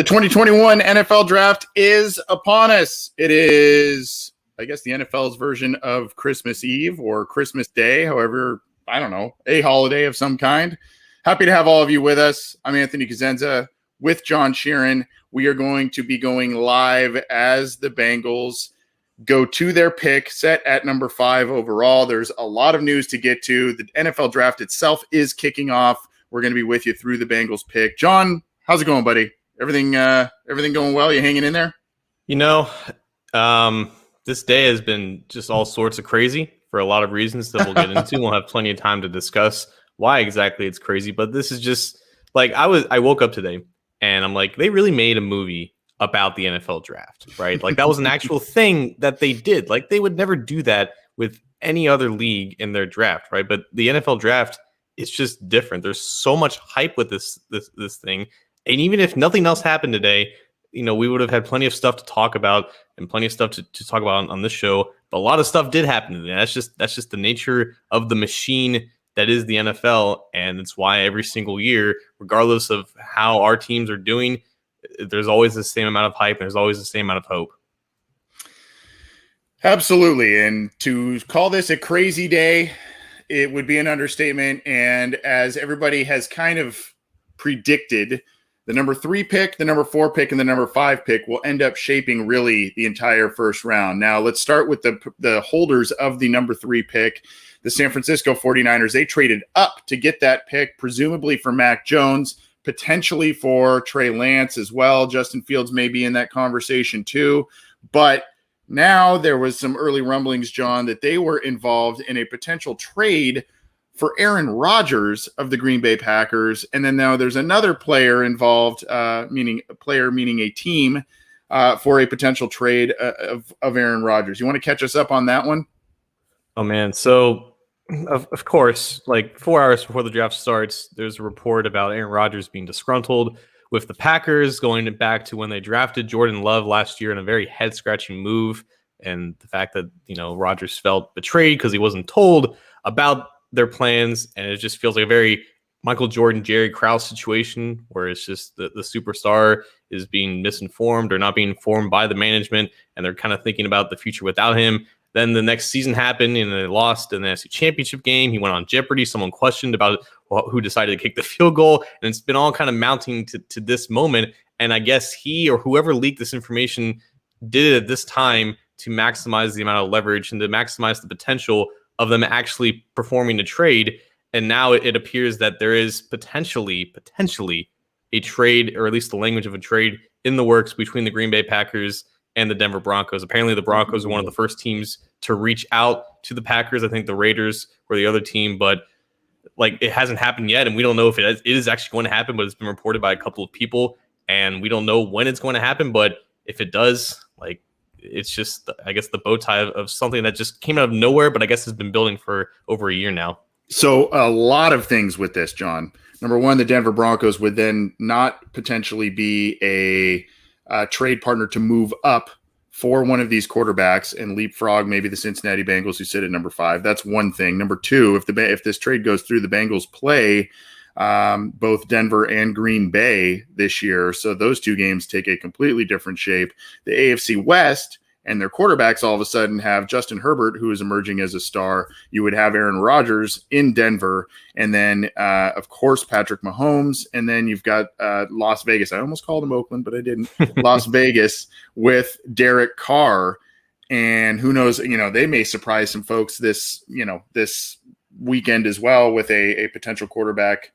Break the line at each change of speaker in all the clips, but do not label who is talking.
The 2021 NFL Draft is upon us. It is, I guess, the NFL's version of Christmas Eve or Christmas Day, however, I don't know, a holiday of some kind. Happy to have all of you with us. I'm Anthony Cosenza with John Sheeran. We are going to be going live as the Bengals go to their pick, set at number 5 overall. There's a lot of news to get to. The NFL Draft itself is kicking off. We're going to be with you through the Bengals pick. John, how's it going, buddy? Everything going well? You hanging in there?
You know, this day has been just all sorts of crazy for a lot of reasons that we'll get into. We'll have plenty of time to discuss why exactly it's crazy. But this is just like I woke up today and I'm like, they really made a movie about the NFL draft, right? Like that was an actual thing that they did. Like they would never do that with any other league in their draft, right? But the NFL draft, it's just different. There's so much hype with this thing. And even if nothing else happened today, you know, we would have had plenty of stuff to talk about and plenty of stuff to talk about on this show. But a lot of stuff did happen today. That's just the nature of the machine that is the NFL. And it's why every single year, regardless of how our teams are doing, there's always the same amount of hype and there's always the same amount of hope.
Absolutely. And to call this a crazy day, it would be an understatement. And as everybody has kind of predicted, the number 3 pick, the number 4 pick, and the number 5 pick will end up shaping really the entire first round. Now, let's start with the holders of the number 3 pick, the San Francisco 49ers. They traded up to get that pick, presumably for Mac Jones, potentially for Trey Lance as well. Justin Fields may be in that conversation too. But now there was some early rumblings, John, that they were involved in a potential trade for Aaron Rodgers of the Green Bay Packers. And then now there's another player involved, meaning a team, for a potential trade of Aaron Rodgers. You want to catch us up on that one?
Oh, man. So, of course, like 4 hours before the draft starts, there's a report about Aaron Rodgers being disgruntled with the Packers, going back to when they drafted Jordan Love last year in a very head-scratching move. And the fact that, you know, Rodgers felt betrayed because he wasn't told about their plans, and it just feels like a very Michael Jordan, Jerry Krause situation where it's just the superstar is being misinformed or not being informed by the management, and they're kind of thinking about the future without him. Then the next season happened, and they lost in the NFC Championship game. He went on Jeopardy. Someone questioned about who decided to kick the field goal, and it's been all kind of mounting to this moment. And I guess he or whoever leaked this information did it at this time to maximize the amount of leverage and to maximize the potential of them actually performing a trade. And now it appears that there is potentially a trade, or at least the language of a trade in the works between the Green Bay Packers and the Denver Broncos. Apparently the Broncos are one of the first teams to reach out to the Packers. I think the Raiders were the other team, but like it hasn't happened yet. And we don't know if it is actually going to happen, but it's been reported by a couple of people and we don't know when it's going to happen. But if it does, like, it's just, I guess, the bow tie of something that just came out of nowhere, but I guess has been building for over a year now.
So a lot of things with this, John. Number one, the Denver Broncos would then not potentially be a trade partner to move up for one of these quarterbacks and leapfrog maybe the Cincinnati Bengals, who sit at number 5. That's one thing. Number two, if this trade goes through, the Bengals play both Denver and Green Bay this year. So those two games take a completely different shape. The AFC West and their quarterbacks all of a sudden have Justin Herbert, who is emerging as a star. You would have Aaron Rodgers in Denver. And then, of course, Patrick Mahomes. And then you've got Las Vegas. I almost called him Oakland, but I didn't. Las Vegas with Derek Carr. And who knows, you know, they may surprise some folks this weekend as well with a potential quarterback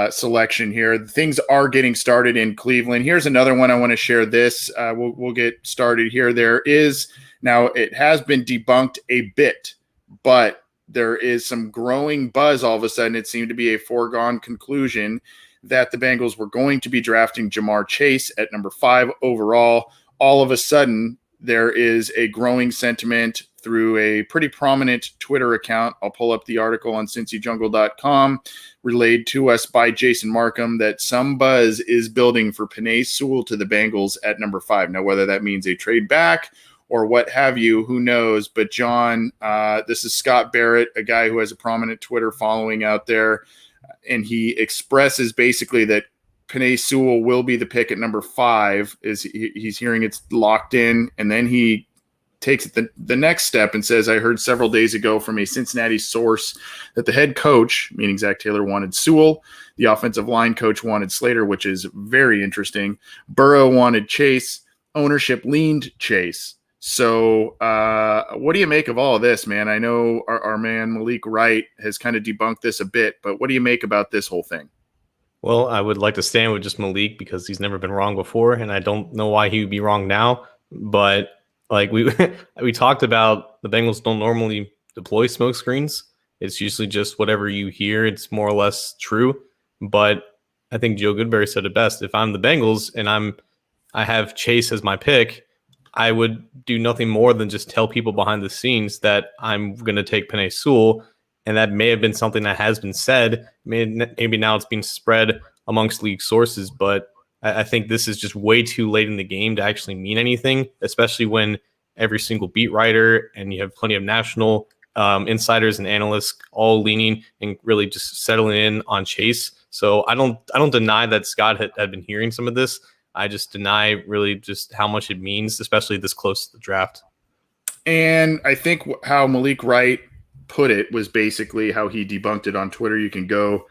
selection here. Things are getting started in Cleveland. Here's another one I want to share this. We'll get started here. There is, now it has been debunked a bit, but there is some growing buzz all of a sudden. It seemed to be a foregone conclusion that the Bengals were going to be drafting Jamar Chase at number 5 overall. All of a sudden, there is a growing sentiment through a pretty prominent Twitter account. I'll pull up the article on CincyJungle.com, relayed to us by Jason Markham, that some buzz is building for Penei Sewell to the Bengals at number 5. Now, whether that means a trade back or what have you, who knows? But John, this is Scott Barrett, a guy who has a prominent Twitter following out there, and he expresses basically that Penei Sewell will be the pick at number 5. He's hearing it's locked in, and then he takes it the next step and says, I heard several days ago from a Cincinnati source that the head coach, meaning Zach Taylor, wanted Sewell. The offensive line coach wanted Slater, which is very interesting. Burrow wanted Chase. Ownership leaned Chase. So what do you make of all of this, man? I know our man Malik Wright has kind of debunked this a bit, but what do you make about this whole thing?
Well, I would like to stand with just Malik because he's never been wrong before, and I don't know why he would be wrong now. But like we talked about, the Bengals don't normally deploy smoke screens. It's usually just whatever you hear. It's more or less true. But I think Joe Goodberry said it best. If I'm the Bengals and I have Chase as my pick, I would do nothing more than just tell people behind the scenes that I'm going to take Penei Sewell. And that may have been something that has been said. Maybe now it's being spread amongst league sources, but I think this is just way too late in the game to actually mean anything, especially when every single beat writer and you have plenty of national insiders and analysts all leaning and really just settling in on Chase. So I don't deny that Scott had been hearing some of this. I just deny really just how much it means, especially this close to the draft.
And I think how Malik Wright put it was basically how he debunked it on Twitter. You can go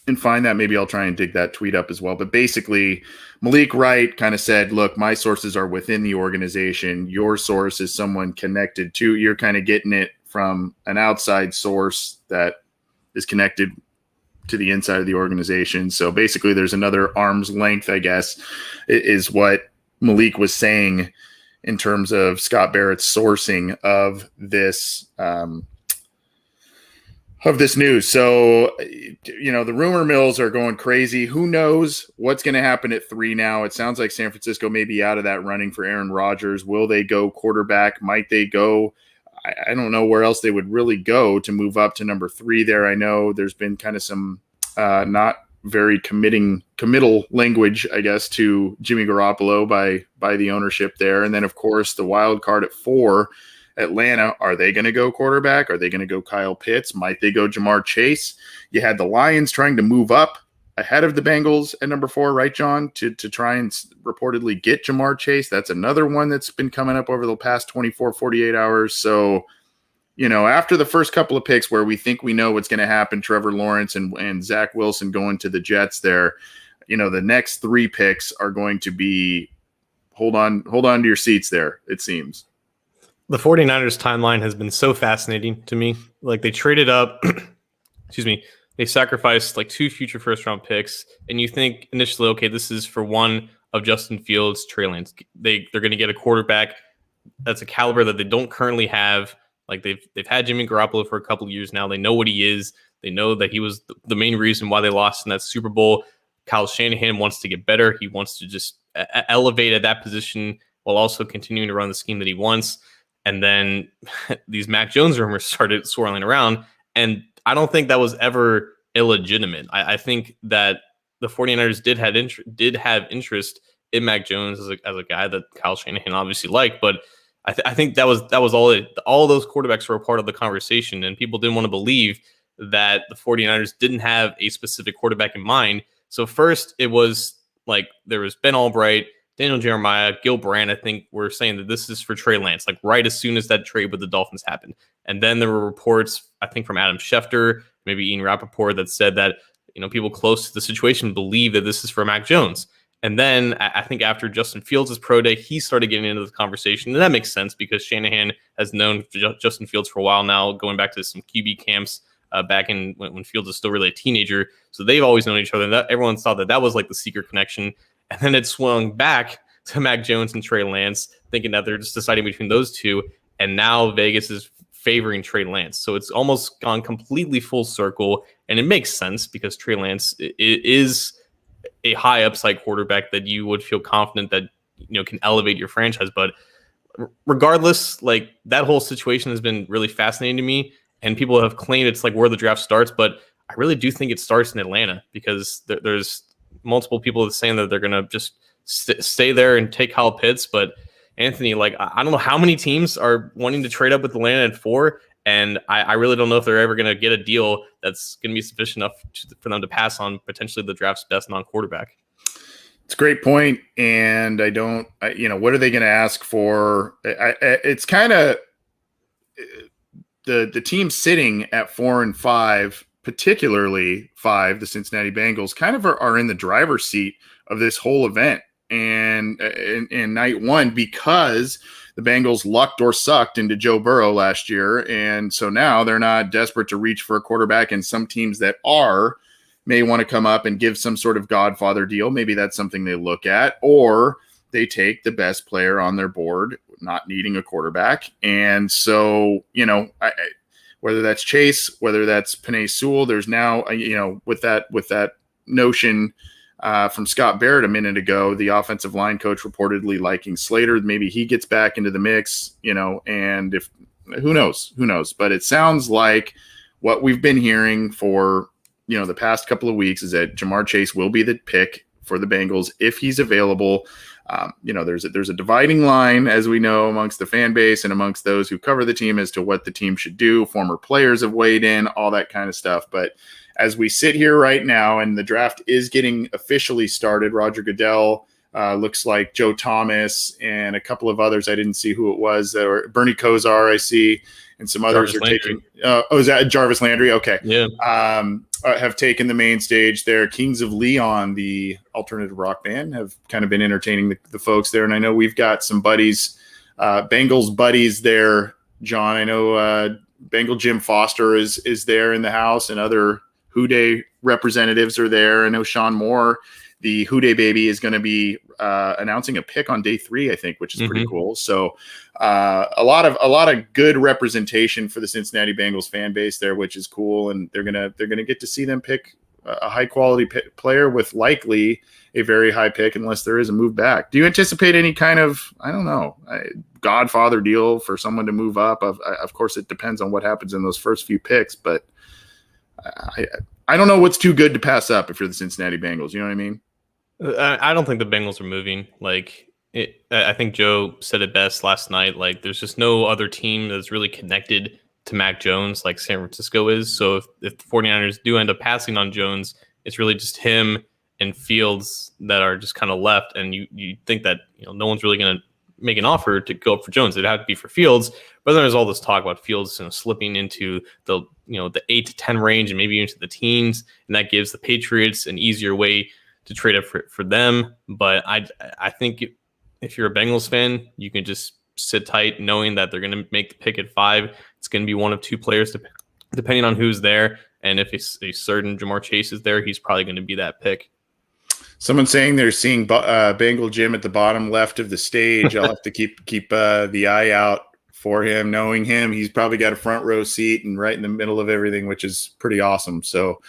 and find that. Maybe I'll try and dig that tweet up as well. But basically, Malik Wright kind of said, look, my sources are within the organization. Your source is someone connected to. You're kind of getting it from an outside source that is connected to the inside of the organization. So basically there's another arm's length, I guess, is what Malik was saying in terms of Scott Barrett's sourcing of this news. So, the rumor mills are going crazy. Who knows what's going to happen at 3 now? It sounds like San Francisco may be out of that running for Aaron Rodgers. Will they go quarterback? Might they go? I don't know where else they would really go to move up to number 3 there. I know there's been kind of some not very committal language, I guess, to Jimmy Garoppolo by the ownership there. And then, of course, the wild card at 4, Atlanta. Are they going to go quarterback? Are they going to go Kyle Pitts? Might they go Jamar Chase? You had the Lions trying to move up ahead of the Bengals at number 4, right, John, to try and reportedly get Jamar Chase. That's another one that's been coming up over the past 24, 48 hours. So, after the first couple of picks where we think we know what's going to happen, Trevor Lawrence and Zach Wilson going to the Jets there, the next 3 picks are going to be hold on to your seats there, it seems.
The 49ers timeline has been so fascinating to me. Like, they traded up, excuse me, they sacrificed like 2 future first-round picks, and you think initially, okay, this is for one of Justin Fields, Trey Lance. They're going to get a quarterback that's a caliber that they don't currently have. Like, they've had Jimmy Garoppolo for a couple of years now. They know what he is. They know that he was the main reason why they lost in that Super Bowl. Kyle Shanahan wants to get better. He wants to just elevate at that position while also continuing to run the scheme that he wants. And then these Mac Jones rumors started swirling around. And I don't think that was ever illegitimate. I think that the 49ers did have interest in Mac Jones as a guy that Kyle Shanahan obviously liked. But I think that was all those quarterbacks were a part of the conversation. And people didn't want to believe that the 49ers didn't have a specific quarterback in mind. So first it was like there was Ben Albright, Daniel Jeremiah, Gil Brandt, I think, were saying that this is for Trey Lance, like right as soon as that trade with the Dolphins happened. And then there were reports, I think, from Adam Schefter, maybe Ian Rappaport, that said that people close to the situation believe that this is for Mac Jones. And then I think after Justin Fields' pro day, he started getting into the conversation. And that makes sense because Shanahan has known Justin Fields for a while now, going back to some QB camps back in when Fields was still really a teenager. So they've always known each other. And everyone thought that was like the secret connection. And then it swung back to Mac Jones and Trey Lance, thinking that they're just deciding between those two. And now Vegas is favoring Trey Lance. So it's almost gone completely full circle. And it makes sense because Trey Lance is a high upside quarterback that you would feel confident that can elevate your franchise. But regardless, like, that whole situation has been really fascinating to me. And people have claimed it's like where the draft starts. But I really do think it starts in Atlanta because there's multiple people saying that they're going to just stay there and take Kyle Pitts. But Anthony, like, I don't know how many teams are wanting to trade up with Atlanta at 4. And I really don't know if they're ever going to get a deal that's going to be sufficient enough for them to pass on potentially the draft's best non-quarterback.
It's a great point, and what are they going to ask for? It's kind of the team sitting at 4-5, particularly 5, the Cincinnati Bengals, kind of are in the driver's seat of this whole event. And in night one, because the Bengals lucked or sucked into Joe Burrow last year. And so now they're not desperate to reach for a quarterback. And some teams that may want to come up and give some sort of Godfather deal. Maybe that's something they look at, or they take the best player on their board, not needing a quarterback. And so, whether that's Chase, whether that's Penei Sewell, there's now, with that notion from Scott Barrett a minute ago, the offensive line coach reportedly liking Slater. Maybe he gets back into the mix, and if who knows, but it sounds like what we've been hearing for, the past couple of weeks is that Jamar Chase will be the pick for the Bengals if he's available. There's a dividing line, as we know, amongst the fan base and amongst those who cover the team as to what the team should do. Former players have weighed in, all that kind of stuff. But as we sit here right now and the draft is getting officially started, Roger Goodell, looks like Joe Thomas and a couple of others. I didn't see who it was. Or Bernie Kosar, I see, and some others are taking. Is that Jarvis Landry? Okay.
Yeah.
Have taken the main stage there. Kings of Leon, the alternative rock band, have kind of been entertaining the folks there. And I know we've got some buddies, Bengals buddies there, John. I know Bengal Jim Foster is there in the house, and other Houday representatives are there. I know Sean Moore, the Houday baby, is going to be announcing a pick on day 3, I think, which is pretty cool. So a lot of good representation for the Cincinnati Bengals fan base there, which is cool. And they're gonna get to see them pick a high quality player with likely a very high pick, unless there is a move back. Do you anticipate any kind of, I don't know, Godfather deal for someone to move up? Of course, it depends on what happens in those first few picks, but I don't know what's too good to pass up if you're the Cincinnati Bengals. You know what I mean?
I don't think the Bengals are moving. I think Joe said it best last night. There's just no other team that's really connected to Mac Jones like San Francisco is. So if the 49ers do end up passing on Jones, it's really just him and Fields that are just kind of left. And you think that no one's really going to make an offer to go up for Jones. It'd have to be for Fields. But then there's all this talk about Fields slipping into the 8 to 10 range and maybe into the teens, and that gives the Patriots an easier way to trade up for them. But I think if you're a Bengals fan, you can just sit tight knowing that they're going to make the pick at 5. It's going to be one of 2 players depending on who's there. And if a certain Jamar Chase is there, he's probably going to be that pick.
Someone's saying they're seeing Bengal Jim at the bottom left of the stage. I'll have to keep the eye out for him. Knowing him, he's probably got a front row seat and right in the middle of everything, which is pretty awesome. So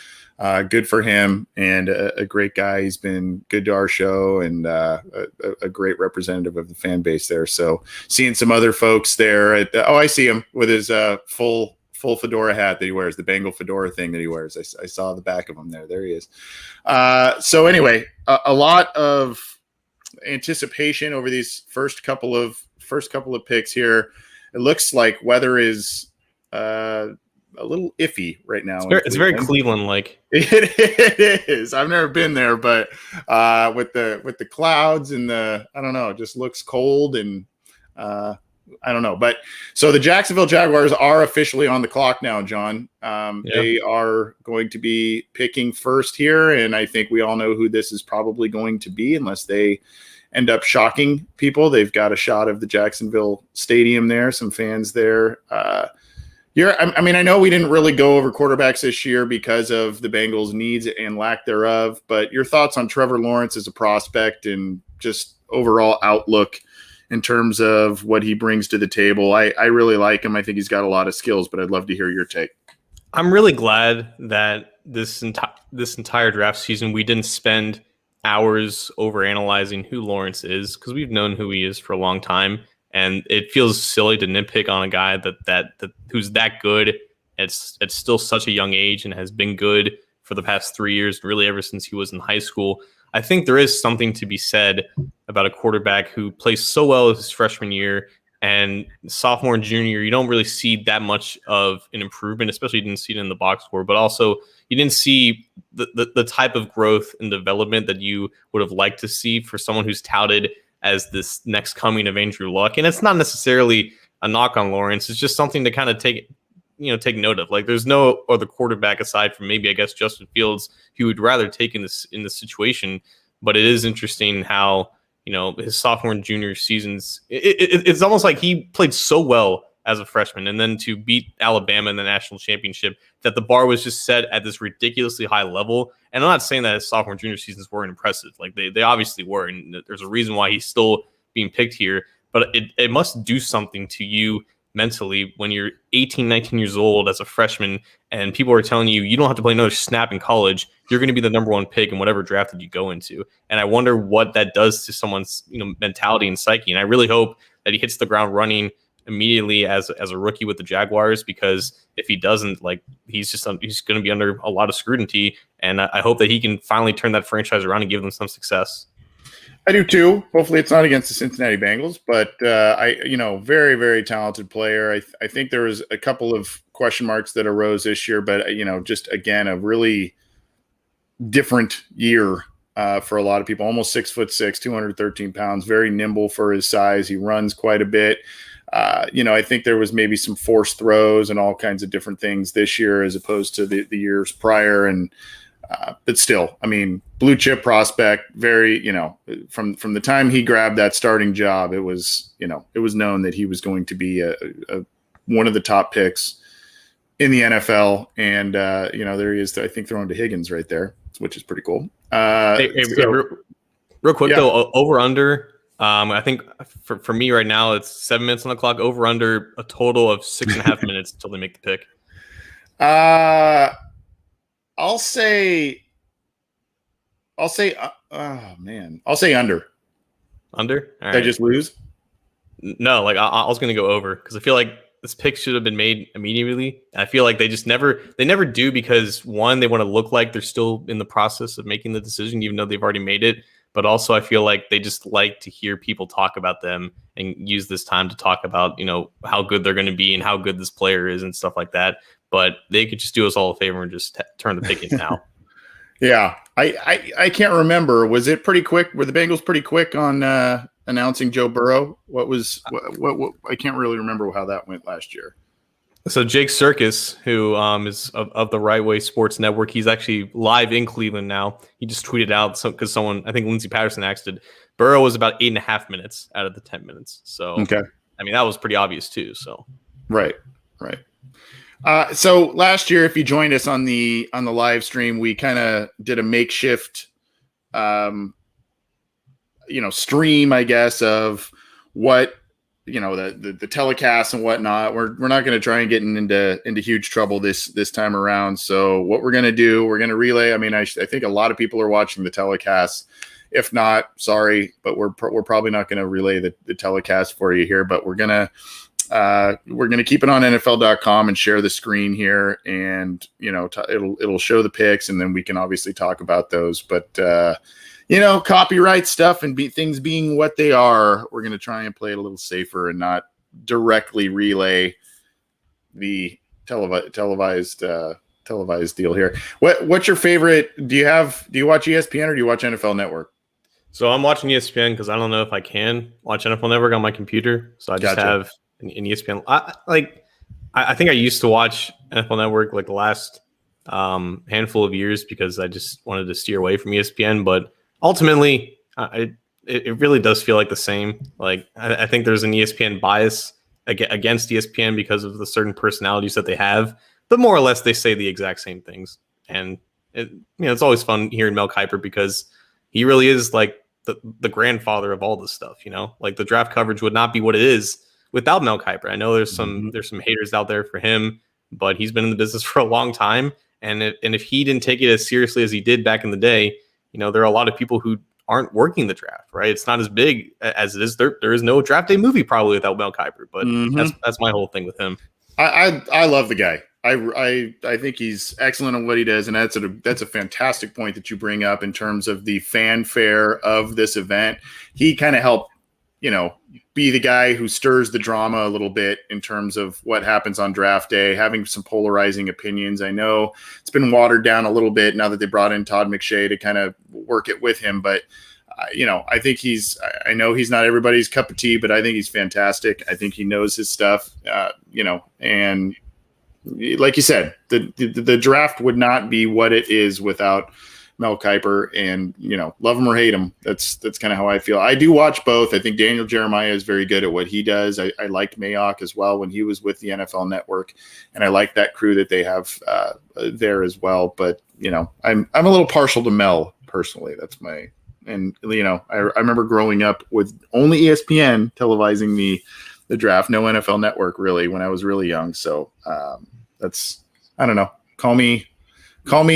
good for him, and a great guy. He's been good to our show, and a great representative of the fan base there. So seeing some other folks there. I see him with his full fedora hat that he wears, the Bengal fedora thing that he wears. I saw the back of him there. There he is. So anyway, a lot of anticipation over these first couple of picks here. It looks like weather is a little iffy right now.
It's very Cleveland-like.
It is. I've never been there, but with the clouds and I don't know, it just looks cold, and I don't know. But so the Jacksonville Jaguars are officially on the clock now, John. They are going to be picking first here, and I think we all know who this is probably going to be, unless they end up shocking people. They've got a shot of the Jacksonville Stadium there, some fans there. I know we didn't really go over quarterbacks this year because of the Bengals' needs and lack thereof, but your thoughts on Trevor Lawrence as a prospect and just overall outlook in terms of what he brings to the table. I really like him. I think he's got a lot of skills, but I'd love to hear your take.
I'm really glad that this entire draft season we didn't spend hours over analyzing who Lawrence is, because we've known who he is for a long time, and it feels silly to nitpick on a guy that who's that good at still such a young age and has been good for the past 3 years, really ever since he was in high school. I think there is something to be said about a quarterback who plays so well his freshman year, And sophomore and junior, you don't really see that much of an improvement, especially you didn't see it in the box score, but also you didn't see the type of growth and development that you would have liked to see for someone who's touted as this next coming of Andrew Luck. And it's not necessarily a knock on Lawrence. It's just something to kind of take note of. Like, there's no other quarterback aside from maybe, I guess, Justin Fields, who would rather take in this situation. But it is interesting how, his sophomore and junior seasons, it's almost like he played so well as a freshman, and then to beat Alabama in the national championship, that the bar was just set at this ridiculously high level. And I'm not saying that his sophomore and junior seasons weren't impressive. Like, they obviously were, and there's a reason why he's still being picked here. But it must do something to you mentally when you're 18, 19 years old as a freshman, and people are telling you don't have to play another snap in college. You're going to be the number one pick in whatever draft that you go into. And I wonder what that does to someone's mentality and psyche. And I really hope that he hits the ground running immediately as a rookie with the Jaguars, because if he doesn't, like, he's going to be under a lot of scrutiny. And I hope that he can finally turn that franchise around and give them some success.
I do too. Hopefully it's not against the Cincinnati Bengals, but very, very talented player. I think there was a couple of question marks that arose this year, but just again, a really different year for a lot of people. Almost 6'6", 213 pounds, very nimble for his size. He runs quite a bit. I think there was maybe some forced throws and all kinds of different things this year as opposed to the years prior. And but still, I mean, blue chip prospect, very, from the time he grabbed that starting job, it was known that he was going to be a one of the top picks in the NFL. And, there he is, I think, throwing to Higgins right there, which is pretty cool.
Real quick, though, over under, I think for me right now, it's 7 minutes on the clock, over under a total of 6.5 minutes until they make the pick.
I'll say under.
Under? All right.
Did I just lose?
No, like I was going to go over because I feel like this pick should have been made immediately. I feel like they never do, because one, they want to look like they're still in the process of making the decision, even though they've already made it. But also I feel like they just like to hear people talk about them and use this time to talk about, how good they're going to be and how good this player is and stuff like that. But they could just do us all a favor and just turn the pick in now.
Yeah. I can't remember. Was it pretty quick? Were the Bengals pretty quick on announcing Joe Burrow? What I can't really remember how that went last year.
So Jake Circus, who is of the Right Way Sports Network, he's actually live in Cleveland now. He just tweeted out because someone, I think Lindsey Patterson asked it, Burrow was about 8.5 minutes out of the 10 minutes. So,
okay.
I mean, that was pretty obvious too. So,
right. So last year, if you joined us on the live stream, we kind of did a makeshift, stream, I guess, of what, the telecast and whatnot. We're not going to try and get into huge trouble this time around. So what we're going to do, we're going to relay. I mean, I think a lot of people are watching the telecast. If not, sorry, but we're probably not going to relay the telecast for you here, but we're going to keep it on NFL.com and share the screen here, and it'll show the picks, and then we can obviously talk about those. But copyright stuff and things being what they are, we're going to try and play it a little safer and not directly relay the televised deal here. What's your favorite? Do you watch ESPN or do you watch NFL Network?
So I'm watching ESPN because I don't know if I can watch NFL Network on my computer. So I just have an ESPN. I think I used to watch NFL Network like the last handful of years because I just wanted to steer away from ESPN. But ultimately, it really does feel like the same. Like I think there's an ESPN bias against ESPN because of the certain personalities that they have. But more or less, they say the exact same things. And it's always fun hearing Mel Kiper because he really is like the grandfather of all this stuff. Like the draft coverage would not be what it is without Mel Kiper. I know there's some haters out there for him, but he's been in the business for a long time. And if he didn't take it as seriously as he did back in the day, there are a lot of people who aren't working the draft, right? It's not as big as it is. There is no draft day movie probably without Mel Kiper, but that's my whole thing with him.
I love the guy. I think he's excellent at what he does, and that's a fantastic point that you bring up in terms of the fanfare of this event. He kind of helped be the guy who stirs the drama a little bit in terms of what happens on draft day, having some polarizing opinions. I know it's been watered down a little bit now that they brought in Todd McShay to kind of work it with him, but I think I know he's not everybody's cup of tea, but I think he's fantastic. I think he knows his stuff, and like you said, the draft would not be what it is without Mel Kiper, and love him or hate him. That's kind of how I feel. I do watch both. I think Daniel Jeremiah is very good at what he does. I liked Mayock as well when he was with the NFL Network, and I like that crew that they have there as well. But I'm a little partial to Mel personally. That's my and I remember growing up with only ESPN televising the draft, no NFL Network really when I was really young. So that's I don't know. Call me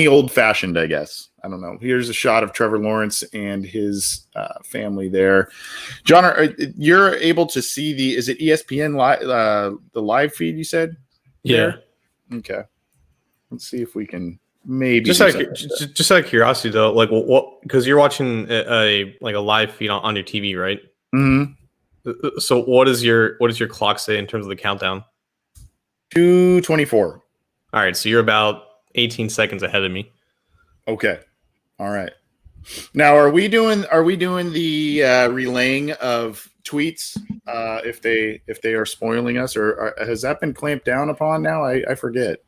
old fashioned, I guess. I don't know. Here's a shot of Trevor Lawrence and his family there. John, you're able to see is it ESPN the live feed you said?
Yeah.
There? Okay. Let's see if we can maybe
just out of curiosity though, like what because you're watching a live feed on your TV, right?
Mm-hmm.
So what does your clock say in terms of the countdown?
2:24.
All right, so you're about 18 seconds ahead of me.
Okay. All right. Now, are we doing the relaying of tweets if they are spoiling us, or has that been clamped down upon now? I forget.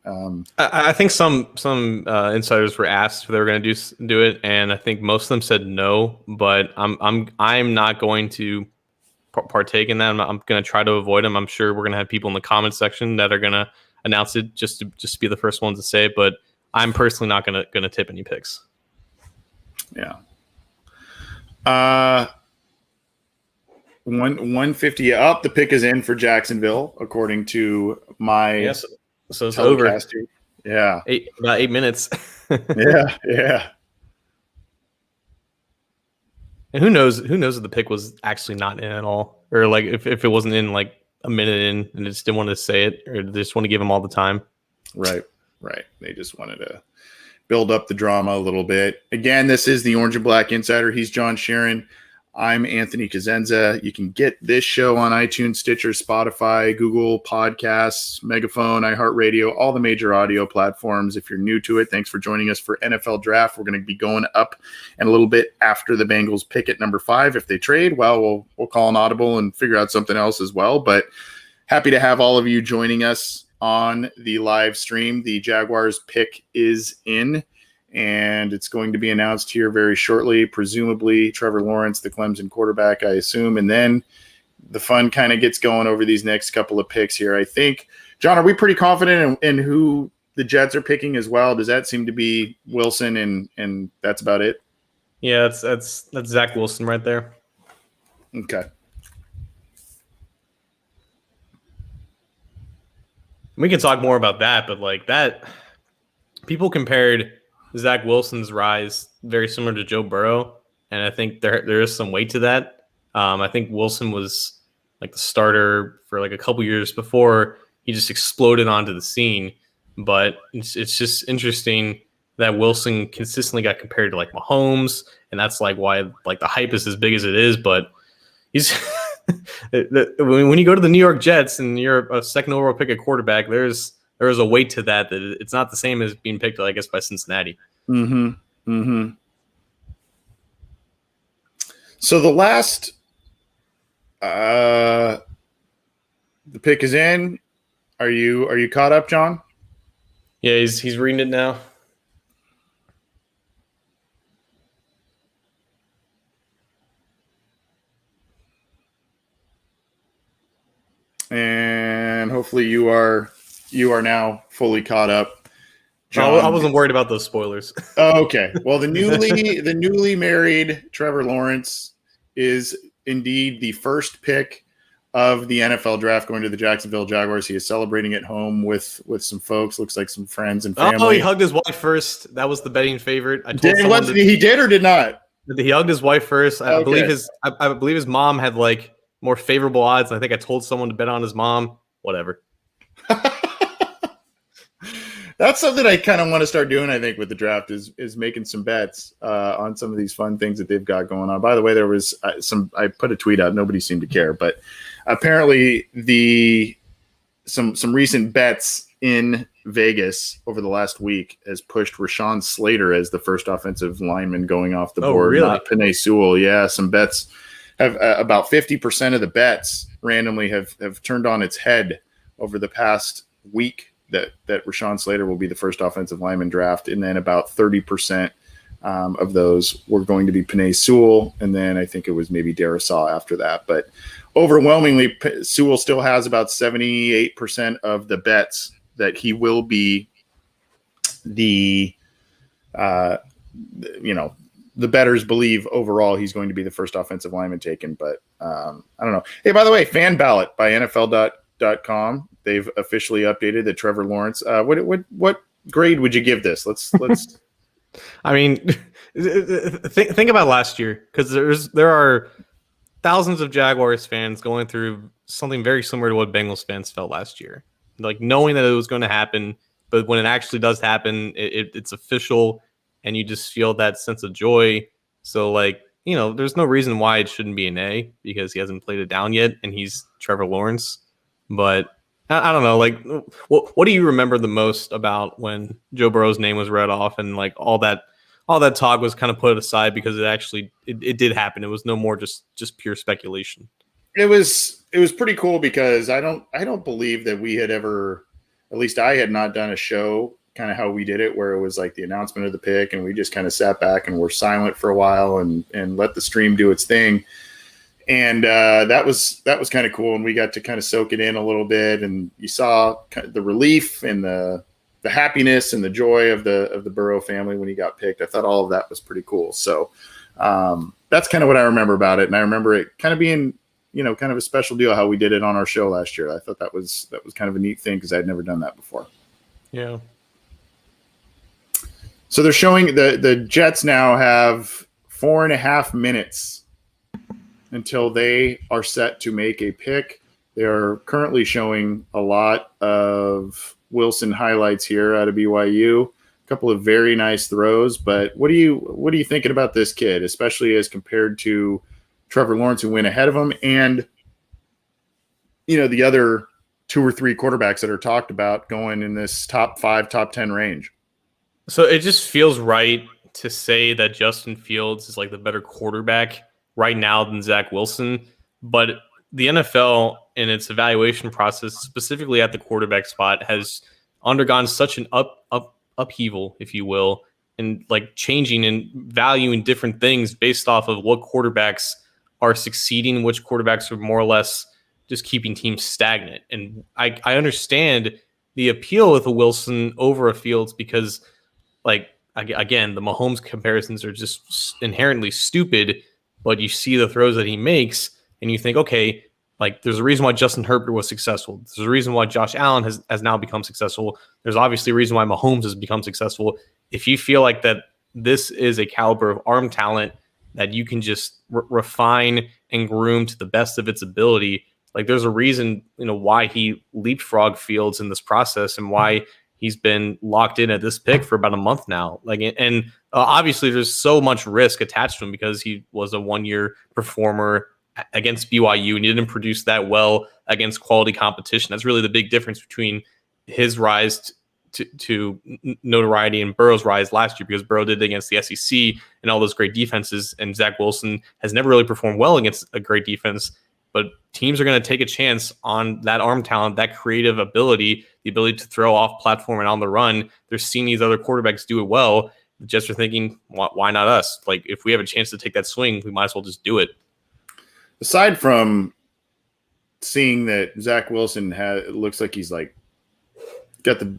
I think some insiders were asked if they were going to do it, and I think most of them said no. But I'm not going to partake in that. I'm going to try to avoid them. I'm sure we're going to have people in the comments section that are going to announce it just to be the first ones to say it, but I'm personally not going to tip any picks.
Yeah. 150 up. The pick is in for Jacksonville, according to my
yes. So it's over.
Yeah.
About 8 minutes.
Yeah.
And who knows if the pick was actually not in at all, or like if it wasn't in like a minute in and they just didn't want to say it, or they just want to give them all the time.
Right. They just wanted to build up the drama a little bit. Again, this is the Orange and Black Insider. He's John Sheeran. I'm Anthony Cosenza. You can get this show on iTunes, Stitcher, Spotify, Google Podcasts, Megaphone, iHeartRadio, all the major audio platforms. If you're new to it, thanks for joining us for NFL Draft. We're going to be going up and a little bit after the Bengals pick at number 5. If they trade, well, we'll call an audible and figure out something else as well. But happy to have all of you joining us on the live stream. The Jaguars pick is in, and it's going to be announced here very shortly. Presumably Trevor Lawrence, the Clemson quarterback, I assume. And then the fun kind of gets going over these next couple of picks here. I think, John, are we pretty confident in who the Jets are picking as well? Does that seem to be Wilson and that's about it?
Yeah, that's Zach Wilson right there.
Okay.
We can talk more about that, but like that, people compared Zach Wilson's rise very similar to Joe Burrow, and I think there is some weight to that. I think Wilson was like the starter for like a couple years before he just exploded onto the scene, but it's just interesting that Wilson consistently got compared to like Mahomes, and that's like why like the hype is as big as it is. But he's when you go to the New York Jets and you're a second overall pick at quarterback, there is a weight to that it's not the same as being picked, I guess, by Cincinnati.
Mm-hmm. So the last the pick is in. Are you caught up, John?
Yeah, he's reading it now.
And hopefully you are now fully caught up. John,
I wasn't worried about those spoilers.
Okay. Well, the newly married Trevor Lawrence is indeed the first pick of the NFL draft going to the Jacksonville Jaguars. He is celebrating at home with some folks, looks like some friends and family.
Oh, he hugged his wife first. That was the betting favorite. I told
he did or did not?
He hugged his wife first. I believe his mom had like more favorable odds. I think I told someone to bet on his mom. Whatever.
That's something I kind of want to start doing. I think with the draft is making some bets on some of these fun things that they've got going on. By the way, there was I put a tweet out. Nobody seemed to care, but apparently some recent bets in Vegas over the last week has pushed Rashawn Slater as the first offensive lineman going off the board.
Really?
Not Penei Sewell. Yeah, some bets have about 50% of the bets randomly have turned on its head over the past week. That Rashawn Slater will be the first offensive lineman draft, and then about 30% of those were going to be Penei Sewell, and then I think it was maybe Darisaw after that. But overwhelmingly, Sewell still has about 78% of the bets that he will be the bettors believe overall he's going to be the first offensive lineman taken. But I don't know. Hey, by the way, fan ballot by NFL.com. They've officially updated that Trevor Lawrence. What grade would you give this? Let's.
I mean, think about last year, because there are thousands of Jaguars fans going through something very similar to what Bengals fans felt last year, like knowing that it was going to happen, but when it actually does happen, it's official, and you just feel that sense of joy. So, like, there's no reason why it shouldn't be an A, because he hasn't played it down yet, and he's Trevor Lawrence. But I don't know, like, what do you remember the most about when Joe Burrow's name was read off, and like all that talk was kind of put aside because it did happen. It was no more just pure speculation.
It was pretty cool because I don't believe that we had ever, at least I had not done a show kind of how we did it, where it was like the announcement of the pick and we just kind of sat back and were silent for a while and let the stream do its thing. And that was kind of cool, and we got to kind of soak it in a little bit, and you saw kind of the relief and the happiness and the joy of the Burrow family when he got picked. I thought all of that was pretty cool. So that's kind of what I remember about it, and I remember it kind of being kind of a special deal how we did it on our show last year. I thought that was kind of a neat thing because I'd never done that before.
Yeah.
So they're showing the Jets now have 4.5 minutes until they are set to make a pick. They are currently showing a lot of Wilson highlights here out of BYU. A couple of very nice throws, but what are you thinking about this kid, especially as compared to Trevor Lawrence, who went ahead of him, and the other 2 or 3 quarterbacks that are talked about going in this top 5, top 10 range?
So it just feels right to say that Justin Fields is like the better quarterback right now than Zach Wilson, but the NFL in its evaluation process, specifically at the quarterback spot, has undergone such an upheaval, if you will, and like changing and valuing different things based off of what quarterbacks are succeeding, which quarterbacks are more or less just keeping teams stagnant. And I understand the appeal with a Wilson over a Fields because, like, again, the Mahomes comparisons are just inherently stupid, but you see the throws that he makes and you think, okay, like, there's a reason why Justin Herbert was successful. There's a reason why Josh Allen has now become successful. There's obviously a reason why Mahomes has become successful. If you feel like that this is a caliber of arm talent that you can just refine and groom to the best of its ability, like, there's a reason, why he leapfrogged Fields in this process and why he's been locked in at this pick for about a month now. Like, and obviously there's so much risk attached to him because he was a one-year performer against BYU and he didn't produce that well against quality competition. That's really the big difference between his rise to notoriety and Burrow's rise last year, because Burrow did it against the SEC and all those great defenses, and Zach Wilson has never really performed well against a great defense. But teams are going to take a chance on that arm talent, that creative ability, the ability to throw off platform and on the run. They're seeing these other quarterbacks do it well. The Jets are thinking, why not us? Like, if we have a chance to take that swing, we might as well just do it.
Aside from seeing that Zach Wilson looks like he's like got the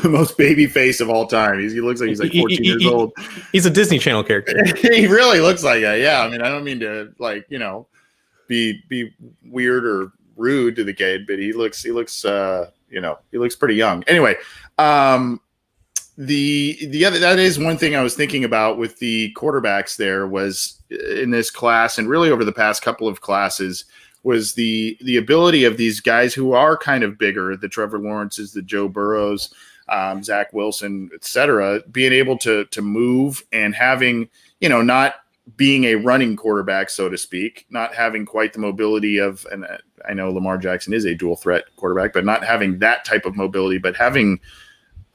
most baby face of all time. He looks like he's like 14 years old.
He's a Disney Channel character.
He really looks like that. Yeah. I mean, I don't mean to be weird or rude to the kid, but he looks pretty young. Anyway, the other, that is one thing I was thinking about with the quarterbacks there was in this class, and really over the past couple of classes, was the ability of these guys who are kind of bigger, the Trevor Lawrences, the Joe Burrows, Zach Wilson, et cetera, being able to move and having, not being a running quarterback, so to speak, not having quite the mobility of, and I know Lamar Jackson is a dual threat quarterback, but not having that type of mobility, but having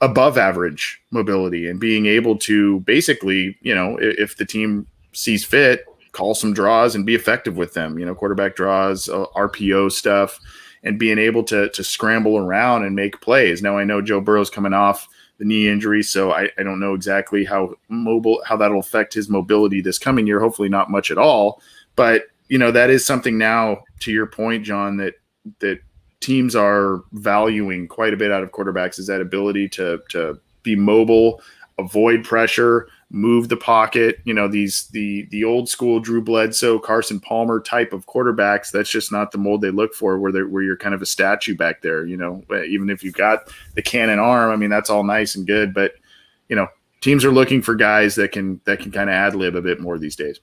above average mobility and being able to basically, if the team sees fit, call some draws and be effective with them, quarterback draws, RPO stuff, and being able to scramble around and make plays. Now I know Joe Burrow's coming off the knee injury, so I don't know exactly how that'll affect his mobility this coming year. Hopefully not much at all, but that is something now, to your point, John, that teams are valuing quite a bit out of quarterbacks, is that ability to be mobile, avoid pressure, move the pocket. The old school Drew Bledsoe, Carson Palmer type of quarterbacks, that's just not the mold they look for, where you're kind of a statue back there. Even if you've got the cannon arm, I mean, that's all nice and good, but teams are looking for guys that can kind of ad lib a bit more these days.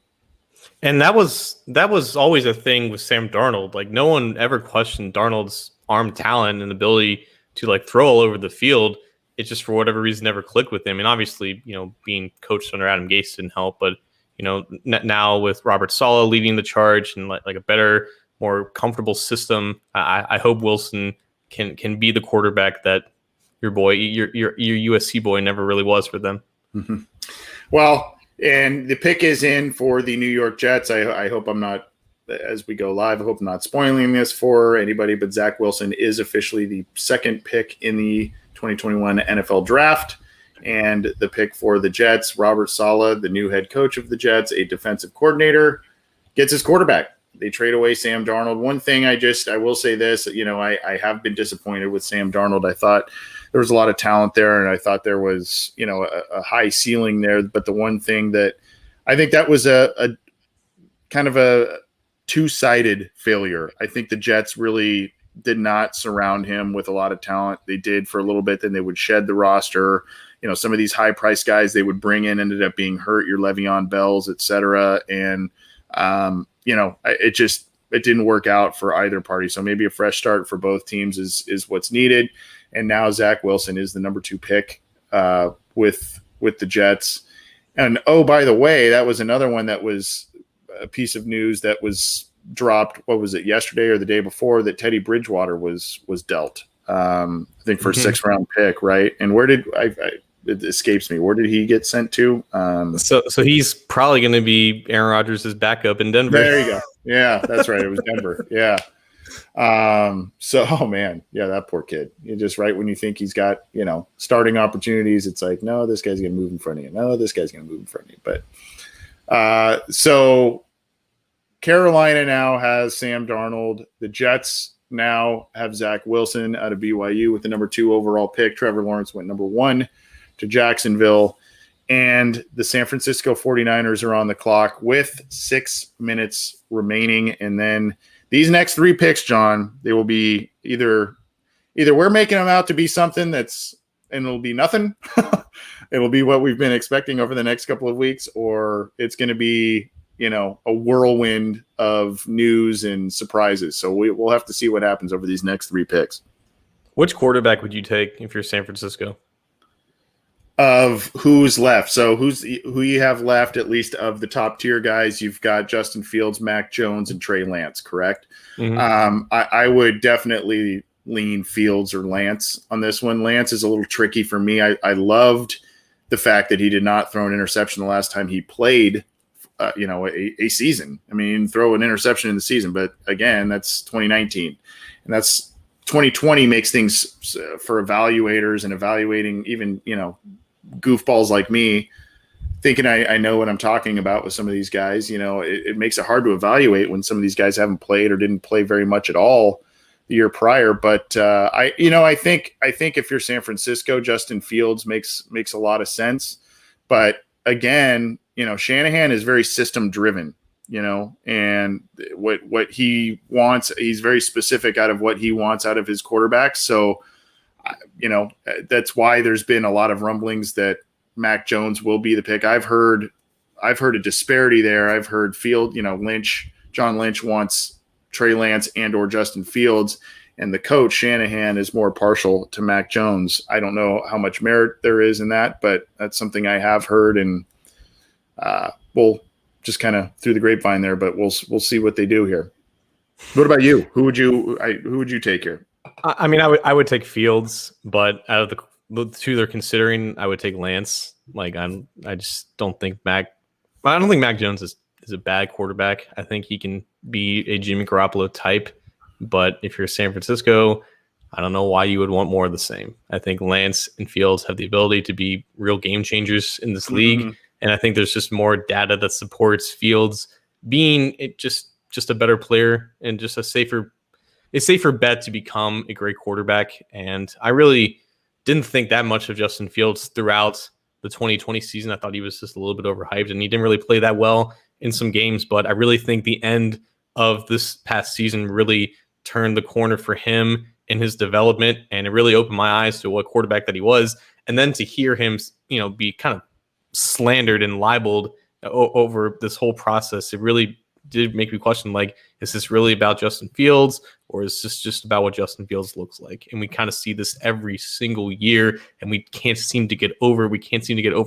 And that was always a thing with Sam Darnold. Like, no one ever questioned Darnold's arm talent and ability to like throw all over the field. It just, for whatever reason, never clicked with him. And obviously, being coached under Adam Gase didn't help. But now with Robert Saleh leading the charge and like a better, more comfortable system, I hope Wilson can be the quarterback that your USC boy never really was for them.
Mm-hmm. Well, and the pick is in for the New York Jets. I hope I'm not, as we go live, I hope I'm not spoiling this for anybody, but Zach Wilson is officially the second pick in the 2021 NFL Draft. And the pick for the Jets, Robert Saleh, the new head coach of the Jets, a defensive coordinator, gets his quarterback. They trade away Sam Darnold. One thing I will say this, I have been disappointed with Sam Darnold. I thought there was a lot of talent there, and I thought there was, a high ceiling there. But the one thing that I think that was a kind of a two-sided failure. I think the Jets really did not surround him with a lot of talent. They did for a little bit, then they would shed the roster. Some of these high-priced guys they would bring in ended up being hurt, your Le'Veon Bells, et cetera. And, it didn't work out for either party. So maybe a fresh start for both teams is what's needed. And now Zach Wilson is the number 2 pick with the Jets. And, oh, by the way, that was another one that was a piece of news that was dropped. What was it, yesterday or the day before, that Teddy Bridgewater was dealt, I think for a 6th round pick. Right. And where did it escapes me. Where did he get sent to?
So he's probably going to be Aaron Rodgers' backup in Denver.
There you go. Yeah, that's right. It was Denver. Yeah. Oh man. Yeah. That poor kid. You just, right when you think he's got, starting opportunities, it's like, no, this guy's going to move in front of you. No, this guy's going to move in front of you. But, so Carolina now has Sam Darnold. The Jets now have Zach Wilson out of BYU with the number 2 overall pick. Trevor Lawrence went number 1 to Jacksonville. And the San Francisco 49ers are on the clock with 6 minutes remaining. And then these next 3 picks, John, they will be either we're making them out to be something and it'll be nothing. It'll be what we've been expecting over the next couple of weeks, or it's going to be, a whirlwind of news and surprises. So we'll have to see what happens over these next 3 picks.
Which quarterback would you take if you're San Francisco?
Of who's left. So who you have left, at least of the top tier guys, you've got Justin Fields, Mac Jones, and Trey Lance, correct? Mm-hmm. I would definitely lean Fields or Lance on this one. Lance is a little tricky for me. I loved the fact that he did not throw an interception the last time he played a season. I mean, he didn't throw an interception in the season, but again, that's 2019. And that's 2020 makes things for evaluators and evaluating even, goofballs like me thinking I know what I'm talking about with some of these guys. It makes it hard to evaluate when some of these guys haven't played or didn't play very much at all the year prior. But I think if you're San Francisco, Justin Fields makes a lot of sense. But again, Shanahan is very system driven, and what he wants, he's very specific out of what he wants out of his quarterbacks. So, that's why there's been a lot of rumblings that Mac Jones will be the pick. I've heard a disparity there. I've heard John Lynch wants Trey Lance and or Justin Fields. and the coach Shanahan is more partial to Mac Jones. I don't know how much merit there is in that, but that's something I have heard, and we'll just kind of through the grapevine there. But we'll see what they do here. What about you? Who would you take here?
I mean, I would take Fields, but out of the two they're considering, I would take Lance. Like I just don't think Mac Jones is a bad quarterback. I think he can be a Jimmy Garoppolo type, but if you're San Francisco, I don't know why you would want more of the same. I think Lance and Fields have the ability to be real game changers in this league, and I think there's just more data that supports Fields being just a better player and just a safer bet to become a great quarterback. And I really didn't think that much of Justin Fields throughout the 2020 season. I thought he was just a little bit overhyped, and he didn't really play that well in some games. But I really think the end of this past season really turned the corner for him in his development, and it really opened my eyes to what quarterback that he was. And then to hear him, be kind of slandered and libeled over this whole process, it really did make me question, like, is this really about Justin Fields, or is this just about what Justin Fields looks like? And we kind of see this every single year, and we can't seem to get over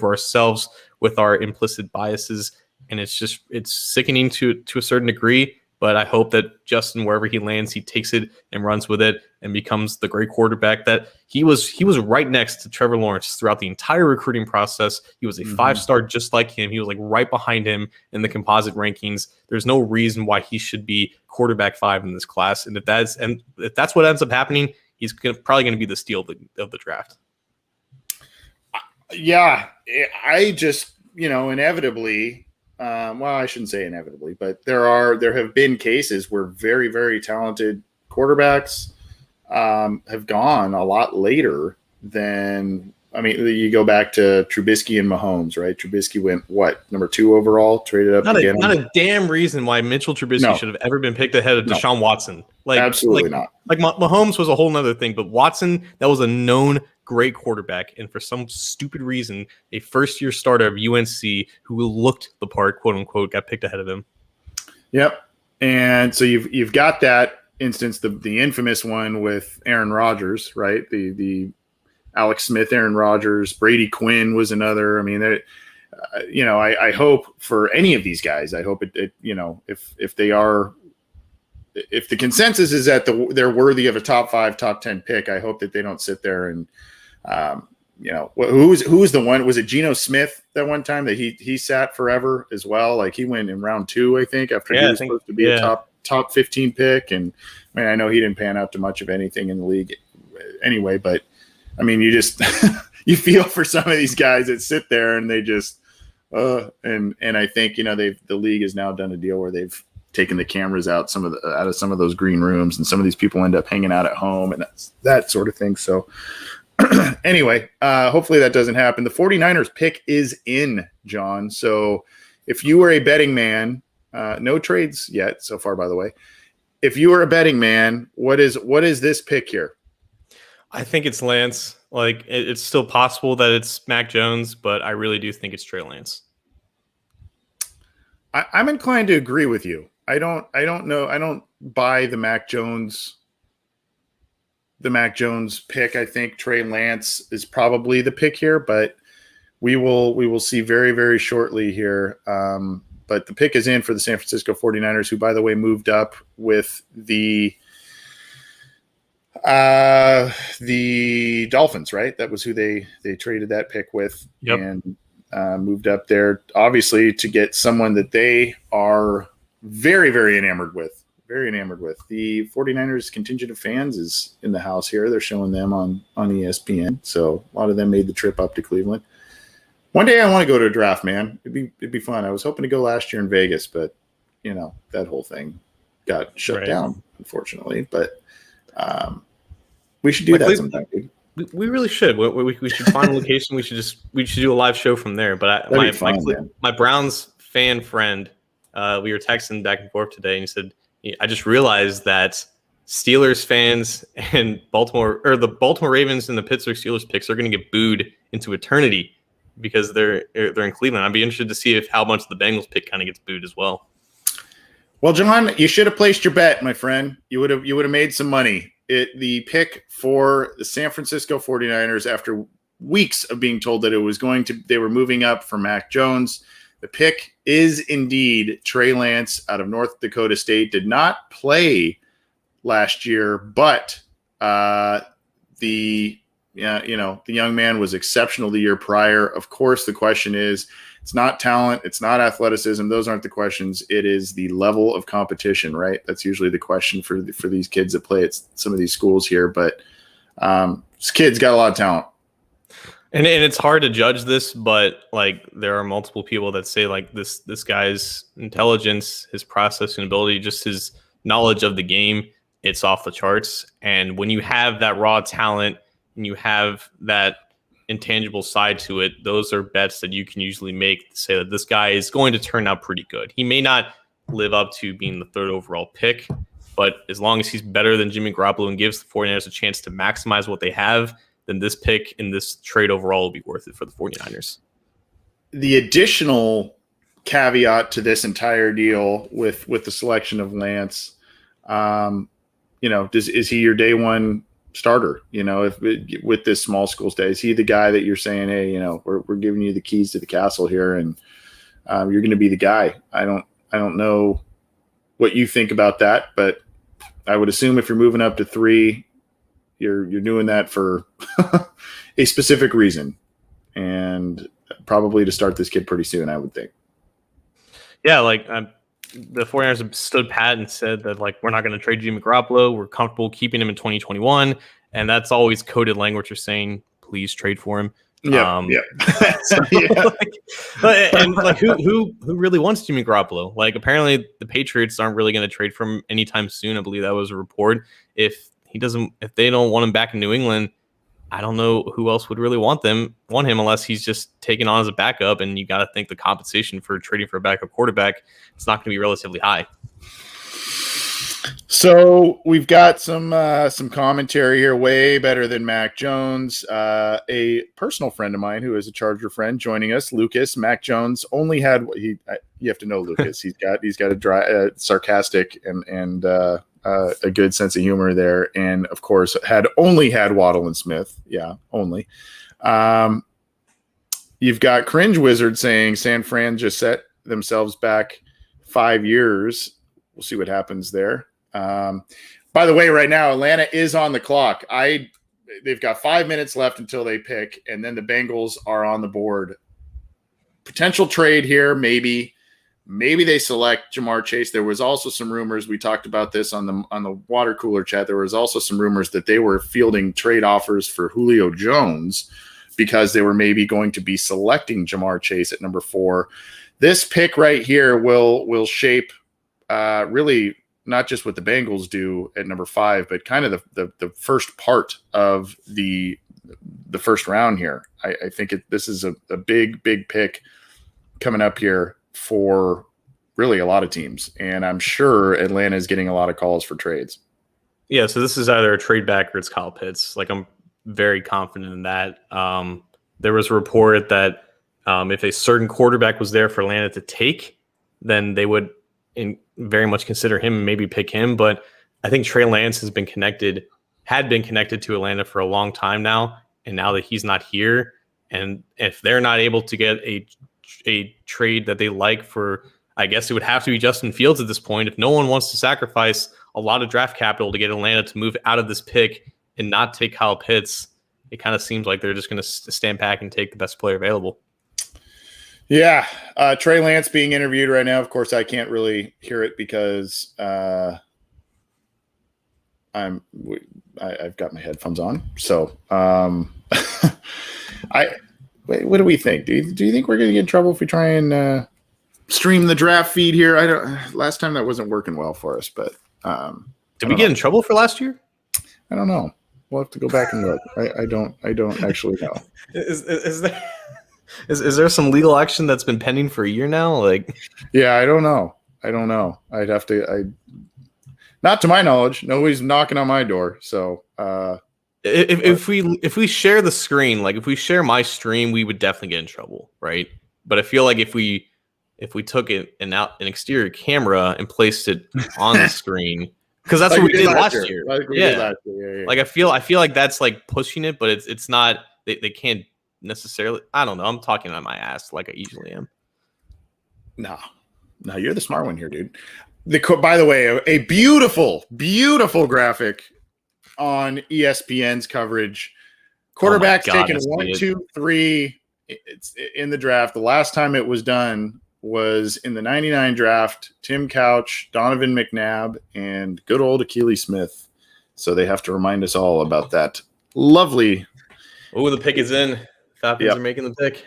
ourselves with our implicit biases. And it's sickening to a certain degree. But I hope that Justin, wherever he lands, he takes it and runs with it and becomes the great quarterback that he was. He was right next to Trevor Lawrence throughout the entire recruiting process. He was a 5-star just like him. He was like right behind him in the composite rankings. There's no reason why he should be quarterback 5 in this class. And if that's what ends up happening, he's probably going to be the steal of the draft.
Yeah, I just inevitably. Well, I shouldn't say inevitably, but there have been cases where very, very talented quarterbacks have gone a lot later than. I mean, you go back to Trubisky and Mahomes, right? Trubisky went number 2 overall, traded up again.
Not a damn reason why Mitchell Trubisky should have ever been picked ahead of Deshaun Watson. Like,
absolutely not.
Like Mahomes was a whole nother thing, but Watson, that was a known great quarterback, and for some stupid reason, a first-year starter of UNC who looked the part, quote unquote, got picked ahead of him. Yep,
and so you've got that instance, the infamous one with Aaron Rodgers, right? The Alex Smith, Aaron Rodgers, Brady Quinn was another. I mean, I hope for any of these guys, I hope if they are. If the consensus is that they're worthy of a top 5, top 10 pick, I hope that they don't sit there and, who was the one? Was it Geno Smith that one time that he sat forever as well? Like, he went in round 2, I think, after he was supposed to be a top 15 pick. And I mean, I know he didn't pan out to much of anything in the league anyway, but I mean, you just you feel for some of these guys that sit there and they just and I think the league has now done a deal where they've taking the cameras out of some of those green rooms, and some of these people end up hanging out at home and that sort of thing. So anyway, hopefully that doesn't happen. The 49ers pick is in, John. So if you were a betting man, no trades yet so far, by the way. If you were a betting man, what is this pick here?
I think it's Lance. Like, it's still possible that it's Mac Jones, but I really do think it's Trey Lance.
I'm inclined to agree with you. I don't know. I don't buy the Mac Jones pick. I think Trey Lance is probably the pick here, but we will see very, very shortly here. But the pick is in for the San Francisco 49ers, who, by the way, moved up with the Dolphins, right? That was who they traded that pick with.
Yep.
And moved up there, obviously, to get someone that they are very, very enamored with. The 49ers contingent of fans is in the house here. They're showing them on ESPN. So a lot of them made the trip up to Cleveland. One day I want to go to a draft, man. It'd be fun. I was hoping to go last year in Vegas, but that whole thing got shut down, unfortunately. But we should do that sometime, dude.
We really should. We should find a location. We should do a live show from there. But my Browns fan friend, we were texting back and forth today, and he said, "I just realized that Steelers fans and the Baltimore Ravens and the Pittsburgh Steelers picks are going to get booed into eternity because they're in Cleveland." I'd be interested to see how much the Bengals pick kind of gets booed as well.
Well, John, you should have placed your bet, my friend. You would have made some money. the pick for the San Francisco 49ers after weeks of being told that they were moving up for Mac Jones. The pick is indeed Trey Lance out of North Dakota State. Did not play last year, but the young man was exceptional the year prior. Of course, the question is, it's not talent, it's not athleticism. Those aren't the questions. It is the level of competition, right? That's usually the question for these kids that play at some of these schools here. But this kid's got a lot of talent.
And it's hard to judge this, but like there are multiple people that say like this guy's intelligence, his processing ability, just his knowledge of the game, it's off the charts. And when you have that raw talent and you have that intangible side to it, those are bets that you can usually make to say that this guy is going to turn out pretty good. He may not live up to being the 3rd overall pick, but as long as he's better than Jimmy Garoppolo and gives the 49ers a chance to maximize what they have, then this pick in this trade overall will be worth it for the 49ers.
The additional caveat to this entire deal with the selection of Lance, is he your day one starter? With this small school stay, is he the guy that you're saying, hey, we're giving you the keys to the castle here, and you're going to be the guy? I don't know what you think about that, but I would assume if you're moving up to 3, you're doing that for a specific reason, and probably to start this kid pretty soon, I would think.
Yeah, like the 49ers have stood pat and said that like we're not going to trade Jimmy Garoppolo. We're comfortable keeping him in 2021, and that's always coded language. You're saying, please trade for him.
Yeah.
So, who really wants Jimmy Garoppolo? Like apparently the Patriots aren't really going to trade for him anytime soon. I believe that was a report. If they don't want him back in New England, I don't know who else would really want him unless he's just taken on as a backup. And you got to think the compensation for trading for a backup quarterback, it's not going to be relatively high.
So we've got some commentary here, way better than Mac Jones. A personal friend of mine who is a Charger friend joining us, Lucas. Mac Jones only had you have to know Lucas. he's got a dry, sarcastic and a good sense of humor there, and of course had Waddle and Smith. Yeah, only. You've got Cringe Wizard saying San Fran just set themselves back 5 years. We'll see what happens there. By the way, right now Atlanta is on the clock. They've got 5 minutes left until they pick, and then the Bengals are on the board. Potential trade here, maybe they select Jamar Chase. There was also some rumors. We talked about this on the water cooler chat. There was also some rumors that they were fielding trade offers for Julio Jones because they were maybe going to be selecting Jamar Chase at number 4. This pick right here will shape really not just what the Bengals do at number 5, but kind of the first part of the first round here. I think this is a big pick coming up here for really a lot of teams, and I'm sure Atlanta is getting a lot of calls for trades.
Yeah, so this is either a trade back or it's Kyle Pitts. Like I'm very confident in that. There was a report that if a certain quarterback was there for Atlanta to take, then they would very much consider him and maybe pick him. But I think Trey Lance had been connected to Atlanta for a long time now, and now that he's not here, and if they're not able to get a trade that they like for, I guess it would have to be Justin Fields at this point. If no one wants to sacrifice a lot of draft capital to get Atlanta to move out of this pick and not take Kyle Pitts, it kind of seems like they're just going to stand back and take the best player available.
Yeah. Trey Lance being interviewed right now. Of course, I can't really hear it because I've got my headphones on. So what do we think? Do you think we're going to get in trouble if we try and stream the draft feed here? Last time that wasn't working well for us, but
did we get in trouble for last year?
I don't know. We'll have to go back and look. I don't actually know.
Is there some legal action that's been pending for a year now? Like,
yeah, I don't know. I'd have to. Not to my knowledge, nobody's knocking on my door. So
if we share the screen, like if we share my stream, we would definitely get in trouble, right? But I feel like if we took an exterior camera and placed it on the screen, Because that's
Like
what we did
last
last year.
Like we did last year. Yeah.
Like I feel like that's like pushing it, but it's not. They can't necessarily. I don't know. I'm talking on my ass like I usually am.
No, you're the smart one here, dude. By the way, a beautiful, beautiful graphic on ESPN's coverage. Quarterbacks taken 1, 2, 3. It's in the draft. The last time it was done was in the 99 draft. Tim Couch, Donovan McNabb, and good old Akili Smith. So they have to remind us all about that. Lovely.
Oh, the pick is in. Falcons are making the pick.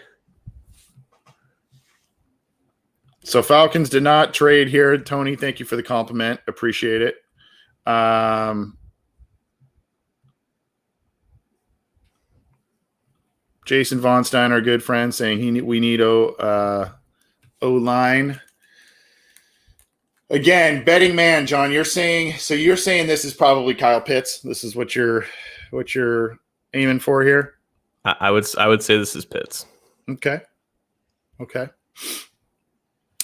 So Falcons did not trade here. Tony, thank you for the compliment. Appreciate it. Jason Von Stein, our good friend, saying we need O-line. Again, betting man, John, you're saying this is probably Kyle Pitts. This is what you're aiming for here.
I would say this is Pitts.
Okay.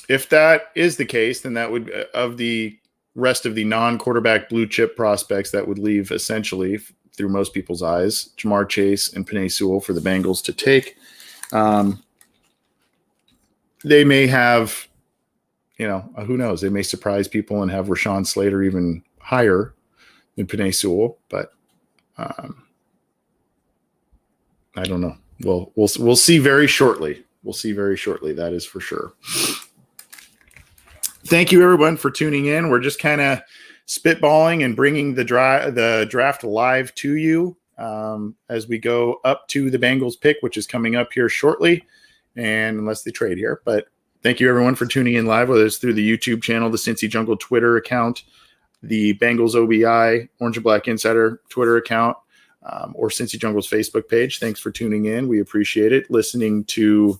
If that is the case, then that would, of the rest of the non-quarterback blue chip prospects, that would leave essentially, through most people's eyes, Jamar Chase and Penei Sewell for the Bengals to take. They may have, who knows? They may surprise people and have Rashawn Slater even higher than Penei Sewell, but I don't know. We'll see very shortly. That is for sure. Thank you, everyone, for tuning in. We're just kind of spitballing and bringing the draft live to you as we go up to the Bengals pick, which is coming up here shortly, and unless they trade here. But thank you, everyone, for tuning in live, whether it's through the YouTube channel, the Cincy Jungle Twitter account, the Bengals OBI, Orange and Black Insider Twitter account, or Cincy Jungle's Facebook page. Thanks for tuning in. We appreciate it. Listening to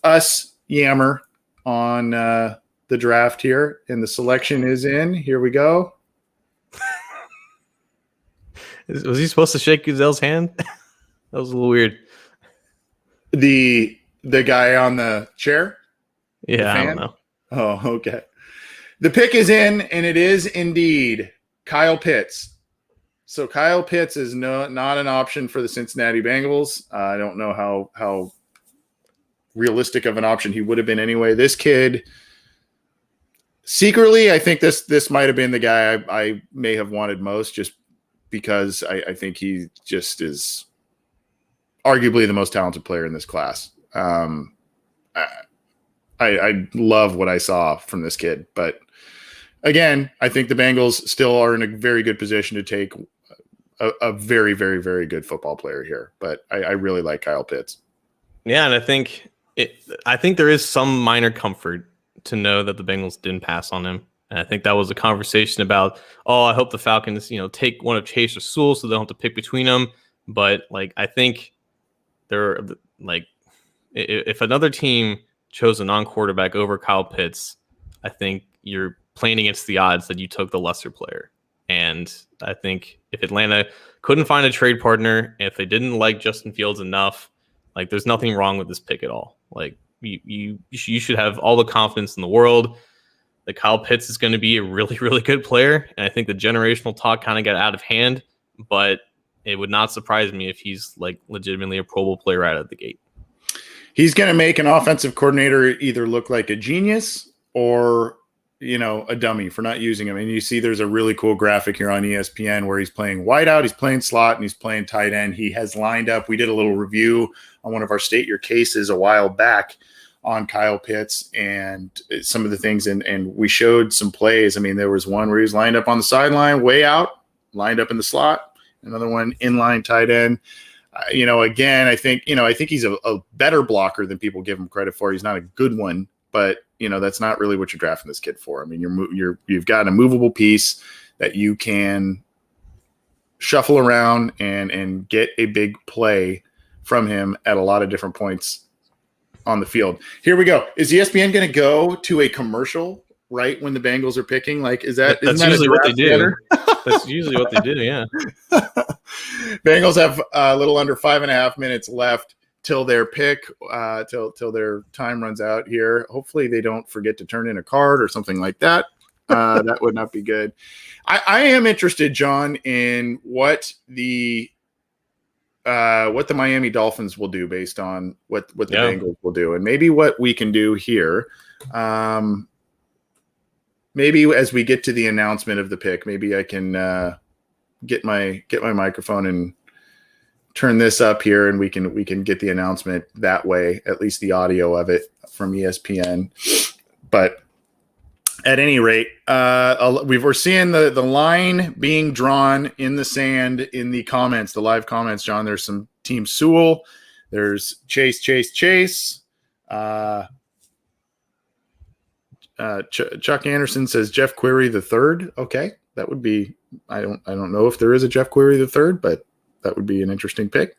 us yammer on the draft here, and the selection is in. Here we go.
Was he supposed to shake Goodell's hand? That was a little weird.
The guy on the chair?
Yeah, I don't know.
Oh, okay. The pick is in, and it is indeed Kyle Pitts. So Kyle Pitts is not an option for the Cincinnati Bengals. I don't know how realistic of an option he would have been anyway. This kid, secretly, I think this might have been the guy I may have wanted most, just because I think he just is arguably the most talented player in this class. I love what I saw from this kid, but again, I think the Bengals still are in a very good position to take a very, very, very good football player here. But I really like Kyle Pitts. Yeah,
and I think there is some minor comfort to know that the Bengals didn't pass on him. And I think that was a conversation about, I hope the Falcons, take one of Chase or Sewell so they don't have to pick between them. But I think they're if another team chose a non-quarterback over Kyle Pitts, I think you're playing against the odds that you took the lesser player. And I think if Atlanta couldn't find a trade partner, if they didn't like Justin Fields enough, there's nothing wrong with this pick at all. You should have all the confidence in the world that Kyle Pitts is going to be a really, really good player. And I think the generational talk kind of got out of hand, but it would not surprise me if he's legitimately a Pro Bowl player right out of the gate.
He's going to make an offensive coordinator either look like a genius or, a dummy for not using him. And you see there's a really cool graphic here on ESPN where he's playing wideout, he's playing slot, and he's playing tight end. He has lined up. We did a little review on one of our State Your Cases a while back on Kyle Pitts and some of the things. And we showed some plays. I mean, there was one where he was lined up on the sideline, way out, lined up in the slot, another one inline tight end. Again, I think he's a better blocker than people give him credit for. He's not a good one, but that's not really what you're drafting this kid for. I mean, you've got a movable piece that you can shuffle around and get a big play from him at a lot of different points on the field. Here we go. Is ESPN going to go to a commercial right when the Bengals are picking? That's
usually what they do. That's usually what they do. Yeah.
Bengals have a little under 5.5 minutes left till their pick, till their time runs out here. Hopefully they don't forget to turn in a card or something like that. That would not be good. I am interested, John, in what the Miami Dolphins will do based on what the Bengals will do, and maybe what we can do here. Maybe as we get to the announcement of the pick, maybe I can get my microphone and turn this up here, and we can get the announcement that way, at least the audio of it from ESPN. But at any rate, we're seeing the line being drawn in the sand in the comments, the live comments, John. There's some Team Sewell. There's Chase. Chuck Anderson says Jeff Query the third. Okay, that would be. I don't know if there is a Jeff Query the third, but that would be an interesting pick.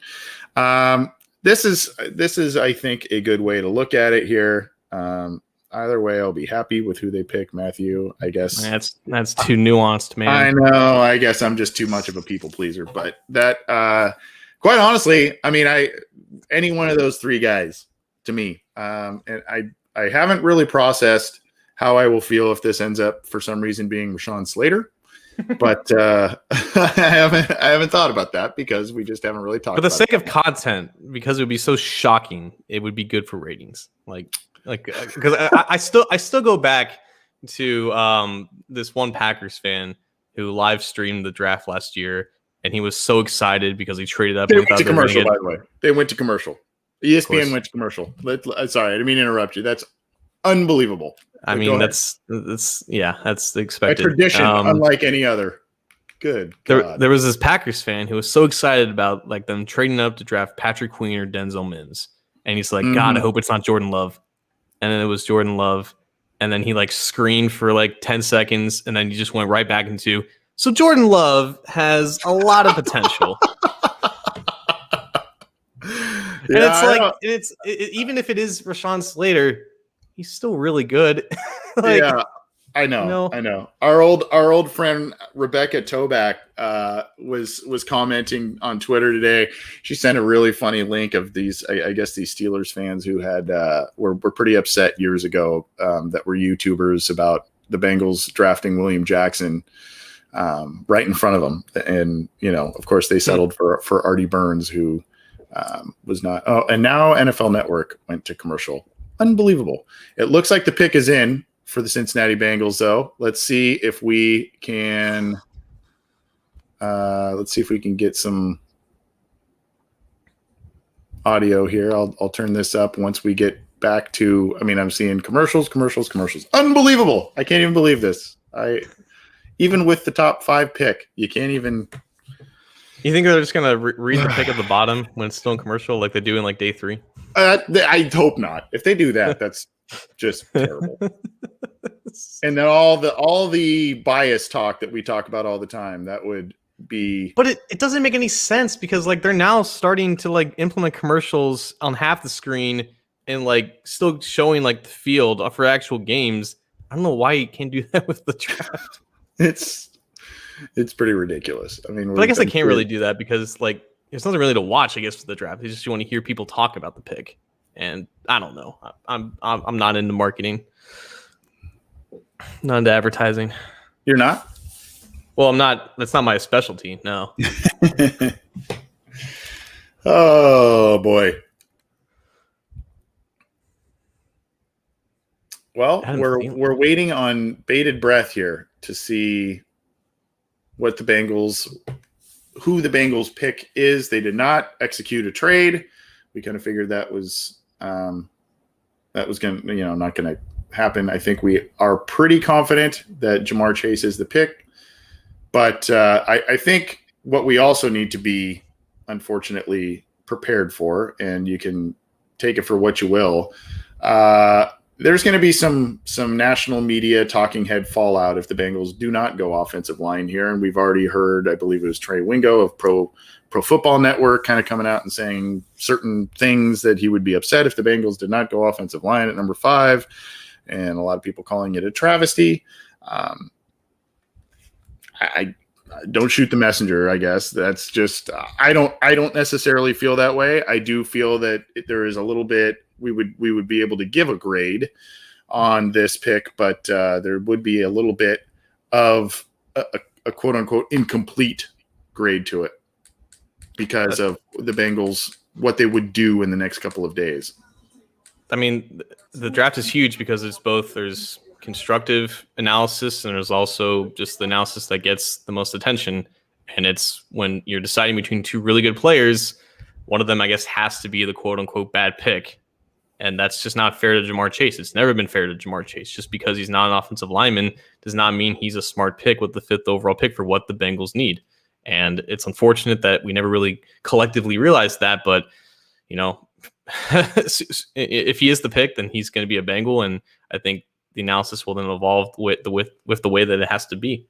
This is I think a good way to look at it here. Either way, I'll be happy with who they pick, Matthew. I guess
that's too nuanced, man.
I know. I guess I'm just too much of a people pleaser, but that, quite honestly, I mean, any one of those three guys to me, and I haven't really processed how I will feel if this ends up for some reason being Rashawn Slater, but I haven't thought about that because we just haven't really talked.
For the sake of content, because it would be so shocking, it would be good for ratings, because I still go back to this one Packers fan who live streamed the draft last year, and he was so excited because he traded up.
They went to commercial, by the way. They went to commercial. ESPN went to commercial. Sorry, I didn't mean to interrupt you. That's unbelievable.
I mean, that's expected.
A tradition, unlike any other. Good.
There was this Packers fan who was so excited about them trading up to draft Patrick Queen or Denzel Mims, and he's like, God, I hope it's not Jordan Love. And then it was Jordan Love. And then he screamed for 10 seconds. And then he just went right back into, so Jordan Love has a lot of potential. And it's even if it is Rashawn Slater, he's still really good.
Yeah, I know. Our old friend Rebecca Toback was commenting on Twitter today. She sent a really funny link of these, I guess these Steelers fans who had were pretty upset years ago that were YouTubers about the Bengals drafting William Jackson right in front of them, and of course they settled for Artie Burns, who was not. Oh, and now NFL Network went to commercial. Unbelievable. It looks like the pick is in for the Cincinnati Bengals, though. Let's see if we can. Let's see if we can get some audio here. I'll turn this up once we get back to. I mean, I'm seeing commercials. Unbelievable! I can't even believe this. Even with the top 5 pick, you can't even.
You think they're just gonna read the pick at the bottom when it's still in commercial, like they do in day 3?
I hope not. If they do that, that's just terrible. And then all the bias talk that we talk about all the time, that would be.
But it doesn't make any sense because they're now starting to implement commercials on half the screen and still showing the field for actual games. I don't know why you can't do that with the draft.
It's pretty ridiculous. I mean,
but I guess they can't really do that because there's nothing really to watch. I guess for the draft, it's just you want to hear people talk about the pick, and I don't know. I'm not into marketing, not into advertising.
You're not?
Well, I'm not. That's not my specialty. No.
Oh boy. Well, we're waiting on bated breath here to see who the Bengals pick is. They did not execute a trade. We kind of figured that was going to, not going to happen. I think we are pretty confident that Jamar Chase is the pick, but I think what we also need to be, unfortunately, prepared for, and you can take it for what you will. There's going to be some national media talking head fallout if the Bengals do not go offensive line here. And we've already heard, I believe it was Trey Wingo of Pro Football Network kind of coming out and saying certain things that he would be upset if the Bengals did not go offensive line at number 5. And a lot of people calling it a travesty. I don't shoot the messenger, I guess. That's just, I don't necessarily feel that way. I do feel that there is a little bit, we would be able to give a grade on this pick, but there would be a little bit of a quote unquote incomplete grade to it because of the Bengals, what they would do in the next couple of days.
I mean, the draft is huge because there's constructive analysis and there's also just the analysis that gets the most attention. And it's when you're deciding between two really good players, one of them, I guess, has to be the quote unquote bad pick. And that's just not fair to Jamar Chase. It's never been fair to Jamar Chase. Just because he's not an offensive lineman does not mean he's a smart pick with the 5th overall pick for what the Bengals need. And it's unfortunate that we never really collectively realized that. But, if he is the pick, then he's going to be a Bengal. And I think the analysis will then evolve with the way that it has to be.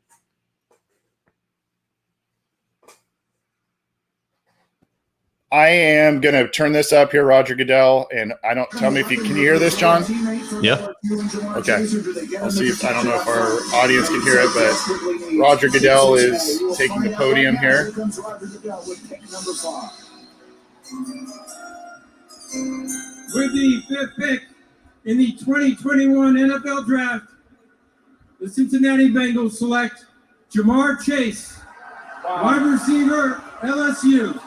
I am going to turn this up here, Roger Goodell, and tell me if can you hear this, John?
Yeah.
Okay. I'll see if, I don't know if our audience can hear it, but Roger Goodell is taking the podium here.
With the 5th pick in the 2021 NFL Draft, the Cincinnati Bengals select Jamar Chase, wide receiver, LSU.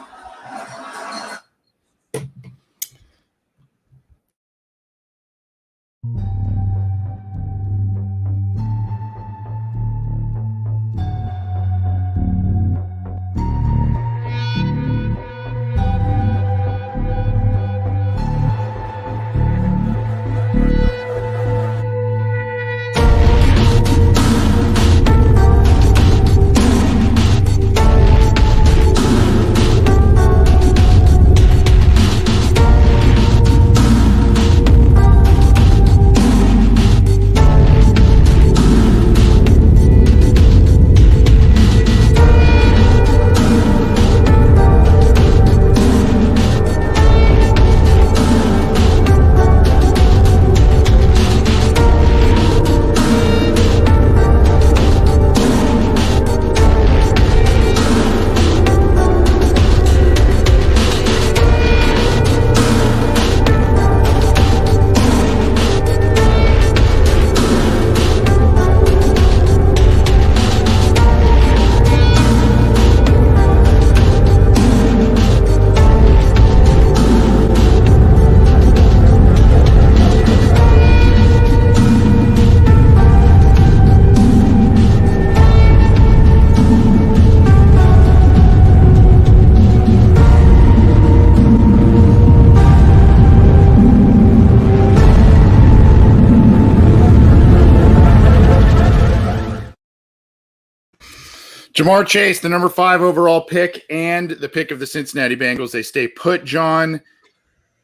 Jamar Chase, the number 5 overall pick and the pick of the Cincinnati Bengals. They stay put, John.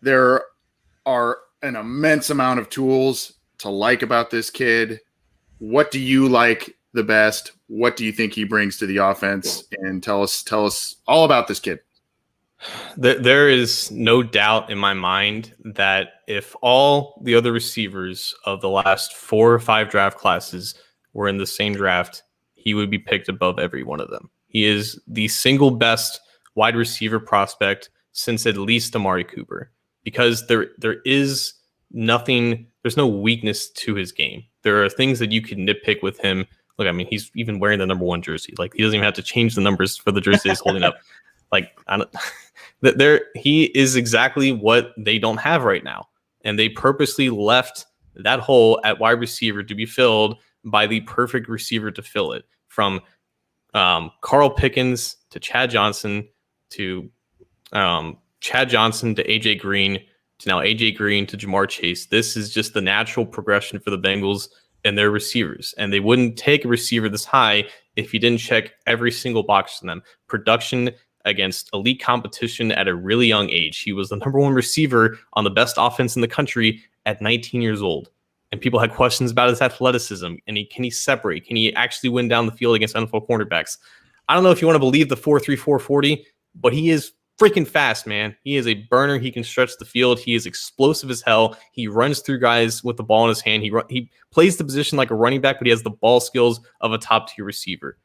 There are an immense amount of tools to like about this kid. What do you like the best? What do you think he brings to the offense? And tell us all about this kid.
There is no doubt in my mind that if all the other receivers of the last 4 or 5 draft classes were in the same draft, he would be picked above every one of them. He is the single best wide receiver prospect since at least Amari Cooper, because there is nothing, there's no weakness to his game. There are things that you can nitpick with him. Look, I mean, he's even wearing the number 1 jersey. Like, he doesn't even have to change the numbers for the jersey he's holding up. Like, he is exactly what they don't have right now. And they purposely left that hole at wide receiver to be filled by the perfect receiver to fill it, from Carl Pickens to Chad Johnson to AJ Green to now AJ Green to Jamar Chase. This is just the natural progression for the Bengals and their receivers. And they wouldn't take a receiver this high if you didn't check every single box for them. Production against elite competition at a really young age. He was the number 1 receiver on the best offense in the country at 19 years old. And people had questions about his athleticism. And can he separate? Can he actually win down the field against NFL cornerbacks? I don't know if you want to believe the 4.3, 4.40, but he is freaking fast, man. He is a burner. He can stretch the field. He is explosive as hell. He runs through guys with the ball in his hand. He plays the position like a running back, but he has the ball skills of a top-tier receiver.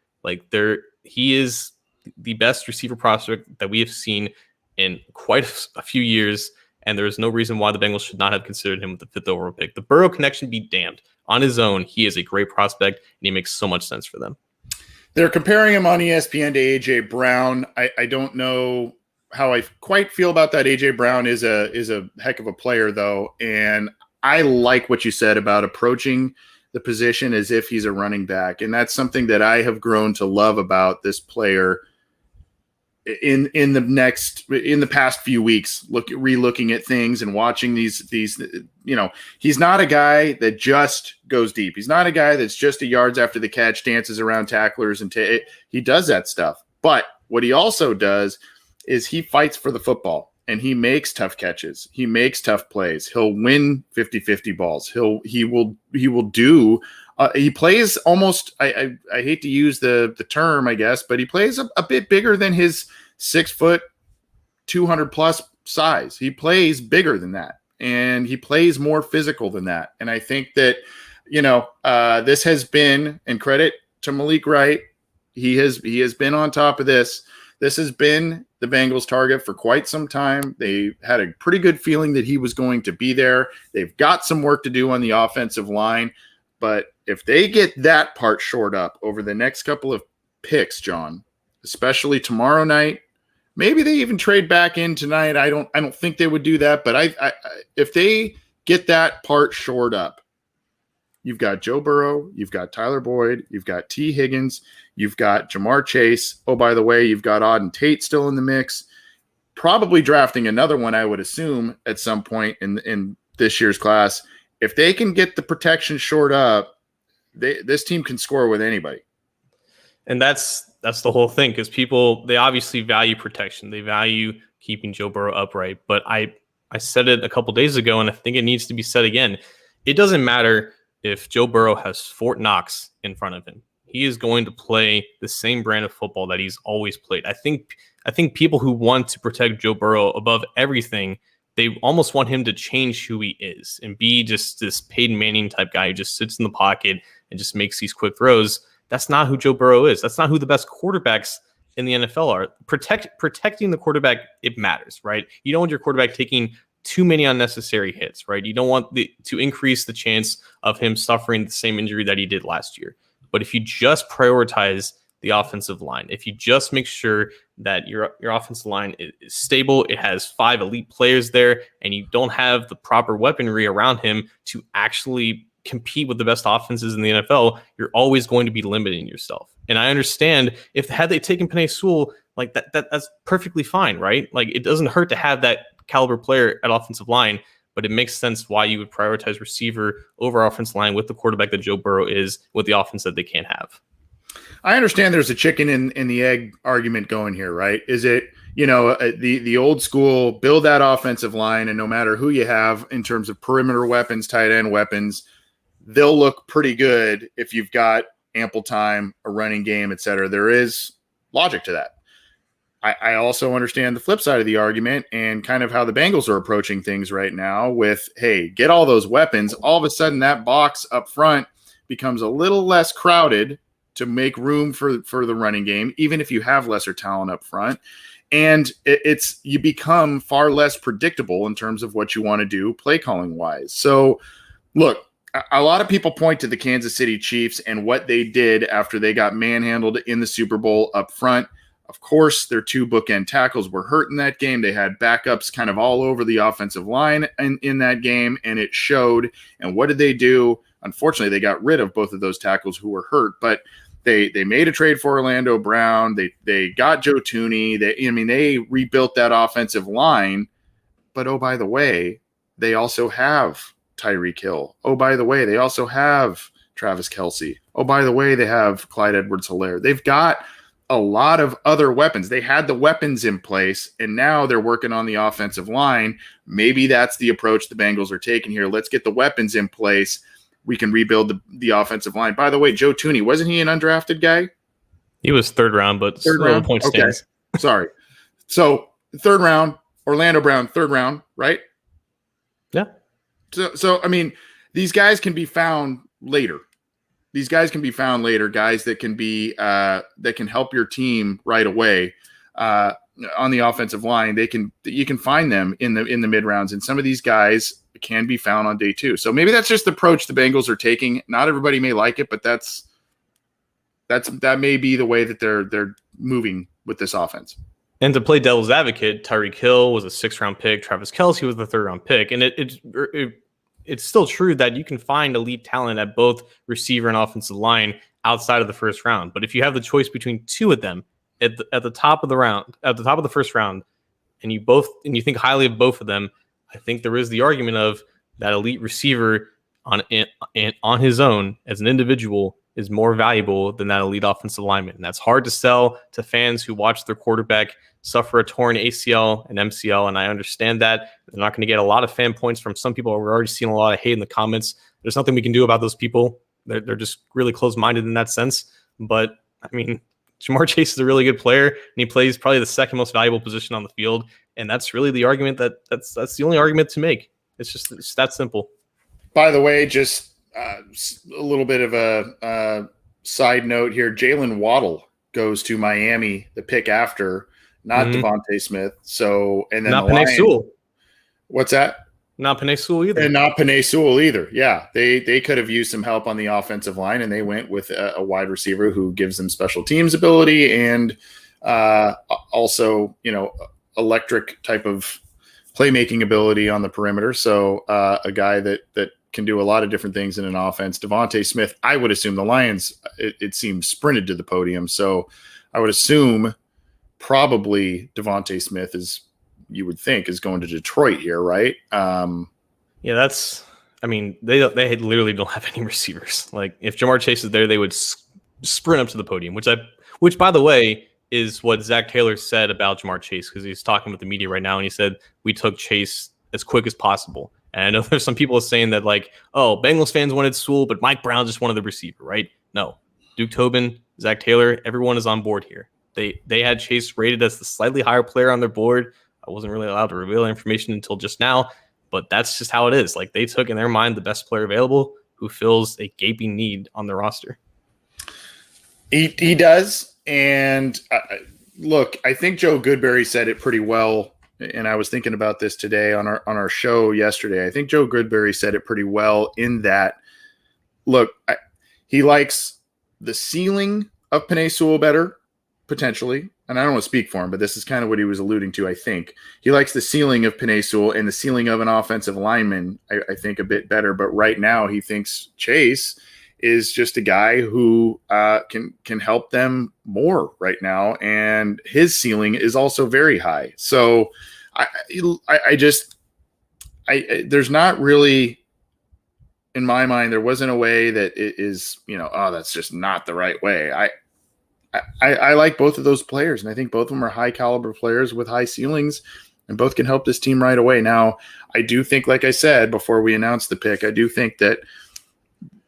He is the best receiver prospect that we have seen in quite a few years. and there's no reason why the Bengals should not have considered him with the 5th overall pick. The Burrow connection be damned. On his own, he is a great prospect, and he makes so much sense for them.
They're comparing him on ESPN to A.J. Brown. I don't know how I quite feel about that. A.J. Brown is a heck of a player, though, and I like what you said about approaching the position as if he's a running back, and that's something that I have grown to love about this player in the past few weeks, re-looking at things and watching these, he's not a guy that just goes deep. He's not a guy that's just a yards after the catch, dances around tacklers, and he does that stuff. But what he also does is he fights for the football, and he makes tough catches. He makes tough plays. He'll win 50-50 balls. He will do. He plays almost. I hate to use the term, I guess, but he plays a bit bigger than his 6 foot, 200 plus size. He plays bigger than that, and he plays more physical than that. And I think that this has been, and credit to Malik Wright, he has been on top of this. This has been the Bengals' target for quite some time. They had a pretty good feeling that he was going to be there. They've got some work to do on the offensive line. But if they get that part shored up over the next couple of picks, John, especially tomorrow night, maybe they even trade back in tonight. I don't think they would do that. But if they get that part shored up, you've got Joe Burrow, you've got Tyler Boyd, you've got T. Higgins, you've got Jamar Chase. Oh, by the way, you've got Auden Tate still in the mix. Probably drafting another one, I would assume, at some point in this year's class. If they can get the protection shored up, this team can score with anybody.
And that's the whole thing, because people, they obviously value protection. They value keeping Joe Burrow upright. But I said it a couple days ago, and I think it needs to be said again. It doesn't matter if Joe Burrow has Fort Knox in front of him. He is going to play the same brand of football that he's always played. I think people who want to protect Joe Burrow above everything, they almost want him to change who he is and be just this Peyton Manning type guy who just sits in the pocket and just makes these quick throws. That's not who Joe Burrow is. That's not who the best quarterbacks in the NFL are. Protecting the quarterback, it matters, right? You don't want your quarterback taking too many unnecessary hits, right? You don't want to increase the chance of him suffering the same injury that he did last year. But if you just prioritize the offensive line, if you just make sure that your offensive line is stable, it has 5 elite players there, and you don't have the proper weaponry around him to actually compete with the best offenses in the NFL, you're always going to be limiting yourself. And I understand had they taken Penei Sewell, like that's perfectly fine, right? Like, it doesn't hurt to have that caliber player at offensive line, but it makes sense why you would prioritize receiver over offensive line with the quarterback that Joe Burrow is, with the offense that they can't have. I
understand there's a chicken and the egg argument going here, right? Is it, the old school, build that offensive line, and no matter who you have in terms of perimeter weapons, tight end weapons, they'll look pretty good if you've got ample time, a running game, et cetera. There is logic to that. I also understand the flip side of the argument and kind of how the Bengals are approaching things right now with, hey, get all those weapons. All of a sudden that box up front becomes a little less crowded to make room for the running game, even if you have lesser talent up front. And you become far less predictable in terms of what you want to do play calling wise. So look, a lot of people point to the Kansas City Chiefs and what they did after they got manhandled in the Super Bowl up front. Of course, their 2 bookend tackles were hurt in that game. They had backups kind of all over the offensive line in that game, and it showed. And what did they do? Unfortunately, they got rid of both of those tackles who were hurt, but they made a trade for Orlando Brown. They got Joe Thuney. They rebuilt that offensive line. But, oh, by the way, they also have Tyreek Hill. Oh, by the way, they also have Travis Kelce. Oh, by the way, they have Clyde Edwards-Helaire. They've got a lot of other weapons. They had the weapons in place, and now they're working on the offensive line. Maybe that's the approach the Bengals are taking here. Let's get the weapons in place. We can rebuild the offensive line. By the way, Joe Thuney, wasn't he an undrafted guy?
He was 3rd round, but
third round
point stands.
Okay. Sorry. So 3rd round, Orlando Brown, 3rd round, right?
Yeah.
So these guys can be found later. Guys that can be that can help your team right away. on the offensive line, you can find them in the mid rounds, and some of these guys can be found on day 2. So maybe that's just the approach the Bengals are taking. Not everybody may like it, but that may be the way that they're moving with this offense.
And to play devil's advocate, Tyreek Hill was a 6th-round pick. Travis Kelce was the 3rd-round pick. And it's still true that you can find elite talent at both receiver and offensive line outside of the 1st round. But if you have the choice between 2 of them at the top of the round, at the top of the 1st round, and you think highly of both of them, I think there is the argument of that elite receiver on his own as an individual is more valuable than that elite offensive lineman. And that's hard to sell to fans who watch their quarterback suffer a torn ACL and MCL. And I understand that they're not going to get a lot of fan points from some people. We're already seeing a lot of hate in the comments. There's nothing we can do about those people. They're just really close-minded in that sense. But I mean, Jamar Chase is a really good player, and he plays probably the 2nd most valuable position on the field. And that's really the argument that's the only argument to make. It's that simple.
By the way, just a little bit of a side note here. Jalen Waddle goes to Miami, the pick after, not Devontae Smith. So, and then
not Penei Sewell.
What's that?
Not Penei Sewell either.
And not Penei Sewell either. Yeah, they could have used some help on the offensive line, and they went with a wide receiver who gives them special teams ability and also, electric type of playmaking ability on the perimeter. So a guy that can do a lot of different things in an offense. Devontae Smith, I would assume the Lions, it seems, sprinted to the podium. So I would assume probably Devontae Smith you would think is going to Detroit here, right?
Yeah, they literally don't have any receivers. Like if Jamar Chase is there, they would sprint up to the podium, which by the way, is what Zach Taylor said about Jamar Chase, because he's talking with the media right now, and he said, we took Chase as quick as possible. And I know there's some people saying that, like, oh, Bengals fans wanted Sewell, but Mike Brown just wanted the receiver, right? No. Duke Tobin, Zach Taylor, everyone is on board here. They had Chase rated as the slightly higher player on their board. I wasn't really allowed to reveal information until just now, but that's just how it is. Like, they took, in their mind, the best player available who fills a gaping need on their roster.
He does. And look, I think Joe Goodberry said it pretty well. And I was thinking about this today on our show yesterday. I think Joe Goodberry said it pretty well in that, look, he likes the ceiling of Penei Sewell better, potentially. And I don't want to speak for him, but this is kind of what he was alluding to, I think. He likes the ceiling of Penei Sewell and the ceiling of an offensive lineman, I think, a bit better. But right now he thinks Chase is just a guy who can help them more right now, and his ceiling is also very high. So there's not really, in my mind, there wasn't a way that it is, that's just not the right way. I like both of those players, and I think both of them are high caliber players with high ceilings, and both can help this team right away. Now, I do think, like I said before we announced the pick, I do think that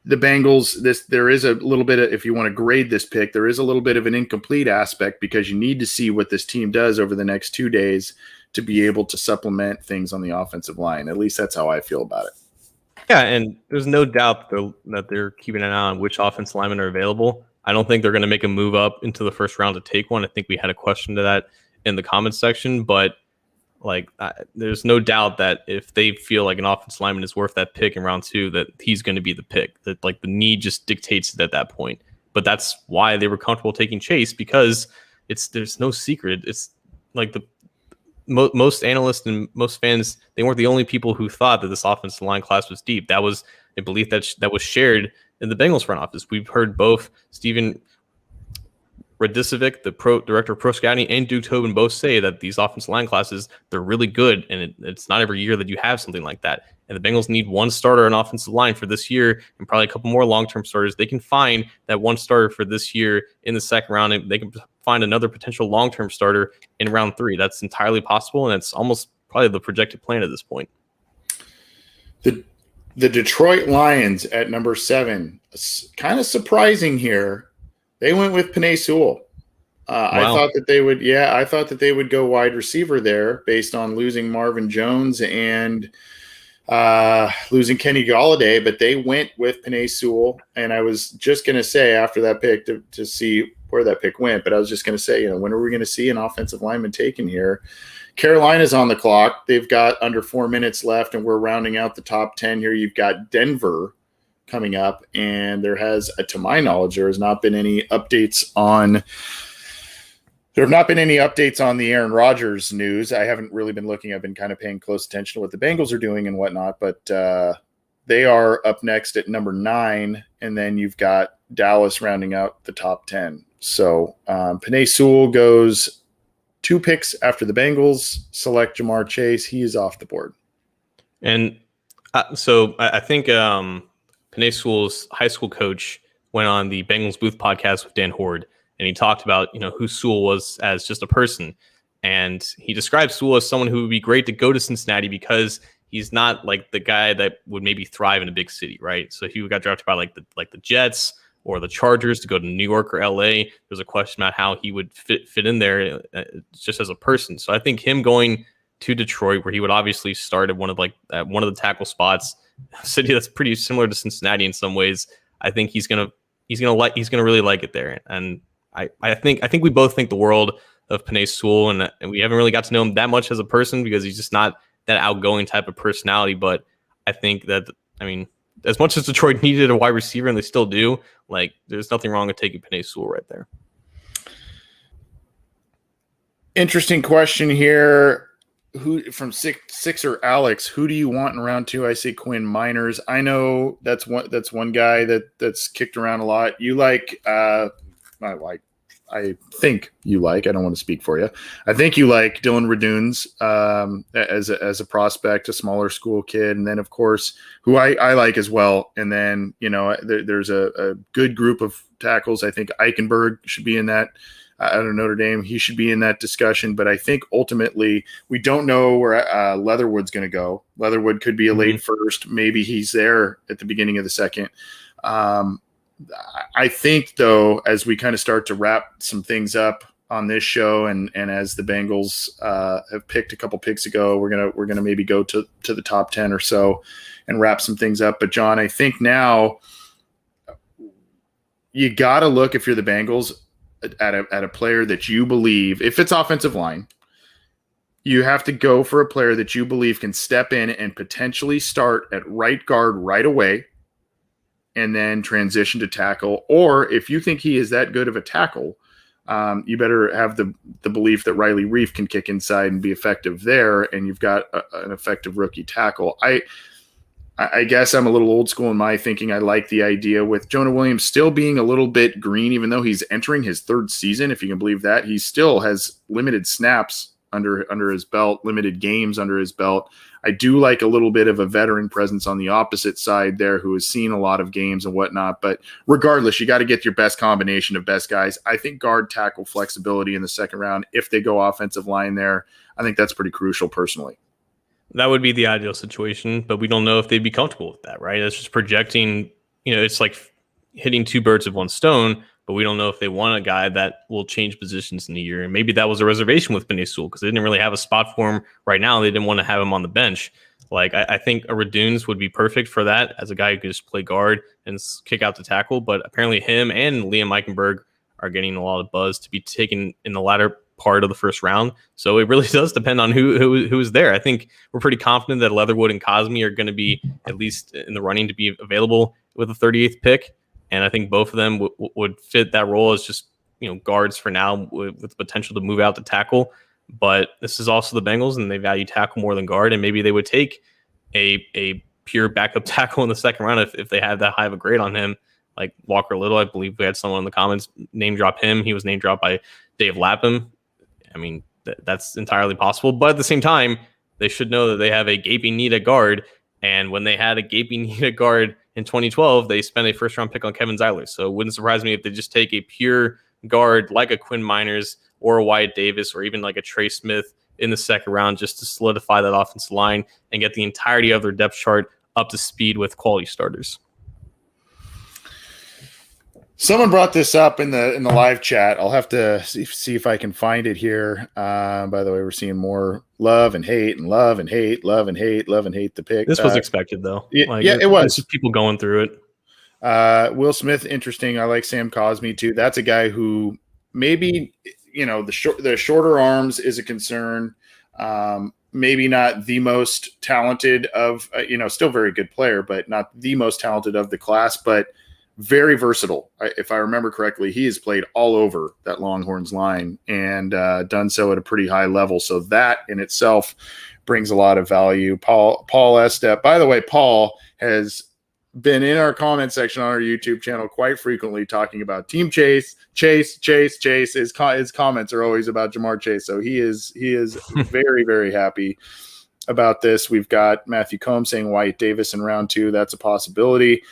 the Bengals, there is a little bit of, if you want to grade this pick, there is a little bit of an incomplete aspect, because you need to see what this team does over the next 2 days to be able to supplement things on the offensive line. At least that's how I feel about it.
Yeah, and there's no doubt that they're keeping an eye on which offensive linemen are available. I don't think they're going to make a move up into the 1st round to take one. I think we had a question to that in the comments section, but there's no doubt that if they feel like an offensive lineman is worth that pick in round 2, that he's going to be the pick. That the need just dictates it at that point. But that's why they were comfortable taking Chase, because there's no secret. It's like most analysts and most fans, they weren't the only people who thought that this offensive line class was deep. That was a belief that was shared in the Bengals front office. We've heard both Steven Radicevic, the director of pro scouting, and Duke Tobin both say that these offensive line classes, they're really good, and it's not every year that you have something like that. And the Bengals need one starter on offensive line for this year, and probably a couple more long-term starters. They can find that one starter for this year in the 2nd round, and they can find another potential long-term starter in round 3. That's entirely possible, and it's almost probably the projected plan at this point.
The Detroit Lions at number 7, kind of surprising here. They went with Penei Sewell. Wow. I thought that they would go wide receiver there based on losing Marvin Jones and losing Kenny Golladay, but they went with Penei Sewell. And I was just going to say after that pick to see pick went. But I was just going to say, when are we going to see an offensive lineman taken here? Carolina's on the clock. They've got under 4 minutes left, and we're rounding out the top 10 here. You've got Denver coming up, and to my knowledge, there has not been any updates on the Aaron Rodgers news. I haven't really been looking. I've been kind of paying close attention to what the Bengals are doing and whatnot, but they are up next at number 9, and then you've got Dallas rounding out the top 10. So Penei Sewell goes 2 picks after the Bengals select Jamar Chase. He is off the board.
And so I think Penei Sewell's high school coach went on the Bengals Booth podcast with Dan Horde, and he talked about, who Sewell was as just a person. And he described Sewell as someone who would be great to go to Cincinnati because he's not like the guy that would maybe thrive in a big city, right? So he got drafted by like the Jets or the Chargers to go to New York or LA. There's a question about how he would fit in there just as a person. So I think him going to Detroit, where he would obviously start at one of the tackle spots, a city that's pretty similar to Cincinnati in some ways. I think he's gonna really like it there. And I think we both think the world of Penei Sewell, and we haven't really got to know him that much as a person because he's just not that outgoing type of personality. But I think that, as much as Detroit needed a wide receiver, and they still do, like, there's nothing wrong with taking Penei Sewell right there.
Interesting question here. Who from Sixer Alex? Who do you want in round 2? I say Quinn Miners. I know that's one guy that's kicked around a lot. You like? I think you like. I don't want to speak for you. I think you like Dylan Radunes as a prospect, a smaller school kid, and then of course who I like as well. And then there's a good group of tackles. I think Eichenberg should be in that. Out of Notre Dame, he should be in that discussion. But I think ultimately we don't know where Leatherwood's going to go. Leatherwood could be a late first. Maybe he's there at the beginning of the second. I think, though, as we kind of start to wrap some things up on this show, and as the Bengals have picked a couple picks ago, we're gonna maybe go to the top 10 or so and wrap some things up. But John, I think now you got to look, if you're the Bengals, at a player that you believe, if it's offensive line, you have to go for a player that you believe can step in and potentially start at right guard right away, and then transition to tackle. Or if you think he is that good of a tackle, you better have the belief that Riley Reif can kick inside and be effective there, and you've got an effective rookie tackle. I guess I'm a little old school in my thinking. I like the idea with Jonah Williams still being a little bit green, even though he's entering his 3rd season, if you can believe that. He still has limited snaps under his belt, limited games under his belt. I do like a little bit of a veteran presence on the opposite side there who has seen a lot of games and whatnot. But regardless, you got to get your best combination of best guys. I think guard tackle flexibility in the second round, if they go offensive line there, I think that's pretty crucial personally.
That would be the ideal situation, but we don't know if they'd be comfortable with that, right? It's just projecting, it's like hitting 2 birds with 1 stone, but we don't know if they want a guy that will change positions in a year. And maybe that was a reservation with Penei Sewell because they didn't really have a spot for him right now. They didn't want to have him on the bench. Like, I think a Radunes would be perfect for that as a guy who could just play guard and kick out the tackle. But apparently him and Liam Eichenberg are getting a lot of buzz to be taken in the latter part of the first round. So it really does depend on who is there. I think we're pretty confident that Leatherwood and Cosme are going to be at least in the running to be available with the 38th pick. And I think both of them would fit that role as just, guards for now with the potential to move out to tackle. But this is also the Bengals, and they value tackle more than guard. And maybe they would take a pure backup tackle in the second round if they had that high of a grade on him, like Walker Little. I believe we had someone in the comments name drop him. He was name dropped by Dave Lapham. I mean, that's entirely possible. But at the same time, they should know that they have a gaping need at guard. And when they had a gaping need at guard in 2012, they spent a first-round pick on Kevin Zeiler. So it wouldn't surprise me if they just take a pure guard like a Quinn Miners or a Wyatt Davis or even like a Trey Smith in the second round just to solidify that offensive line and get the entirety of their depth chart up to speed with quality starters.
Someone brought this up in the live chat. I'll have to see if I can find it here. By the way, we're seeing more love and hate and love and hate, love and hate, love and hate the pick.
This was expected, though.
Yeah, it was.
Just people going through it.
Will Smith, interesting. I like Sam Cosmi too. That's a guy who maybe, the shorter arms is a concern. Maybe not the most talented of, still very good player, but not the most talented of the class, but very versatile. If I remember correctly, he has played all over that Longhorns line and done so at a pretty high level. So that in itself brings a lot of value. Paul Estep, by the way, Paul has been in our comment section on our YouTube channel quite frequently talking about Team Chase. His comments are always about Jamar Chase. So he is very, very happy about this. We've got Matthew Combs saying Wyatt Davis in round 2. That's a possibility.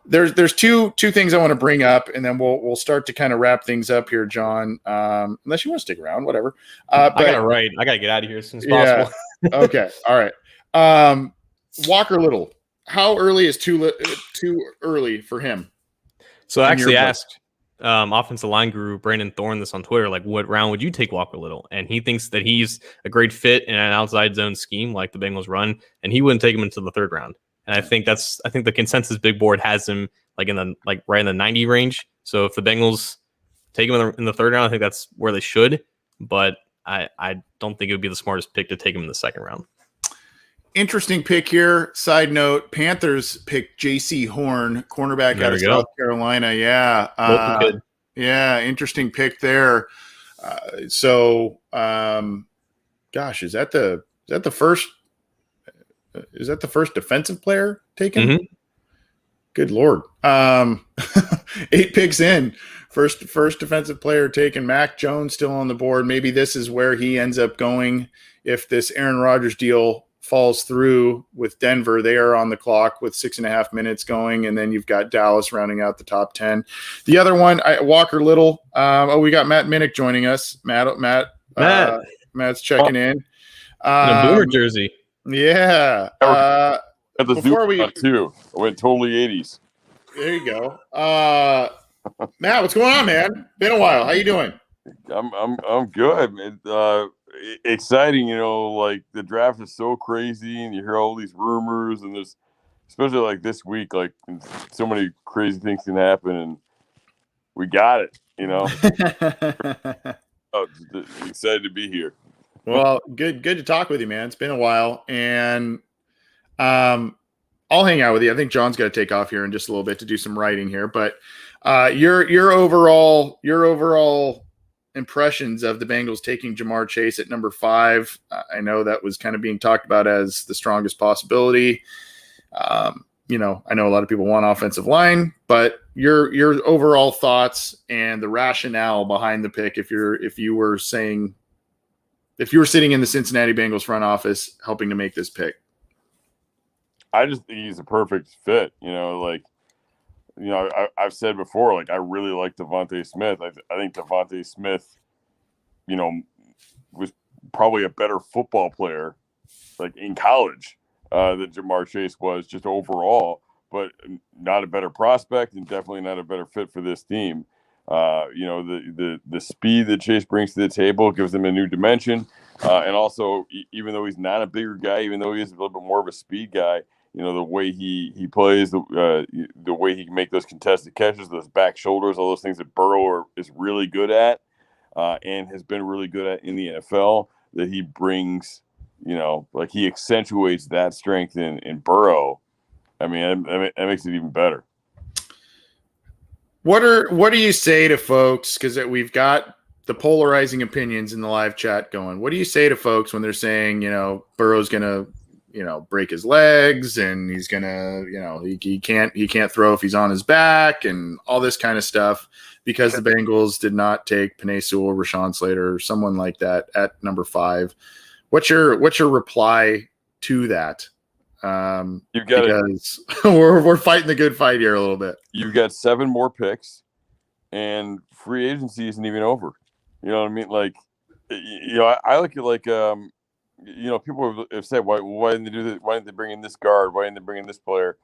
There's two things I want to bring up, and then we'll start to kind of wrap things up here, John. Unless you want to stick around, whatever.
I gotta get out of here as soon as possible.
Okay. All right. Walker Little. How early is too early for him?
So I actually asked offensive line guru Brandon Thorne this on Twitter, like, what round would you take Walker Little? And he thinks that he's a great fit in an outside zone scheme like the Bengals run, and he wouldn't take him into the 3rd round. And I think the consensus big board has him right in the 90 range. So if the Bengals take him in the 3rd round, I think that's where they should. But I don't think it would be the smartest pick to take him in the 2nd round.
Interesting pick here. Side note: Panthers picked J.C. Horn, cornerback out of South Carolina. Yeah, yeah, interesting pick there. Gosh, is that the first? Is that the first defensive player taken?
Mm-hmm.
Good Lord. 8 picks in. First defensive player taken. Mac Jones still on the board. Maybe this is where he ends up going if this Aaron Rodgers deal falls through with Denver. They are on the clock with 6.5 minutes going, and then you've got Dallas rounding out the top 10. The other one, Walker Little. We got Matt Minnick joining us. Matt's checking in.
A Boomer jersey.
Yeah.
At the Zoo too. I went totally 80s.
There you go. Matt, what's going on, man? Been a while. How you doing?
I'm good, man. Exciting, like the draft is so crazy, and you hear all these rumors, and there's, especially like this week, like so many crazy things can happen, and we got it. Excited to be here.
Well, good to talk with you, man. It's been a while, and I'll hang out with you. I think John's got to take off here in just a little bit to do some writing here, but your overall impressions of the Bengals taking Jamar Chase at number 5. I know that was kind of being talked about as the strongest possibility. I know a lot of people want offensive line, but your overall thoughts and the rationale behind the pick, if you were sitting in the Cincinnati Bengals front office helping to make this pick.
I just think he's a perfect fit. I've said before, like, I really like Devontae Smith. I think Devontae Smith, was probably a better football player, like in college, than Jamar Chase was just overall, but not a better prospect and definitely not a better fit for this team. The speed that Chase brings to the table gives them a new dimension. And also, even though he's not a bigger guy, even though he is a little bit more of a speed guy, the way he plays, the way he can make those contested catches, those back shoulders, all those things that Burrow is really good at, and has been really good at in the NFL, that he brings, like he accentuates that strength in Burrow. I mean, that makes it even better.
What do you say to folks? Because we've got the polarizing opinions in the live chat going. What do you say to folks when they're saying, Burrow's going to, break his legs and he's going to, he can't throw if he's on his back and all this kind of stuff because the Bengals did not take Penei Sewell, Rashawn Slater, or someone like that at number 5. What's your reply to that?
You've got
because we're fighting the good fight here a little bit.
You've got 7 more picks, and free agency isn't even over. You know what I mean? Like, I look at like people have said, why didn't they do this? Why didn't they bring in this guard? Why didn't they bring in this player?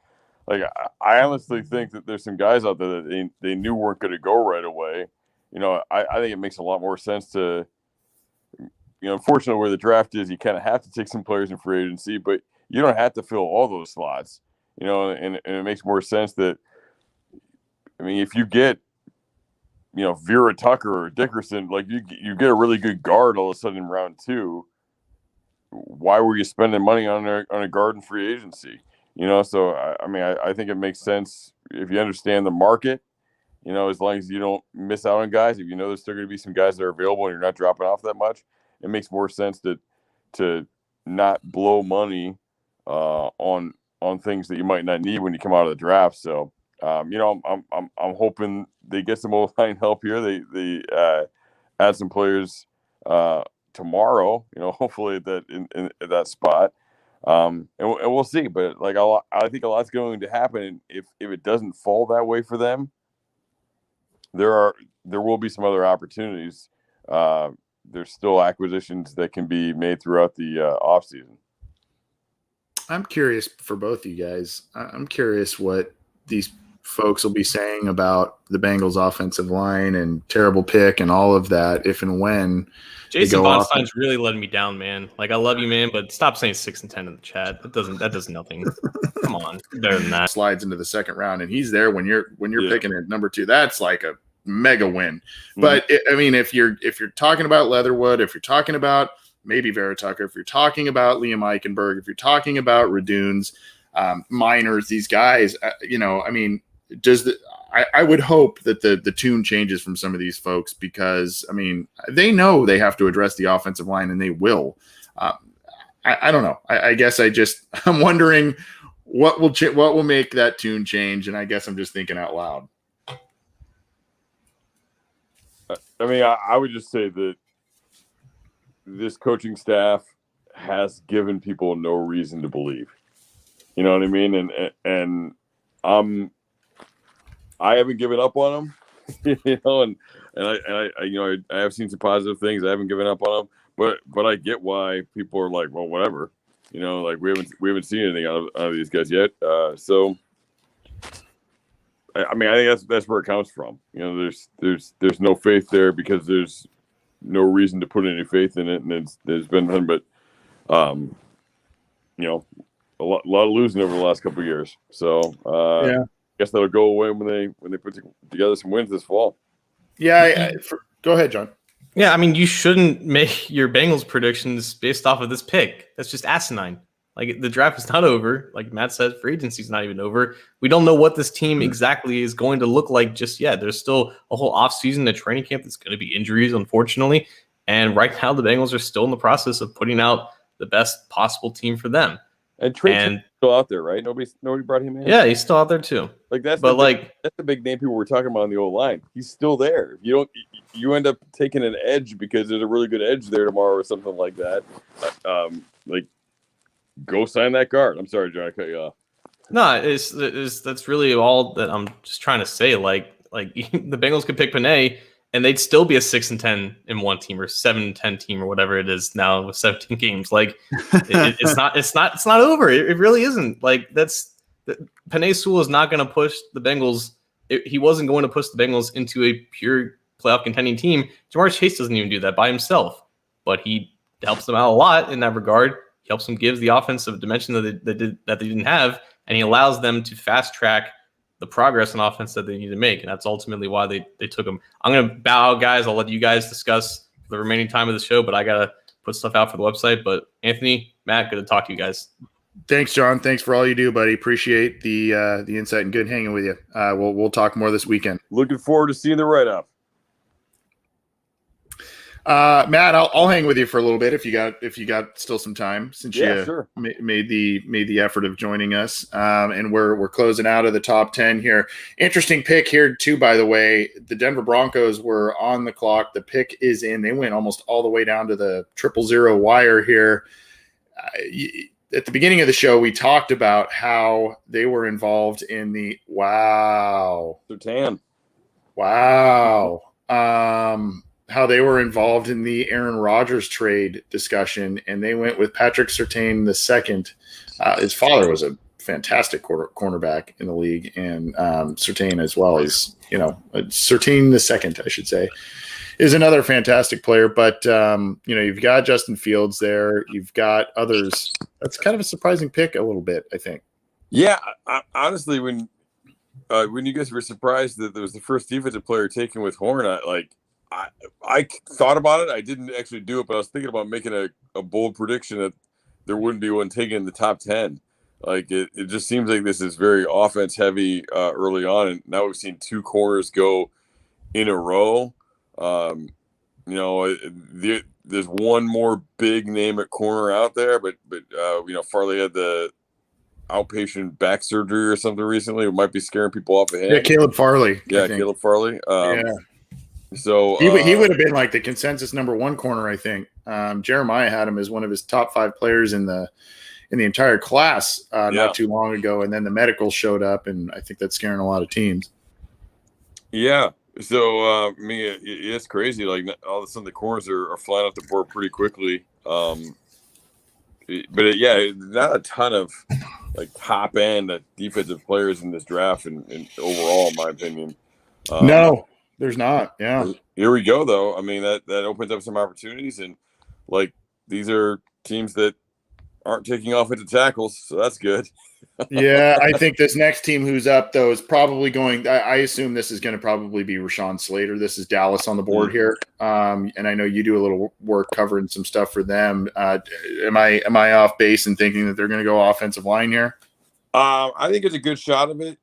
Like, I honestly think that there's some guys out there that they knew weren't going to go right away. I think it makes a lot more sense to, unfortunately where the draft is, you kind of have to take some players in free agency, but you don't have to fill all those slots, and it makes more sense that, I mean, if you get, Vera Tucker or Dickerson, like you get a really good guard all of a sudden in round 2. Why were you spending money on a guard in free agency? So I think it makes sense if you understand the market. As long as you don't miss out on guys, if you know there's still going to be some guys that are available and you're not dropping off that much, it makes more sense to not blow money on things that you might not need when you come out of the draft. So, I'm hoping they get some O-line help here. They add some players tomorrow. Hopefully that in that spot, and we'll see. But I think a lot's going to happen. If it doesn't fall that way for them, there will be some other opportunities. There's still acquisitions that can be made throughout the offseason.
I'm curious for both you guys. I'm curious what these folks will be saying about the Bengals offensive line and terrible pick and all of that if and when
Jason Bonstein's really letting me down, man. Like, I love you, man, but stop saying 6 and 10 in the chat. That does nothing. Come on, better than that.
Slides into the second round and he's there when you're picking at number 2. That's like a mega win. Mm-hmm. But if you're talking about Leatherwood, if you're talking about maybe Vera Tucker, if you're talking about Liam Eichenberg, if you're talking about Raduns, Miners, these guys, I would hope that the tune changes from some of these folks because, they know they have to address the offensive line and they will. I don't know. I guess I'm wondering what will make that tune change. And I guess I'm just thinking out loud.
I would just say that this coaching staff has given people no reason to believe. You know what I mean? And I haven't given up on them, and I have seen some positive things. I haven't given up on them, but I get why people are like, well, whatever, we haven't seen anything out of these guys yet. So I think that's where it comes from. There's no faith there because there's no reason to put any faith in it, and there's been nothing but a lot of losing over the last couple of years. So yeah. I guess that'll go away when they put together some wins this fall.
Yeah, go ahead, John.
Yeah, you shouldn't make your Bengals predictions based off of this pick. That's just asinine. Like, the draft is not over. Like Matt said, free agency is not even over. We don't know what this team exactly is going to look like just yet. There's still a whole offseason, a training camp that's going to be injuries, unfortunately. And right now, the Bengals are still in the process of putting out the best possible team for them.
And Trey's still out there, right? Nobody brought him in.
Yeah, he's still out there too.
That's the big name people were talking about on the old line. He's still there. You end up taking an edge because there's a really good edge there tomorrow or something like that. Go sign that guard. I'm sorry, John, I cut you off.
No, that's really all that I'm just trying to say. Like the Bengals could pick Panay, and they'd still be a 6 and 10 in one team or 7 and 10 team or whatever it is now with 17 games. Like it's not over. It really isn't. Like Panay Sewell is not going to push the Bengals. He wasn't going to push the Bengals into a pure playoff contending team. Jamar Chase doesn't even do that by himself, but he helps them out a lot in that regard. He helps them give the offensive dimension that they didn't have, and he allows them to fast track the progress in offense that they need to make, and that's ultimately why they took him. I'm going to bow out, guys. I'll let you guys discuss for the remaining time of the show, but I got to put stuff out for the website. But Anthony, Matt, good to talk to you guys.
Thanks, John. Thanks for all you do, buddy. Appreciate the insight and good hanging with you. We'll talk more this weekend.
Looking forward to seeing the write-up.
Matt, I'll hang with you for a little bit if you got still some time since
sure.
made the effort of joining us. And we're closing out of the top 10 here. Interesting pick here too, by the way. The Denver Broncos were on the clock. The pick is in. They went almost all the way down to the 000 wire here. At the beginning of the show, we talked about how they were involved in the
Surtain.
Wow. How they were involved in the Aaron Rodgers trade discussion, and they went with Patrick Surtain II. His father was a fantastic cornerback in the league, and Surtain as well as, Surtain II, I should say, is another fantastic player. But, you've got Justin Fields there. You've got others. That's kind of a surprising pick a little bit, I think.
Yeah, honestly, when when you guys were surprised that there was the first defensive player taken with Horn, I thought about it. I didn't actually do it, but I was thinking about making a bold prediction that there wouldn't be one taken in the top 10. Like it just seems like this is very offense heavy early on, and now we've seen 2 corners go in a row. There's one more big name at corner out there, but Farley had the outpatient back surgery or something recently. It might be scaring people off of him.
Yeah, Caleb Farley.
Yeah, Caleb Farley. So
he would have been like the consensus number 1 corner, I think. Jeremiah had him as one of his top 5 players in the entire class not too long ago, and then the medicals showed up, and I think that's scaring a lot of teams.
Yeah. So it's crazy. Like all of a sudden, the corners are flying off the board pretty quickly. Not a ton of like top end defensive players in this draft, and overall, in my opinion.
No, there's not. Yeah.
Here we go, though. I mean, that opens up some opportunities, and like these are teams that aren't taking offensive tackles, so that's good.
Yeah, I think this next team who's up, though, is probably going – I assume this is going to probably be Rashawn Slater. This is Dallas on the board here, and I know you do a little work covering some stuff for them. Am I off base in thinking that they're going to go offensive line here?
I think it's a good shot of it.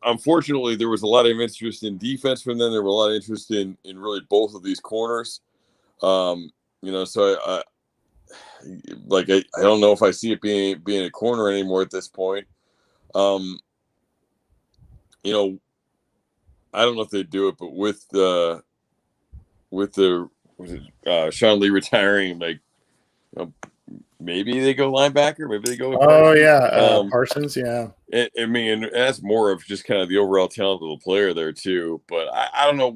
Unfortunately, there was a lot of interest in defense from them. There was a lot of interest in really both of these corners. So I don't know if I see it being a corner anymore at this point. I don't know if they do it, but with the Sean Lee retiring, maybe they go linebacker, maybe they go with Parsons.
Parsons, yeah.
And that's more of just kind of the overall talent of the player there too. But I don't know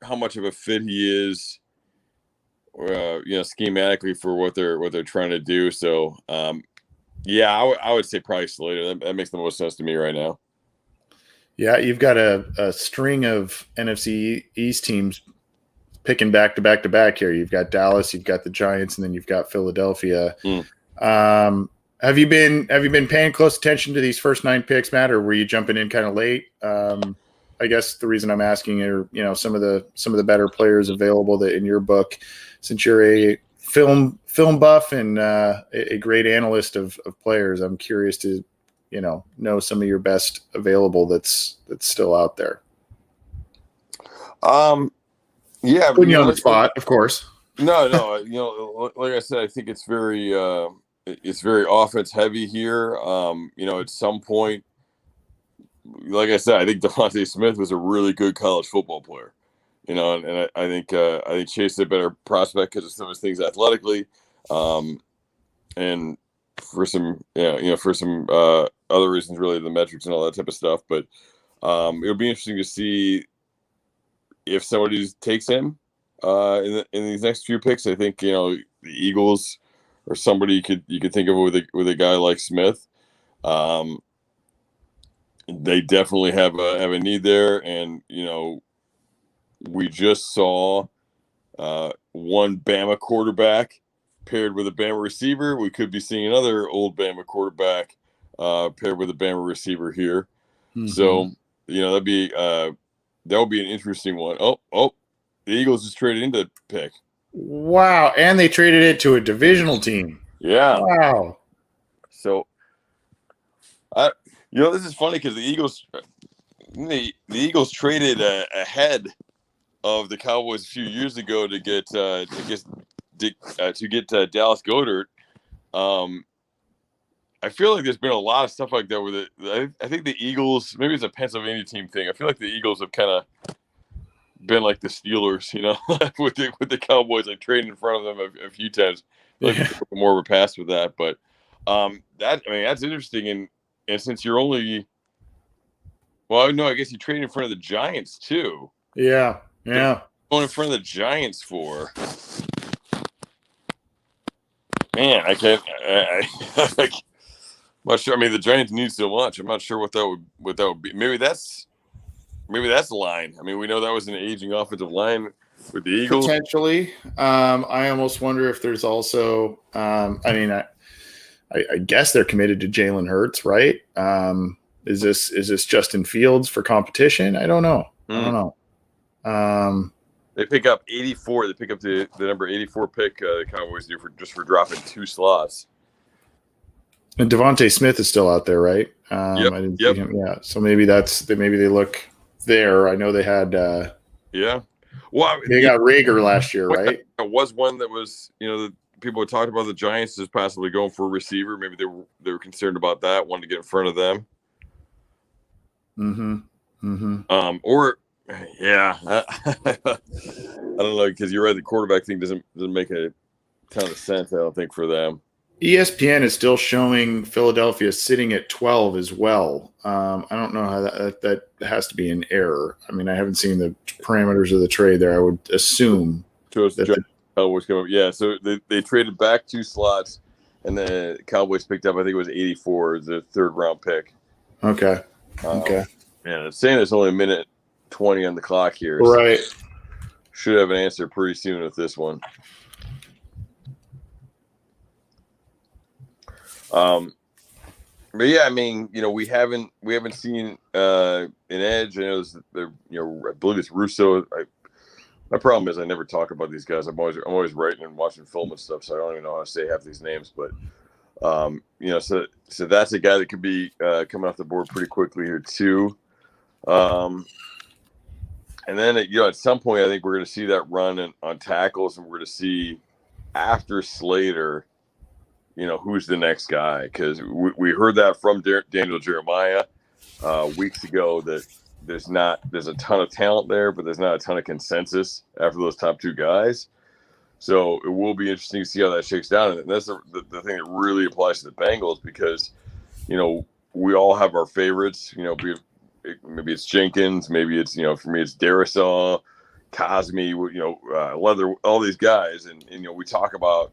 how much of a fit he is. Schematically for what they're trying to do. So, I would say probably Slater. That makes the most sense to me right now.
Yeah, you've got a string of NFC East teams picking back to back to back here. You've got Dallas, you've got the Giants, and then you've got Philadelphia. Have you been paying close attention to these first 9 picks, Matt, or were you jumping in kind of late? I guess the reason I'm asking are, some of the better players available that in your book, since you're a film buff and a great analyst of players, I'm curious to, know some of your best available that's still out there. Putting you on the spot, of course.
No, like I said, I think it's very offense heavy here. At some point, like I said, I think Devontae Smith was a really good college football player, and I think Chase is a better prospect because of some of his things athletically, and for some other reasons, really the metrics and all that type of stuff. But it'll be interesting to see if somebody takes him in these next few picks. I think the Eagles or somebody you could think of with a guy like Smith. They definitely have a need there, and we just saw one Bama quarterback paired with a Bama receiver. We could be seeing another old Bama quarterback paired with a Bama receiver here. Mm-hmm. So that would be an interesting one. Oh, the Eagles just traded into the pick.
Wow, and they traded it to a divisional team.
Yeah.
Wow.
So this is funny because the Eagles traded ahead of the Cowboys a few years ago to get Dallas Goedert. I feel like there's been a lot of stuff like that with it. I think the Eagles, maybe it's a Pennsylvania team thing. I feel like the Eagles have kind of been like the Steelers, with the Cowboys, like trading in front of them a few times. I feel like more of a pass with that, but that's interesting. And since you're only, I guess you trade in front of the Giants too.
Yeah.
Going in front of the Giants for, man, I can't. I'm not sure. I mean, the Giants need so much. I'm not sure what that would be. Maybe that's the line. I mean, we know that was an aging offensive line with the Eagles.
Potentially. I almost wonder if there's also. I guess they're committed to Jalen Hurts, right? Is this Justin Fields for competition? I don't know. I don't know.
They pick up 84. They pick up the number 84 pick. The Cowboys do for dropping 2 slots.
And Devontae Smith is still out there, right?
Yep.
I didn't see him. Yeah. So maybe they look there. I know they had.
Yeah. Well,
they got Rager last year, right?
There was one that was, the people had talked about the Giants as possibly going for a receiver. Maybe they were concerned about that, wanted to get in front of them. Or yeah, I don't know, because you're right. The quarterback thing doesn't make a ton of sense, I don't think, for them.
ESPN is still showing Philadelphia sitting at 12 as well. I don't know how that has to be an error. I mean, I haven't seen the parameters of the trade there. I would assume.
The Cowboys come up. Yeah, so they traded back 2 slots, and the Cowboys picked up, I think it was 84, the 3rd round pick.
Okay. Okay.
Man, it's saying there's only a minute 20 on the clock here.
Right.
So should have an answer pretty soon with this one. But yeah, I mean, we haven't seen an edge. I know I believe it's Russo. My problem is I never talk about these guys. I'm always writing and watching film and stuff, so I don't even know how to say half these names. But so that's a guy that could be coming off the board pretty quickly here too. And then at some point, I think we're going to see that run on tackles, and we're going to see after Slater, who's the next guy, because we heard that from Daniel Jeremiah weeks ago that there's a ton of talent there, but there's not a ton of consensus after those top 2 guys. So it will be interesting to see how that shakes down. And that's the thing that really applies to the Bengals, because, we all have our favorites. Maybe it's Jenkins, maybe it's, for me, it's Darisaw, Cosme, Leather, all these guys. And we talk about,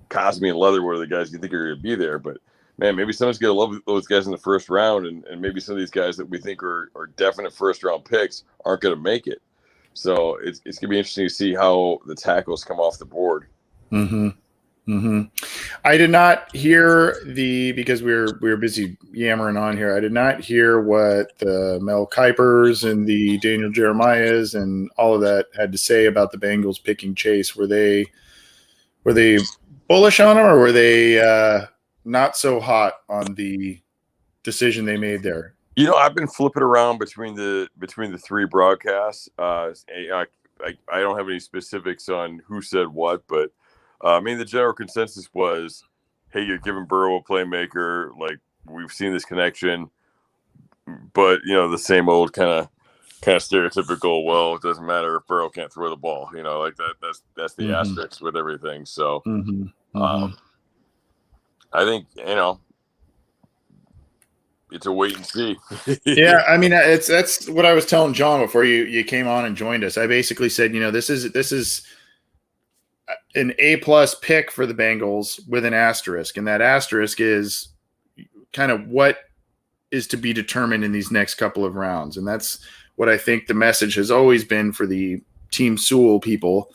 Cosme and Leather were the guys you think are going to be there. But, man, maybe someone's going to love those guys in the first round. And maybe some of these guys that we think are definite first-round picks aren't going to make it. So it's going to be interesting to see how the tackles come off the board.
I did not hear because we were busy yammering on here. I did not hear what the Mel Kipers and the Daniel Jeremiahs and all of that had to say about the Bengals picking Chase. Were they bullish on him, or were they not so hot on the decision they made there?
I've been flipping around between the 3 broadcasts. I don't have any specifics on who said what, but the general consensus was, hey, you're giving Burrow a playmaker. Like, we've seen this connection, but the same old kind of stereotypical. Well, it doesn't matter if Burrow can't throw the ball. Like that. That's the asterisk with everything. So, I think it's a wait and see.
Yeah, I mean, that's what I was telling John before you came on and joined us. I basically said, this is an A+ pick for the Bengals with an asterisk, and that asterisk is kind of what is to be determined in these next couple of rounds. And that's what I think the message has always been for the Team Sewell people,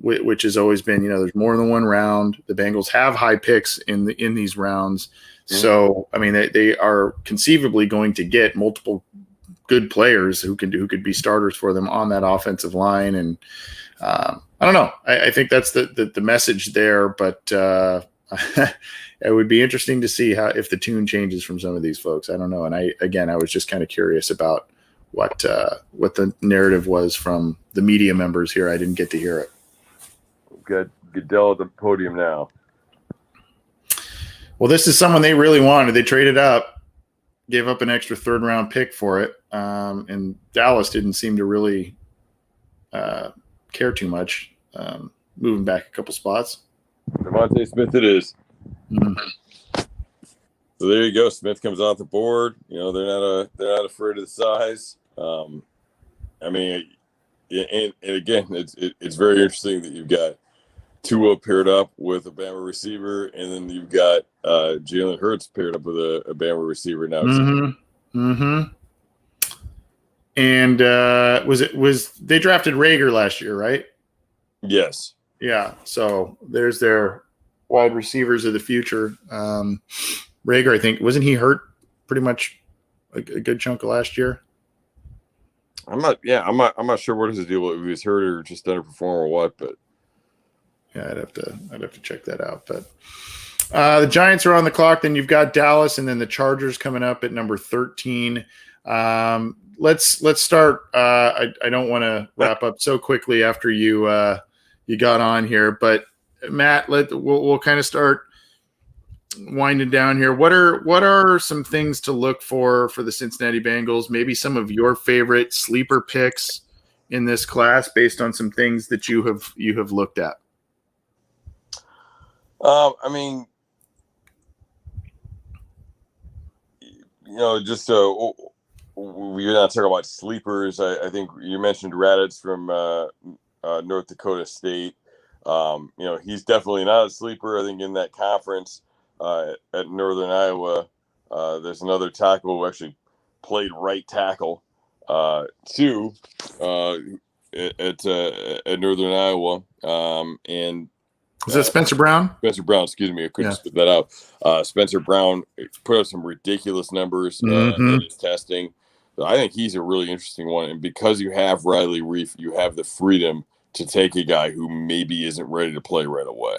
which has always been, there's more than one round. The Bengals have high picks in these rounds. So, I mean, they are conceivably going to get multiple good players who could be starters for them on that offensive line. And I don't know. I think that's the message there, but it would be interesting to see if the tune changes from some of these folks. I don't know. And I was just kind of curious about what the narrative was from the media members here. I didn't get to hear it.
We've got Goodell at the podium now.
Well, this is someone they really wanted. They traded up, gave up an extra 3rd round pick for it. And Dallas didn't seem to really care too much, moving back a couple spots.
Devontae Smith it is. So there you go. Smith comes off the board. They're not afraid of the size. I mean, and again, it's very interesting that you've got Tua paired up with a Bama receiver, and then you've got Jalen Hurts paired up with a Bama receiver now.
And was they drafted Rager last year, right?
Yes.
Yeah. So there's their wide receivers of the future. Rager, I think, wasn't he hurt pretty much a good chunk of last year?
I'm not sure what his deal was. If he was hurt or just underperform or what, but
yeah, I'd have to check that out. But the Giants are on the clock. Then you've got Dallas, and then the Chargers coming up at number 13. Let's start. I don't want to wrap up so quickly after you got on here, but Matt, we'll kind of start winding down here. What are some things to look for the Cincinnati Bengals? Maybe some of your favorite sleeper picks in this class based on some things that you have looked at.
I mean, just we're not talking about sleepers. I think you mentioned Raditz from North Dakota State. He's definitely not a sleeper. I think in that conference at Northern Iowa, there's another tackle who actually played right tackle too at Northern Iowa, and
is that Spencer Brown?
Spencer Brown, excuse me, I couldn't spit that out. Spencer Brown put up some ridiculous numbers in his testing. So I think he's a really interesting one, and because you have Riley Reif, you have the freedom to take a guy who maybe isn't ready to play right away.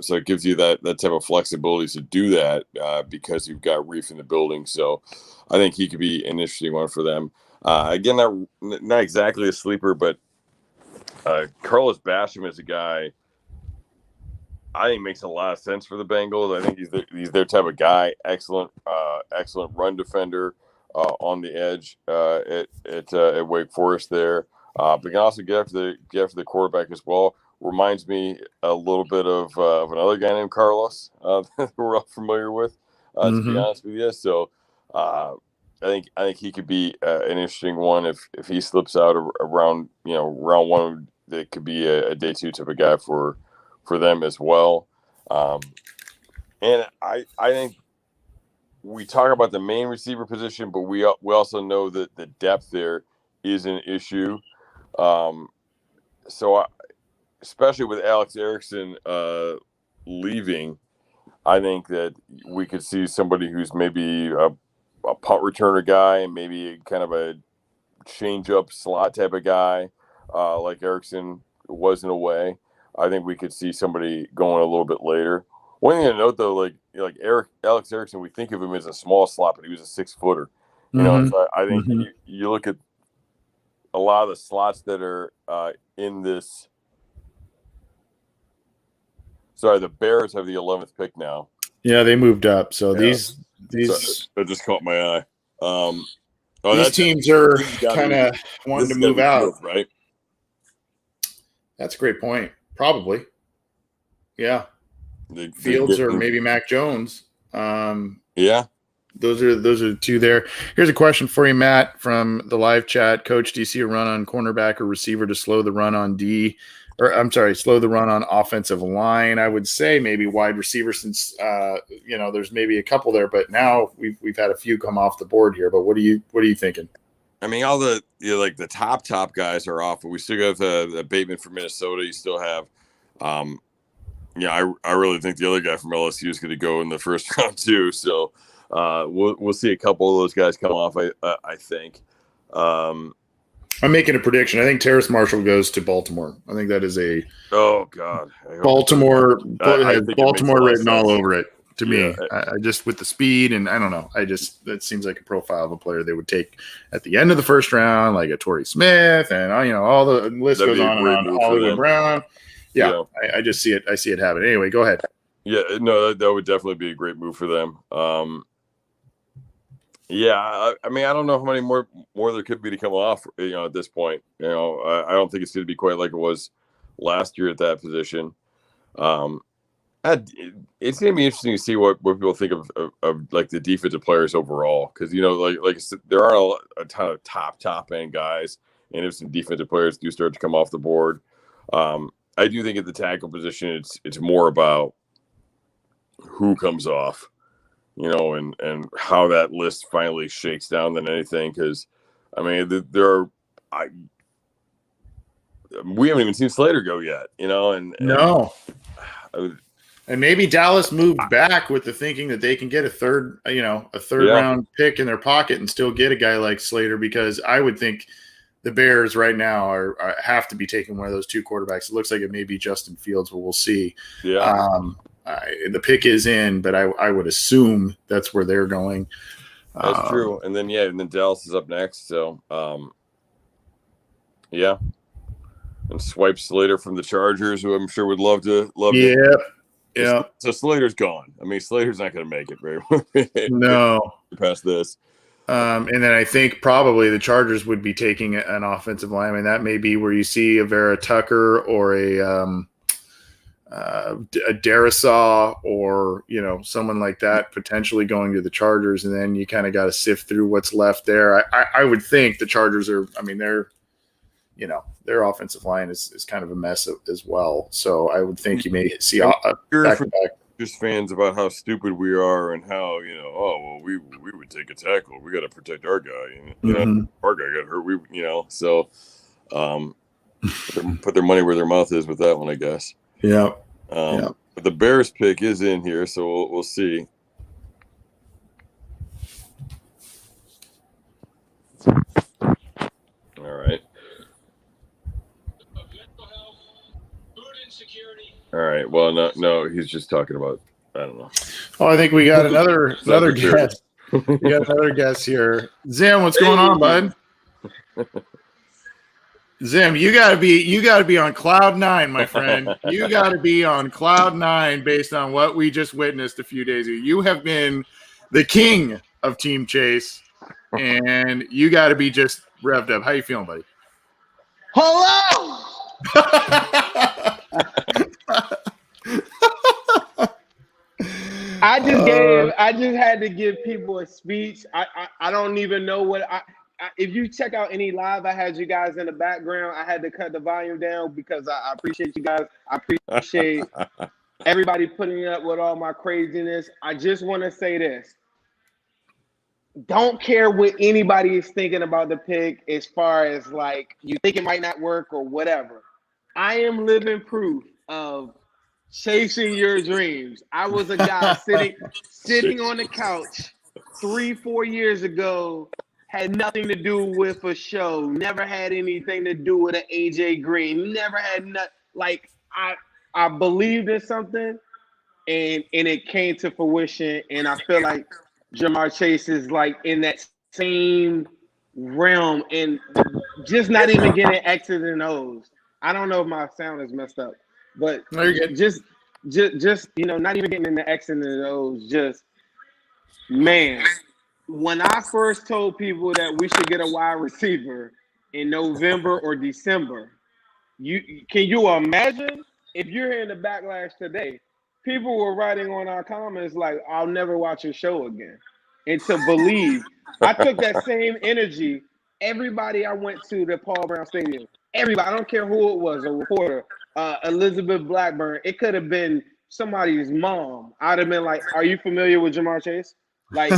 So it gives you that type of flexibility to do that because you've got Reif in the building. So I think he could be an interesting one for them. Again, not exactly a sleeper, but Carlos Basham is a guy I think makes a lot of sense for the Bengals. I think he's their type of guy. Excellent run defender on the edge at Wake Forest there. But can also get after the quarterback as well. Reminds me a little bit of another guy named Carlos that we're all familiar with, to be honest with you. So I think he could be an interesting one if he slips out around round one. That could be a day two type of guy for them as well. And I think we talk about the main receiver position, but we also know that the depth there is an issue. Especially with Alex Erickson leaving, I think that we could see somebody who's maybe a punt returner guy and maybe kind of a change-up slot type of guy like Erickson was in a way. I think we could see somebody going a little bit later. One thing to note, though, like Alex Erickson, we think of him as a small slot, but he was a 6-footer. So I think you look at a lot of the slots that are in this. Sorry, the Bears have the 11th pick now.
Yeah, they moved up. So these
that just caught my eye.
These teams are kind of wanting to move out,
Fields, right?
That's a great point. Probably, yeah. Fields or maybe Mac Jones.
Yeah,
those are the two there. Here's a question for you, Matt, from the live chat. Coach, do you see a run on cornerback or receiver to slow the run on slow the run on offensive line? I would say maybe wide receiver, since there's maybe a couple there, but now we've had a few come off the board here. But what are you thinking?
I mean, all the the top guys are off, but we still have the Bateman from Minnesota. You still have, I really think the other guy from LSU is going to go in the first round too. So we'll see a couple of those guys come off. I think.
I'm making a prediction. I think Terrace Marshall goes to Baltimore. I think that is a Baltimore written all over it. To me, I just, with the speed, and I don't know, that seems like a profile of a player they would take at the end of the first round, like a Torrey Smith, and all the list goes on and on. Hollywood Brown, I just see it. I see it happen. Anyway, go ahead.
Yeah, no, that would definitely be a great move for them. I mean, I don't know how many more there could be to come off. At this point, I don't think it's going to be quite like it was last year at that position. It's going to be interesting to see what people think of like the defensive players overall, because like I said, there are a ton of top end guys, and if some defensive players do start to come off the board, I do think at the tackle position it's more about who comes off, and how that list finally shakes down than anything. Because I mean, we haven't even seen Slater go yet, and
no. And maybe Dallas moved back with the thinking that they can get a third round pick in their pocket and still get a guy like Slater, because I would think the Bears right now have to be taking one of those two quarterbacks. It looks like it may be Justin Fields, but we'll see.
Yeah.
The pick is in, but I would assume that's where they're going.
That's true. And then Dallas is up next. So, yeah. And swipe Slater from the Chargers, who I'm sure would love to. Yeah. So Slater's gone. I mean, Slater's not going to make it very well.
No.
Past this.
And then I think probably the Chargers would be taking an offensive lineman. That may be where you see a Vera Tucker or a Darisaw or, someone like that potentially going to the Chargers. And then you kind of got to sift through what's left there. I would think the Chargers their offensive line is kind of a mess as well. So I would think you may see back-to-back.
Just fans about how stupid we are and how, we would take a tackle. We got to protect our guy. Our guy got hurt. So put their money where their mouth is with that one, I guess.
Yeah.
But the Bears pick is in here, so we'll see. All right. All right. Well, no, he's just talking about, I don't know.
Oh, I think we got another guest. We got another guest here. Zim, what's going on, bud? Zim, you gotta be on cloud 9, my friend. You gotta be on cloud 9 based on what we just witnessed a few days ago. You have been the king of Team Chase, and you gotta be just revved up. How you feeling, buddy?
Hello. I just had to give people a speech. I don't even know what if you check out any live, I had you guys in the background. I had to cut the volume down because I appreciate you guys. I appreciate everybody putting up with all my craziness. I just want to say this. Don't care what anybody is thinking about the pick as far as like you think it might not work or whatever. I am living proof of chasing your dreams. I was a guy sitting on the couch 3-4 years ago, had nothing to do with a show, never had anything to do with an AJ Green, never had like I believed in something and it came to fruition, and I feel like Jamar Chase is like in that same realm and just not even getting X's and O's. I don't know if my sound is messed up, but just not even getting in the X's and O's. Just, man, when I first told people that we should get a wide receiver in November or December, can you imagine if you're hearing the backlash today? People were writing on our comments like, I'll never watch your show again. And to believe, I took that same energy. Everybody I went to the Paul Brown Stadium, everybody, I don't care who it was, a reporter, Elizabeth Blackburn, it could have been somebody's mom. I'd have been like, are you familiar with Jamar Chase? Like,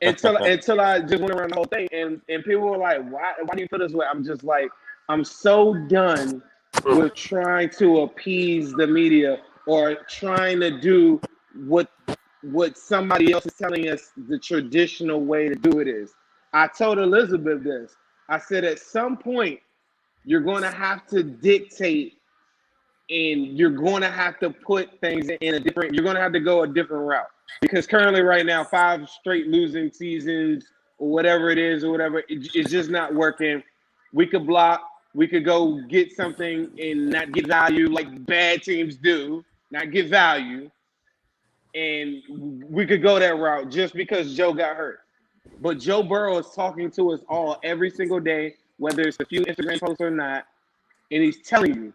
until I just went around the whole thing. And people were like, why do you feel this way? I'm just like, I'm so done with trying to appease the media or trying to do what somebody else is telling us the traditional way to do it is. I told Elizabeth this. I said, at some point, you're going to have to dictate and you're going to have to put things in a different, you're going to have to go a different route. Because currently right now, 5 straight losing seasons or whatever it is or whatever, it's just not working. We could block. We could go get something and not get value like bad teams do, not get value. And we could go that route just because Joe got hurt. But Joe Burrow is talking to us all every single day, whether it's a few Instagram posts or not, and he's telling you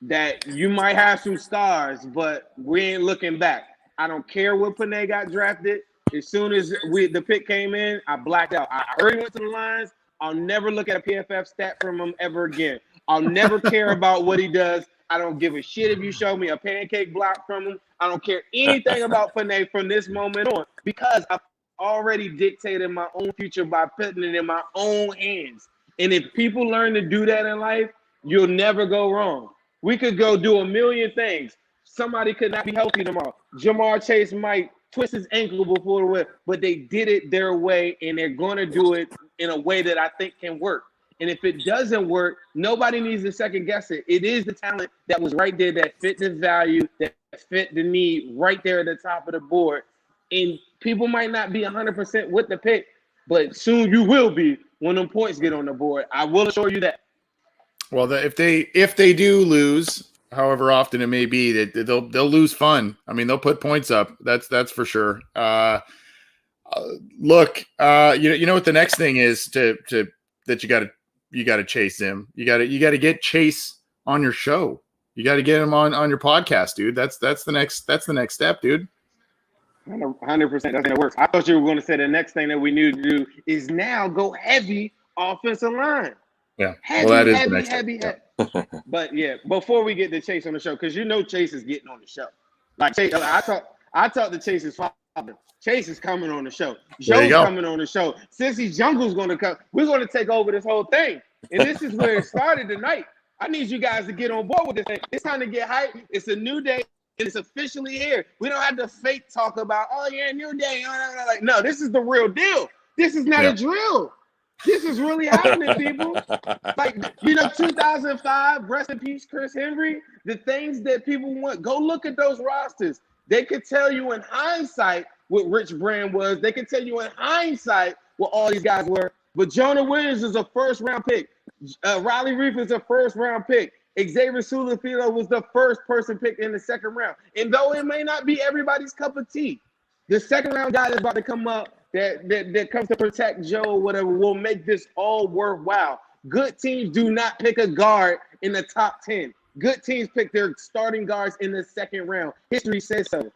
that you might have some stars, but we ain't looking back. I don't care what Panay got drafted. As soon as the pick came in, I blacked out. I already went to the lines. I'll never look at a PFF stat from him ever again. I'll never care about what he does. I don't give a shit if you show me a pancake block from him. I don't care anything about Panay from this moment on because I've already dictated my own future by putting it in my own hands. And if people learn to do that in life, you'll never go wrong. We could go do a million things. somebody could not be healthy tomorrow. Jamar Chase might twist his ankle before the win, but they did it their way, and they're going to do it in a way that I think can work. And if it doesn't work, nobody needs to second guess it. It is the talent that was right there that fit the value, that fit the need right there at the top of the board. And people might not be 100% with the pick, but soon you will be when them points get on the board. I will assure you that.
Well, if they do lose, however often it may be, that they'll lose fun. I mean, they'll put points up. That's for sure. Look, you know what the next thing is that you got to chase him. You got to get Chase on your show. You got to get him on your podcast, dude. That's the next step, dude.
100%. That's how it works. I thought you were going to say the next thing that we need to do is now go heavy offensive line.
Yeah.
Heavy,
well, that is
heavy,
the next
heavy,
step.
heavy. But yeah, before we get to Chase on the show, because you know Chase is getting on the show. Like Chase, I talked to Chase's father. Chase is coming on the show. Joe's coming on the show. Sissy Jungle's going to come. We're going to take over this whole thing. And this is where it started tonight. I need you guys to get on board with this thing. It's time to get hyped. It's a new day. It's officially here. We don't have to fake talk about, oh, yeah, new day. Like, no, this is the real deal. This is not a drill. This is really happening, people. Like, 2005, rest in peace, Chris Henry. The things that people want, go look at those rosters. They could tell you in hindsight what Rich Brand was. They could tell you in hindsight what all these guys were. But Jonah Williams is a first-round pick. Riley Reef is a first-round pick. Xavier Sulafilo was the first person picked in the second round. And though it may not be everybody's cup of tea, the second-round guy that's about to come up that comes to protect Joe or whatever will make this all worthwhile. Good teams do not pick a guard in the top 10. Good teams pick their starting guards in the second round. History says so.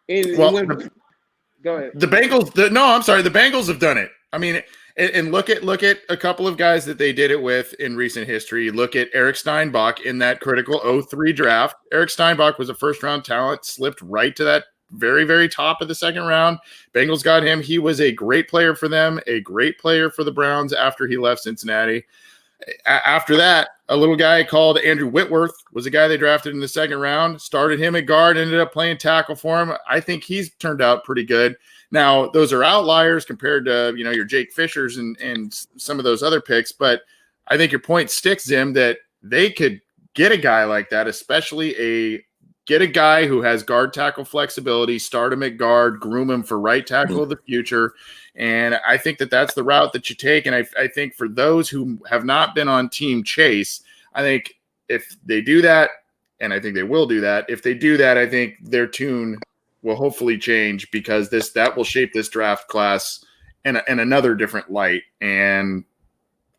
Go ahead.
The Bengals. The Bengals have done it. I mean, and look at a couple of guys that they did it with in recent history. Look at Eric Steinbach in that critical 03 draft. Eric Steinbach was a first-round talent, slipped right to that very, very top of the second round. Bengals got him. He was a great player for them, a great player for the Browns after he left Cincinnati. After that, a little guy called Andrew Whitworth was a guy they drafted in the second round, started him at guard, ended up playing tackle for him. I think he's turned out pretty good. Now, those are outliers compared to, your Jake Fishers and some of those other picks, but I think your point sticks, Zim, that they could get a guy like that, especially get a guy who has guard tackle flexibility, start him at guard, groom him for right tackle of the future. And I think that's the route that you take. And I think for those who have not been on Team Chase, I think if they do that, and I think they will do that, if they do that, I think their tune will hopefully change, because that will shape this draft class in another different light. And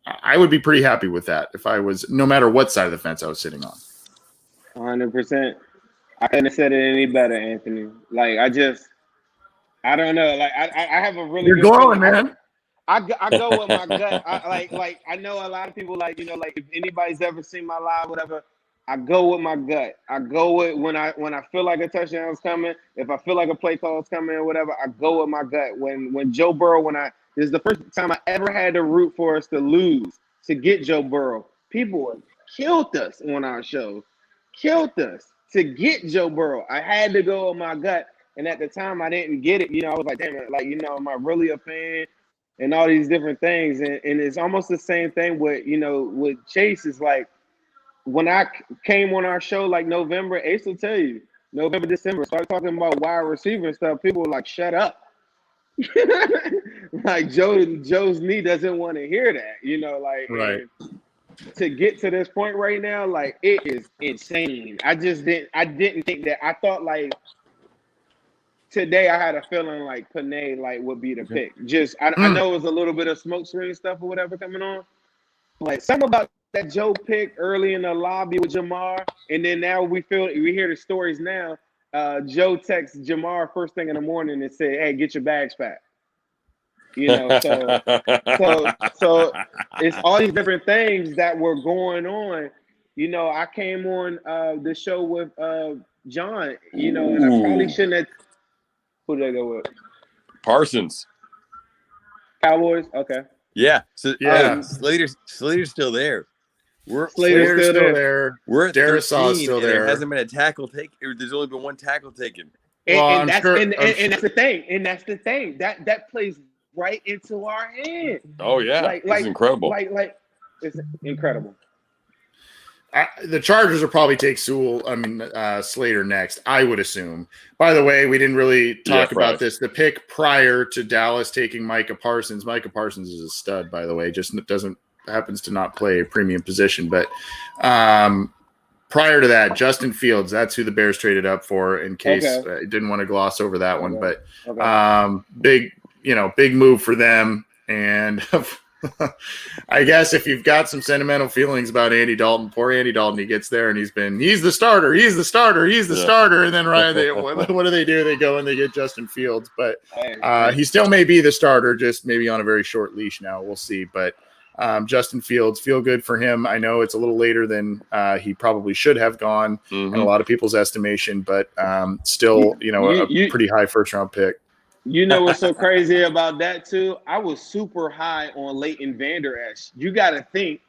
I would be pretty happy with that if I was, no matter what side of the fence I was sitting on.
100%. I couldn't have said it any better, Anthony. Like, I don't know. Like, I have a really.
You're
good
going,
feeling.
man.
I go with my gut. I know a lot of people like if anybody's ever seen my live, whatever. I go with my gut. I go with when I feel like a touchdown's coming. If I feel like a play call's coming or whatever, I go with my gut. When Joe Burrow, this is the first time I ever had to root for us to lose to get Joe Burrow. People killed us on our show. Killed us to get Joe Burrow. I had to go with my gut. And at the time, I didn't get it. I was like, damn it, am I really a fan? And all these different things. And it's almost the same thing with Chase. Is like, when I came on our show, like November, Ace will tell you, November, December, started talking about wide receiver and stuff, people were like, shut up. Like, Joe's knee doesn't want to hear that,
Right.
To get to this point right now, like, it is insane. I didn't think that. I thought, like, today I had a feeling like Panay would be the pick. Just I know it was a little bit of smoke screen stuff or whatever coming on. Like, something about that Joe pick early in the lobby with Jamar, and then now we hear the stories now. Joe texts Jamar first thing in the morning and said, "Hey, get your bags packed." So it's all these different things that were going on. I came on the show with John, and I probably shouldn't have. Who did I go with?
Parsons.
Cowboys? Okay.
Yeah. So
yeah.
Slater's still there.
Slater's still
there.
We're at
Darisaw
13,
is still
and there
there.
hasn't been a tackle taken. There's only been one tackle taken.
Well,
And
I'm
that's
sure-
and
I'm
that's the thing. And that's the thing. That plays right into our hand.
Oh yeah, it's incredible.
Like it's incredible.
The Chargers will probably take Slater next, I would assume. By the way, we didn't really talk about this. The pick prior to Dallas taking Micah Parsons. Micah Parsons is a stud, by the way. Just happens to not play a premium position. But prior to that, Justin Fields, that's who the Bears traded up for in case didn't want to gloss over that one. But big move for them. And I guess if you've got some sentimental feelings about Andy Dalton, poor Andy Dalton, he gets there and he's the starter. And then what do they do? They go and they get Justin Fields, but he still may be the starter, just maybe on a very short leash now. We'll see. But Justin Fields, feel good for him. I know it's a little later than he probably should have gone in a lot of people's estimation, but still, a pretty high first round pick.
You know what's so crazy about that too? I was super high on Leighton Vander Esch. You got to think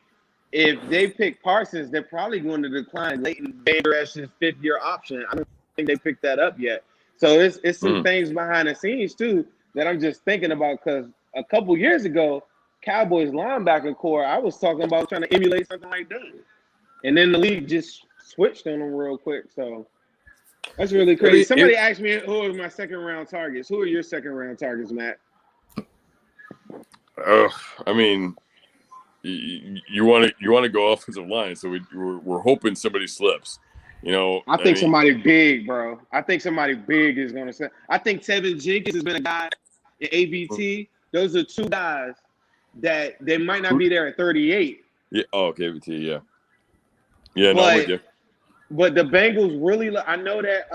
if they pick Parsons, they're probably going to decline Leighton Vander Esch's 5th-year option. I don't think they picked that up yet. So it's some things behind the scenes too that I'm just thinking about, because a couple years ago, Cowboys linebacker core, I was talking about trying to emulate something like that, and then the league just switched on them real quick. So. That's really crazy. Somebody asked me who are my second-round targets. Who are your second-round targets, Matt?
I mean, you want to go offensive line, so we're hoping somebody slips.
I think somebody big, bro. I think somebody big is going to slip. I think Tevin Jenkins has been a guy in ABT. Those are two guys that they might not be there at 38.
Yeah. Oh, okay, ABT. Yeah. Yeah. No, I'm with you.
But the Bengals really, I know that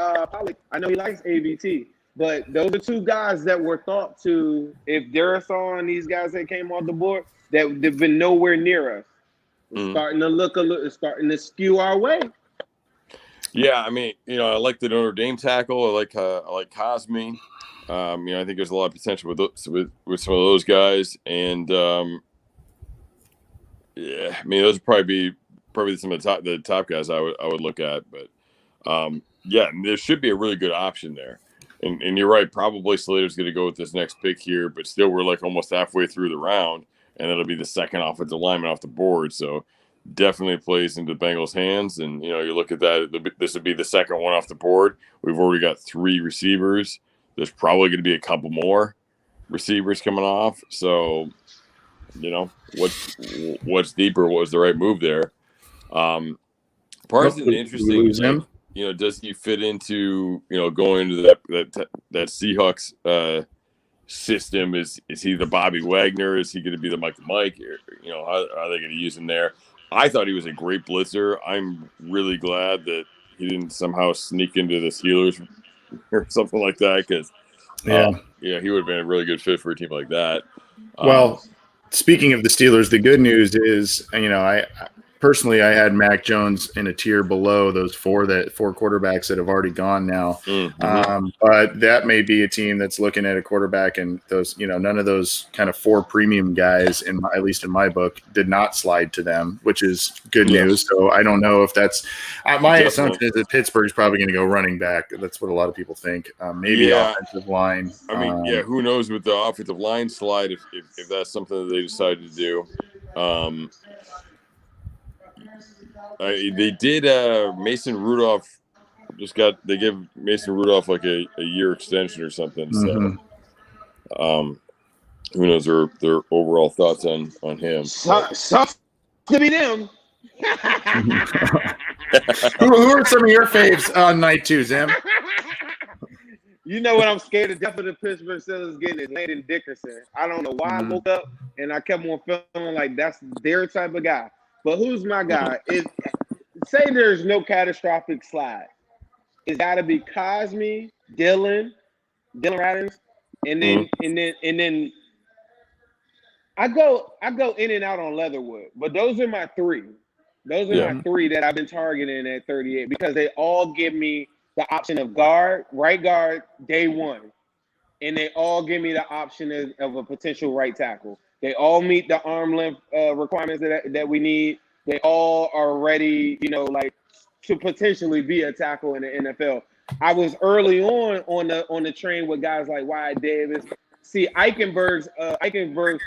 I know he likes ABT, but those are two guys that were thought to, if Darisaw and these guys that came off the board, that they've been nowhere near us. It's starting to it's starting to skew our way.
Yeah, I mean, I like the Notre Dame tackle. I like Cosme. I think there's a lot of potential with some of those guys, and I mean, those would probably some of the top guys I would look at, but there should be a really good option there, and you're right, probably Slater's going to go with this next pick here, but still we're like almost halfway through the round, and it'll be the second offensive lineman off the board, so definitely plays into the Bengals' hands. And you look at that, this would be the second one off the board. We've already got 3 receivers. There's probably going to be a couple more receivers coming off, so what's deeper? What was the right move there? Parsons interesting. Does he fit into going into that Seahawks system? Is he the Bobby Wagner? Is he going to be the Mike? How are they going to use him there? I thought he was a great blitzer. I'm really glad that he didn't somehow sneak into the Steelers or something like that, because he would have been a really good fit for a team like that.
Well, speaking of the Steelers, the good news is, I personally, I had Mac Jones in a tier below those 4 quarterbacks that have already gone now. But that may be a team that's looking at a quarterback, and those, none of those kind of 4 premium guys, at least in my book, did not slide to them, which is good news. So I don't know if that's my assumption is that Pittsburgh's probably going to go running back. That's what a lot of people think. Maybe offensive line.
I mean, who knows with the offensive line slide if that's something that they decide to do. They did Mason Rudolph they give Mason Rudolph like a year extension or something. So who knows their overall thoughts on him.
Sucks to be them.
Who are some of your faves on night 2, Zim?
You know what I'm scared to death of the Pittsburgh Steelers getting is Landon Dickerson. I don't know why I woke up and I kept on feeling like that's their type of guy. But who's my guy? Say there's no catastrophic slide. It's got to be Cosme, Dylan Radins, and then I go in and out on Leatherwood. But those are my 3. Those are my 3 that I've been targeting at 38, because they all give me the option of right guard, day 1, and they all give me the option of a potential right tackle. They all meet the arm length requirements that we need. They all are ready, like to potentially be a tackle in the NFL. I was early on the train with guys like Wyatt Davis. See, Eichenberg's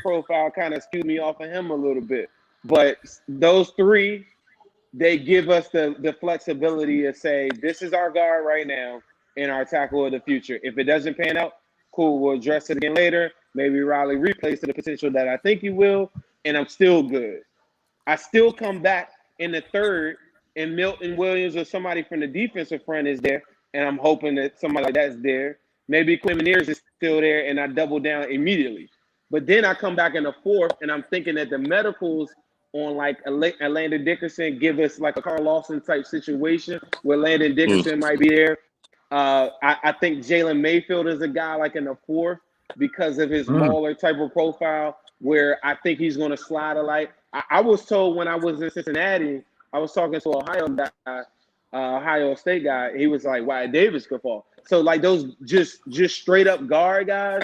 profile kind of skewed me off of him a little bit, but those three, they give us the flexibility to say this is our guard right now and our tackle of the future. If it doesn't pan out, cool, we'll address it again later. Maybe Riley replays to the potential that I think he will, and I'm still good. I still come back in the third, and Milton Williams or somebody from the defensive front is there, and I'm hoping that somebody like that's there. Maybe Quinn Mears is still there, and I double down immediately. But then I come back in the fourth, and I'm thinking that the medicals on like a Landon Dickerson give us like a Carl Lawson type situation where Landon Dickerson might be there. I think Jalen Mayfield is a guy like in the fourth because of his baller type of profile where I think he's going to slide a light. I was told when I was in Cincinnati, I was talking to Ohio State guy. He was like, Wyatt Davis could fall. So like those just straight up guard guys,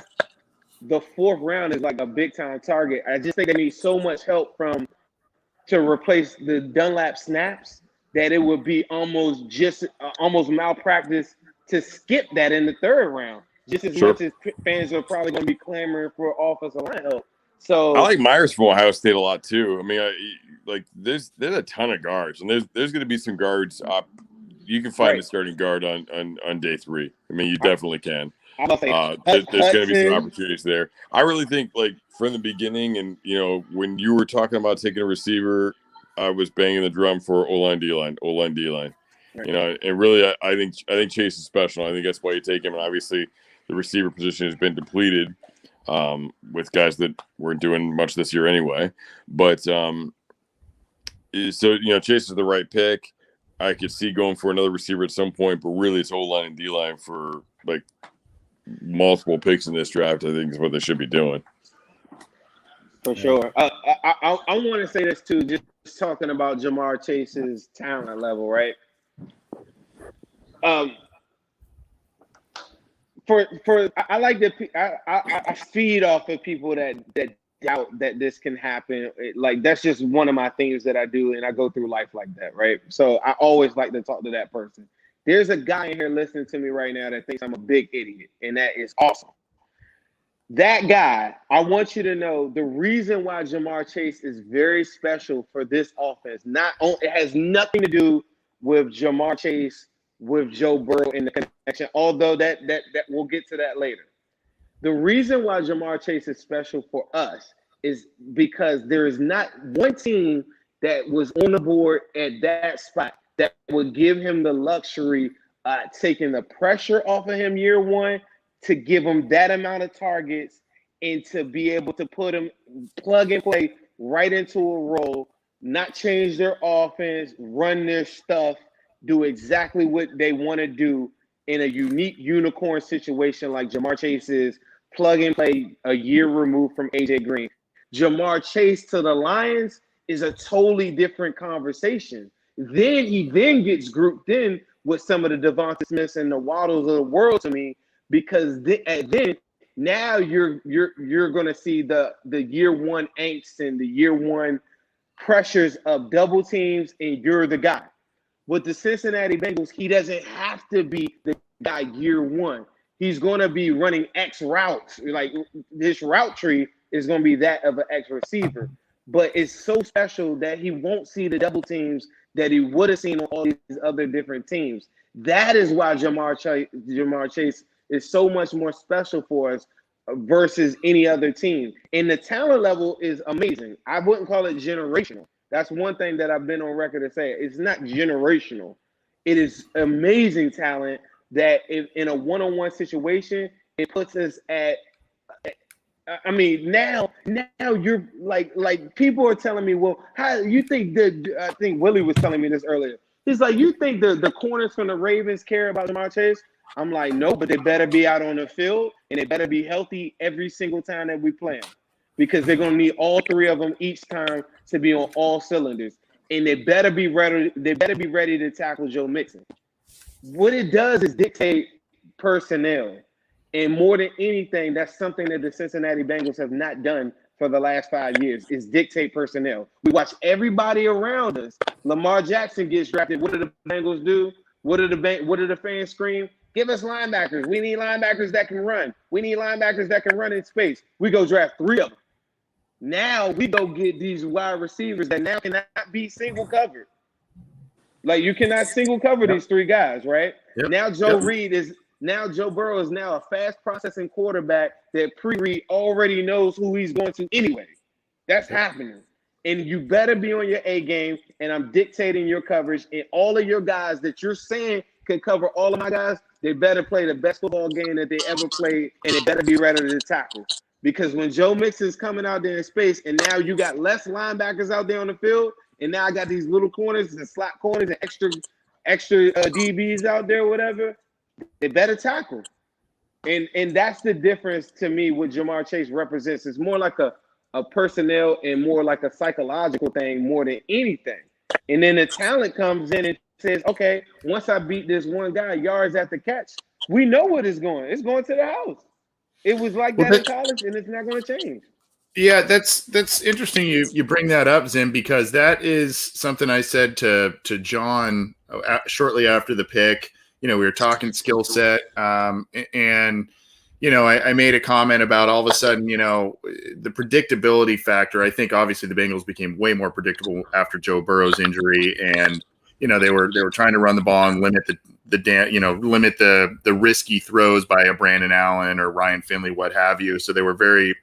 the fourth round is like a big time target. I just think they need so much help to replace the Dunlap snaps that it would be almost malpractice to skip that in the third round. Just as much as fans are probably going to be clamoring for offensive line help. So
I like Myers from Ohio State a lot too. I mean, there's a ton of guards, and there's going to be some guards. You can find a starting guard on day 3. I mean, you definitely can. There's going to be some opportunities there. I really think like from the beginning, and when you were talking about taking a receiver, I was banging the drum for O-line D-line. Right. And really, I think Chase is special. I think that's why you take him. And obviously, the receiver position has been depleted with guys that weren't doing much this year anyway. But so Chase is the right pick. I could see going for another receiver at some point, but really, it's O-line and D-line for like multiple picks in this draft. I think is what they should be doing.
For sure. I want to say this too, just talking about Jamar Chase's talent level, right? I like I feed off of people that doubt that this can happen. Like that's just one of my things that I do, and I go through life like that, right? So I always like to talk to that person. There's a guy in here listening to me right now that thinks I'm a big idiot, and that is awesome. That guy, I want you to know the reason why Jamar Chase is very special for this offense. It has nothing to do with Jamar Chase with Joe Burrow in the connection, although that we'll get to that later. The reason why Jamar Chase is special for us is because there is not one team that was on the board at that spot that would give him the luxury taking the pressure off of him year one to give him that amount of targets and to be able to put him plug and play right into a role, not change their offense, run their stuff, do exactly what they want to do in a unique unicorn situation like Jamar Chase is, plug and play a year removed from AJ Green. Jamar Chase to the Lions is a totally different conversation. Then he gets grouped in with some of the Devonta Smiths and the Waddles of the world to me, because then now you're going to see the year one angst and the year one pressures of double teams, and you're the guy. With the Cincinnati Bengals, he doesn't have to be the guy year one. He's going to be running X routes. Like his route tree is going to be that of an X receiver. But it's so special that he won't see the double teams that he would have seen on all these other different teams. That is why Jamar Chase is so much more special for us versus any other team. And the talent level is amazing. I wouldn't call it generational. That's one thing that I've been on record to say. It's not generational. It is amazing talent that in a one-on-one situation, it puts us at I mean, now you're like people are telling me, well, how you think I think Willie was telling me this earlier. He's like, you think the corners from the Ravens care about Jamar Chase? I'm like, no, but they better be out on the field and they better be healthy every single time that we play them, because they're gonna need all three of them each time to be on all cylinders, and they better be ready. They better be ready to tackle Joe Mixon. What it does is dictate personnel. And more than anything, that's something that the Cincinnati Bengals have not done for the last 5 years is dictate personnel. We watch everybody around us. Lamar Jackson gets drafted. What do the Bengals do? What do the fans scream? Give us linebackers. We need linebackers that can run. We need linebackers that can run in space. We go draft 3 of them. Now we go get these wide receivers that now cannot be single covered. Like you cannot single cover these 3 guys, right?
Yep.
Now Joe Burrow is now a fast processing quarterback that pre-read already knows who he's going to anyway. That's happening. And you better be on your A game, and I'm dictating your coverage. And all of your guys that you're saying can cover all of my guys, they better play the best football game that they ever played, and they better be ready to tackle. Because when Joe Mixon's coming out there in space, and now you got less linebackers out there on the field, and now I got these little corners and slot corners and extra DBs out there, whatever, they better tackle. And that's the difference to me what Jamar Chase represents. It's more like a personnel and more like a psychological thing more than anything. And then the talent comes in and says, okay, once I beat this one guy, yards at the catch, we know what it's going. It's going to the house. It was like that in college, and it's not going to change.
Yeah, that's interesting. You bring that up, Zim, because that is something I said to John shortly after the pick. We were talking skill set, and I made a comment about all of a sudden, the predictability factor. I think obviously the Bengals became way more predictable after Joe Burrow's injury, and they were trying to run the ball and limit the risky throws by a Brandon Allen or Ryan Finley, what have you. So they were very,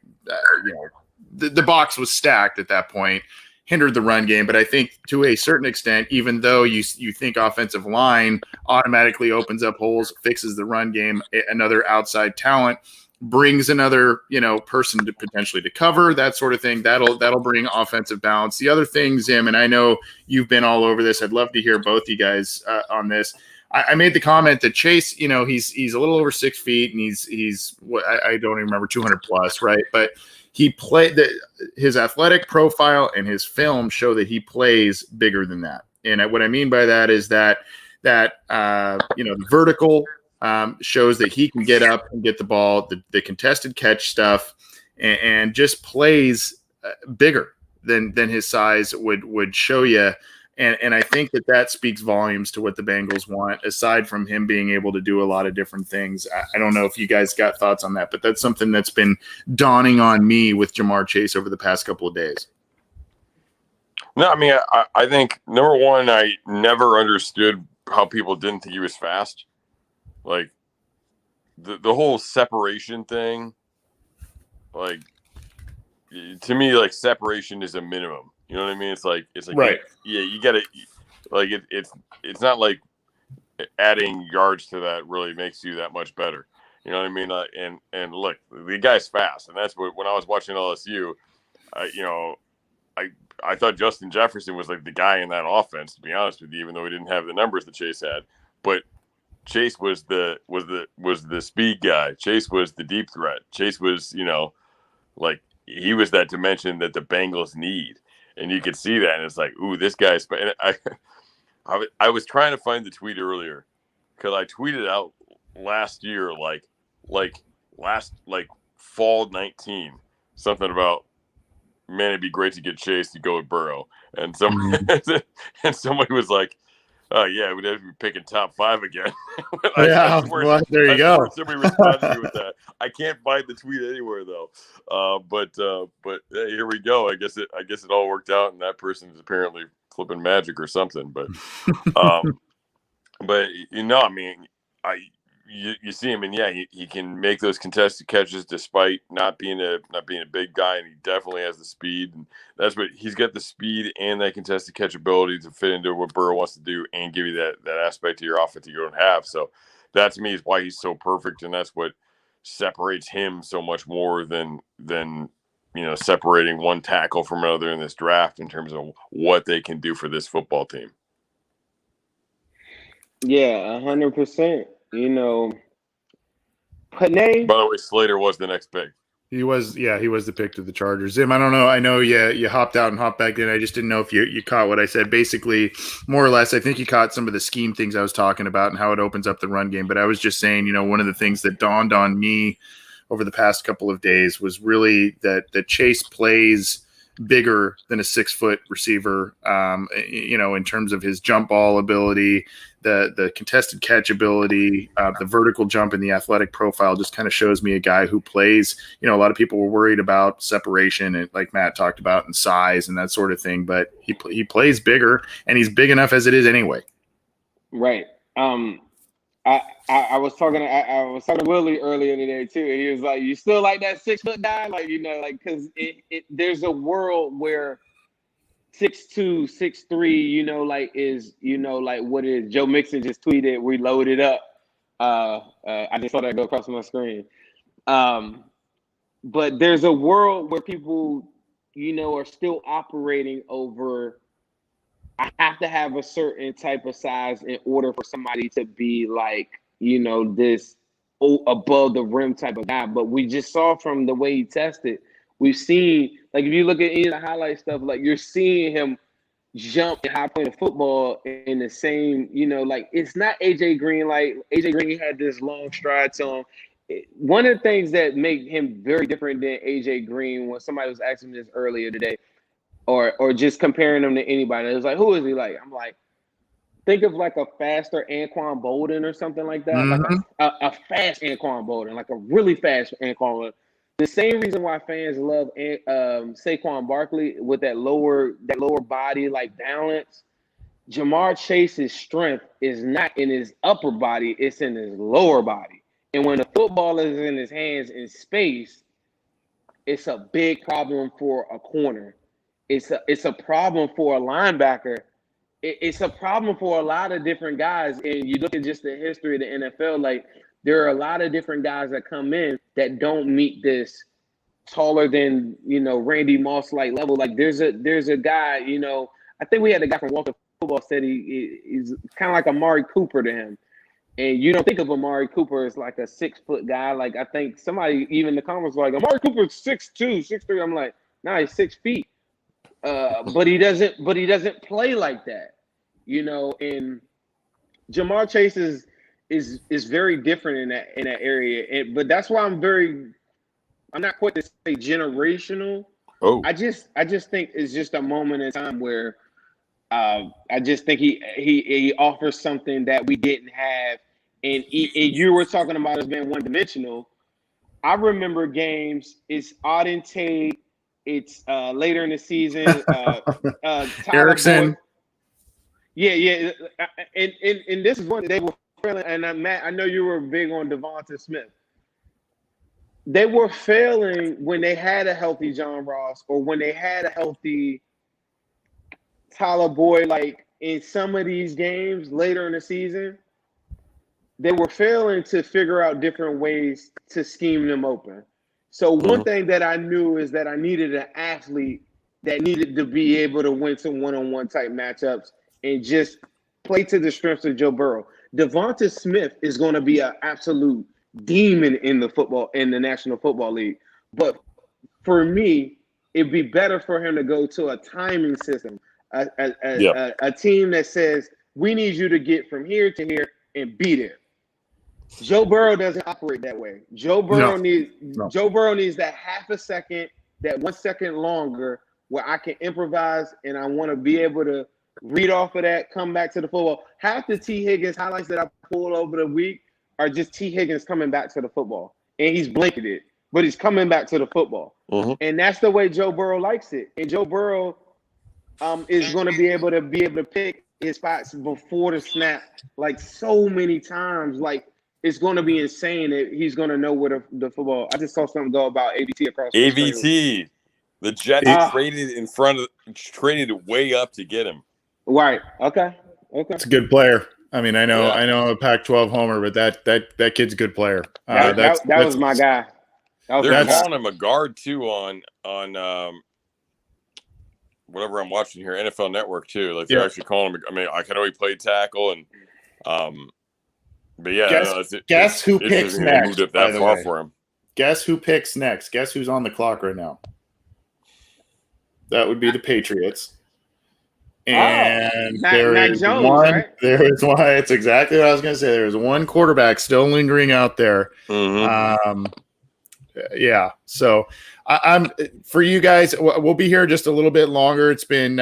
the box was stacked at that point, hindered the run game. But I think to a certain extent, even though you think offensive line automatically opens up holes, fixes the run game, another outside talent brings another, person to potentially to cover, that sort of thing. That'll bring offensive balance. The other thing, Zim, and I know you've been all over this. I'd love to hear both you guys on this. I made the comment that Chase, he's a little over 6 feet, and he's I don't even remember 200 plus, right? But he played his athletic profile and his film show that he plays bigger than that. And what I mean by that is that the vertical shows that he can get up and get the ball, the contested catch stuff, and just plays bigger than his size would show you. And I think that speaks volumes to what the Bengals want, aside from him being able to do a lot of different things. I don't know if you guys got thoughts on that, but that's something that's been dawning on me with Jamar Chase over the past couple of days.
No, I mean, I think, number one, I never understood how people didn't think he was fast. Like, the whole separation thing, like, to me, like, separation is a minimum. You know what I mean? It's like
right.
Yeah, you got to, like, it's not like adding yards to that really makes you that much better. You know what I mean? And look, the guy's fast, and that's what, when I was watching LSU, I thought Justin Jefferson was like the guy in that offense, to be honest with you, even though he didn't have the numbers that Chase had. But Chase was the speed guy. Chase was the deep threat. Chase was, like, he was that dimension that the Bengals need. And you could see that, and it's like, ooh, this guy's. And I was trying to find the tweet earlier because I tweeted out last year, like fall 19, something about, man, it'd be great to get Chase to go with Burrow, and somebody was like, oh yeah, we'd have to be picking top 5 again.
There you go.
Somebody responded to me with that. I can't find the tweet anywhere though. But here we go. I guess it all worked out, and that person is apparently flipping magic or something. But but I mean, you see him, and yeah, he can make those contested catches despite not being a big guy, and he definitely has the speed, and that's what he's got, the speed and that contested catch ability to fit into what Burrow wants to do and give you that aspect of your offense that you don't have. So that to me is why he's so perfect, and that's what separates him so much more than separating one tackle from another in this draft in terms of what they can do for this football team.
Yeah, 100%. Panay.
By the way, Slater was the next pick.
He was the pick to the Chargers. Zim, I don't know. I know you hopped out and hopped back in. I just didn't know if you caught what I said. Basically, more or less, I think you caught some of the scheme things I was talking about and how it opens up the run game. But I was just saying, one of the things that dawned on me over the past couple of days was really that Chase plays bigger than a 6-foot receiver, in terms of his jump ball ability, the contested catch ability, the vertical jump, and the athletic profile just kind of shows me a guy who plays, a lot of people were worried about separation and like Matt talked about and size and that sort of thing, but he plays bigger and he's big enough as it is anyway.
Right. I was talking to Willie earlier today too, and he was like, "You still like that 6-foot guy?" Like, because there's a world where 6'2", 6'3", is what is Joe Mixon just tweeted, "We loaded up." I just saw that go across my screen. But there's a world where people, are still operating over. I have to have a certain type of size in order for somebody to be like, this above the rim type of guy. But we just saw from the way he tested, we've seen, like, if you look at any of the highlight stuff, like, you're seeing him jump and hop playing football in the same, it's not AJ Green. Like, AJ Green had this long stride to him. One of the things that make him very different than AJ Green, when somebody was asking me this earlier today, or just comparing him to anybody, it was like, who is he like? I'm like, think of like a faster Anquan Bolden or something like that.
Mm-hmm.
Like a fast Anquan Bolden, like a really fast Anquan Bolden. The same reason why fans love Saquon Barkley with that lower body, like, balance. Jamar Chase's strength is not in his upper body, it's in his lower body. And when the football is in his hands in space, it's a big problem for a corner. It's a problem for a linebacker. It's a problem for a lot of different guys. And you look at just the history of the NFL, like, there are a lot of different guys that come in that don't meet this taller than, Randy Moss like level. Like, there's a guy, I think we had a guy from Walter Football said he's kind of like Amari Cooper to him. And you don't think of Amari Cooper as like a 6-foot guy. Like, I think somebody even in the comments was like, Amari Cooper's 6'2", 6'3". I'm like, nah, he's 6 feet. But he doesn't play like that, and Jamar Chase is very different in that area. But that's why I'm not quite to say generational.
Oh,
I just think it's just a moment in time where I just think he offers something that we didn't have. And you were talking about as being one-dimensional. I remember games. It's Auden Tate. It's later in the season.
Erickson.
Yeah. And this is one they were failing. And Matt, I know you were big on Devonta Smith. They were failing when they had a healthy John Ross or when they had a healthy Tyler Boyd. Like, in some of these games later in the season, they were failing to figure out different ways to scheme them open. So one thing that I knew is that I needed an athlete that needed to be able to win some one-on-one type matchups and just play to the strengths of Joe Burrow. Devonta Smith is going to be an absolute demon in the National Football League. But for me, it'd be better for him to go to a timing system, a team that says, we need you to get from here to here and be there. Joe Burrow doesn't operate that way. Joe Burrow needs that half a second, that 1 second longer where I can improvise and I want to be able to read off of that, come back to the football. Half the T. Higgins highlights that I pulled over the week are just T. Higgins coming back to the football. And he's blanketed, but he's coming back to the football. And that's the way Joe Burrow likes it. And Joe Burrow is going to be able to pick his spots before the snap, like, so many times. Like, it's going to be insane that he's going to know where the football. I just saw something go about AVT across the
AVT. The Jets traded way up to get him.
Right. Okay.
It's a good player. I mean, I know I'm a Pac-12 homer, but that kid's a good player.
That was my guy.
They're calling him a guard too on whatever I'm watching here, NFL Network too. Like, they're actually calling him. I mean, I know he played tackle and but yeah,
guess who picks next?
Moved up that far for him.
Guess who picks next? Guess who's on the clock right now? That would be the Patriots. And
Mac Jones, right?
There is one. It's exactly what I was going to say. There is one quarterback still lingering out there. Yeah. So I'm for you guys. We'll be here just a little bit longer. It's been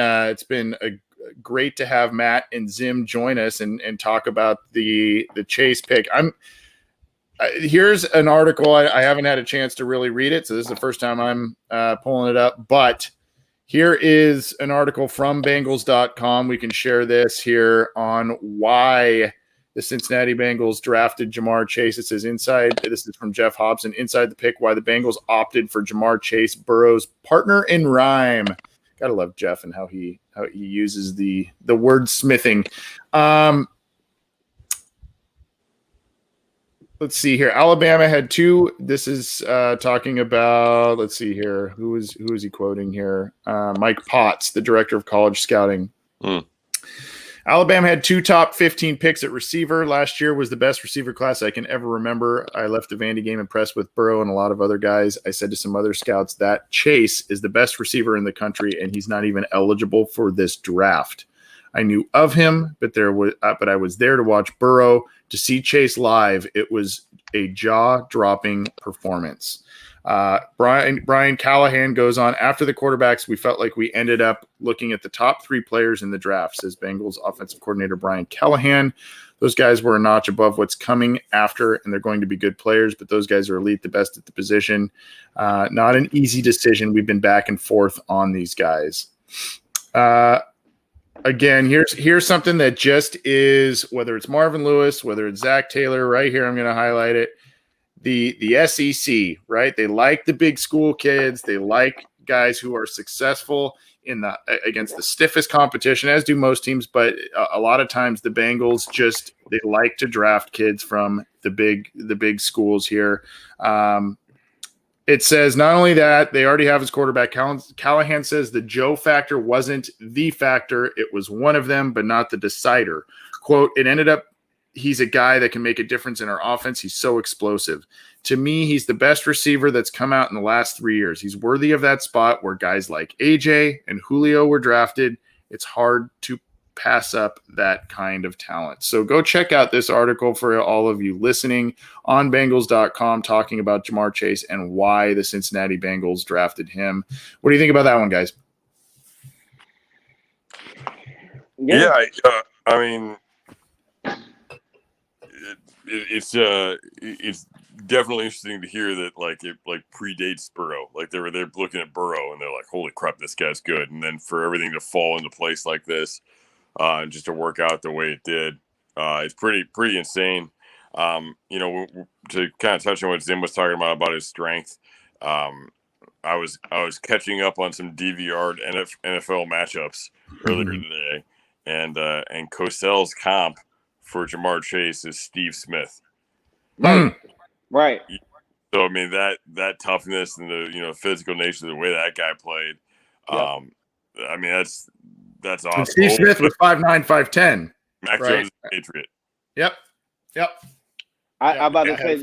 great to have Matt and Zim join us and talk about the Chase pick. Here's an article. I haven't had a chance to really read it, so this is the first time I'm pulling it up. But here is an article from Bengals.com. We can share this here on why the Cincinnati Bengals drafted Jamar Chase. It says this is from Jeff Hobson, inside the pick, why the Bengals opted for Jamar Chase, Burrow's partner in rhyme. Gotta love Jeff and how he uses the wordsmithing. Let's see here. Alabama had two. This is talking about, let's see here. Who is he quoting here? Mike Potts, the director of college scouting. Alabama had 2 top 15 picks at receiver. Last year was the best receiver class I can ever remember. I left the Vandy game impressed with Burrow and a lot of other guys. I said to some other scouts that Chase is the best receiver in the country, and he's not even eligible for this draft. I knew of him, but I was there to watch Burrow. To see Chase live, it was a jaw-dropping performance. Brian Callahan goes on, after the quarterbacks, we felt like we ended up looking at the top 3 players in the draft, says Bengals offensive coordinator Brian Callahan. Those guys were a notch above what's coming after, and they're going to be good players, but those guys are elite, the best at the position. Not an easy decision. We've been back and forth on these guys. Again, here's something that just is, whether it's Marvin Lewis, whether it's Zach Taylor, right here, I'm going to highlight it. The SEC, right? They like the big school kids. They like guys who are successful against the stiffest competition, as do most teams. But a lot of times the Bengals they like to draft kids from the big schools here. It says not only that, they already have his quarterback. Callahan says the Joe factor wasn't the factor. It was one of them, but not the decider. Quote, it ended up, he's a guy that can make a difference in our offense. He's so explosive. To me, he's the best receiver that's come out in the last 3 years. He's worthy of that spot where guys like AJ and Julio were drafted. It's hard to pass up that kind of talent. So go check out this article for all of you listening on Bengals.com talking about Jamar Chase and why the Cincinnati Bengals drafted him. What do you think about that one, guys?
Yeah, I mean, it's definitely interesting to hear that it predates Burrow. Like they're looking at Burrow and they're like, holy crap, this guy's good. And then for everything to fall into place like this, and just to work out the way it did, it's pretty insane. To kind of touch on what Zim was talking about his strength, I was catching up on some DVR NFL matchups earlier today, and Cosell's comp for Jamar Chase is Steve Smith.
Right.
So I mean that toughness and the physical nature of the way that guy played.
Yep.
I mean that's awesome.
And Steve Smith was 5'9", 5'10".
Mac
right?
Jones is a Patriot.
Yep.
I'm about to say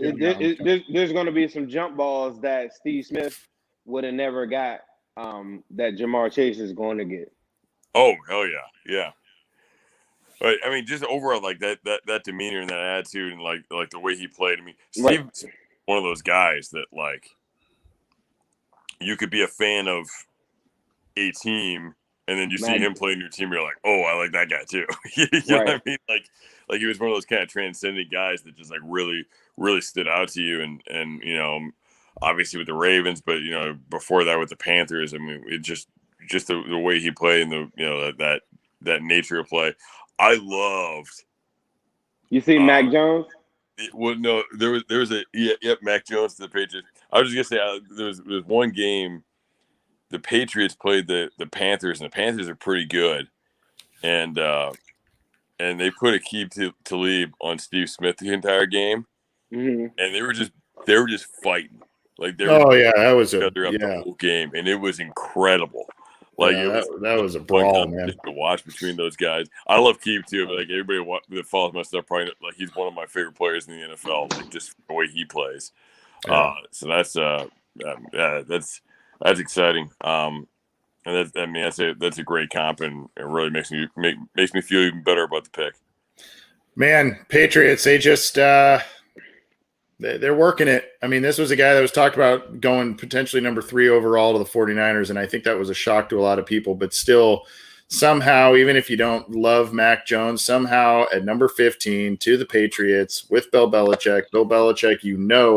there's going to be some jump balls that Steve Smith would have never got that Jamar Chase is going to get.
Oh hell yeah. But I mean, just overall, like that demeanor and that attitude, and like the way he played. I mean, Steve's one of those guys that you could be a fan of a team, and then you see him play in your team, you're like, oh, I like that guy too. You know what I mean? Like he was one of those kind of transcendent guys that just really, really stood out to you, and obviously with the Ravens, but before that with the Panthers. I mean, it just the way he played and that nature of play. I loved.
You see Mac Jones?
Well, no, there was Mac Jones to the Patriots. I was just gonna say there was one game the Patriots played the Panthers, and the Panthers are pretty good, and they put Aqib Talib on Steve Smith the entire game, and they were just fighting like they were.
Oh yeah, that was
the whole game, and it was incredible. Like
that was a brawl, man.
To watch between those guys. I love Keep too, but everybody that follows my stuff probably he's one of my favorite players in the NFL. Like just the way he plays.
Yeah.
So that's exciting. And that's a great comp, and it really makes me feel even better about the pick.
Man, Patriots, they just They're working it. I mean, this was a guy that was talked about going potentially number 3 overall to the 49ers, and I think that was a shock to a lot of people. But still, somehow, even if you don't love Mac Jones, somehow at number 15 to the Patriots with Bill Belichick. Bill Belichick,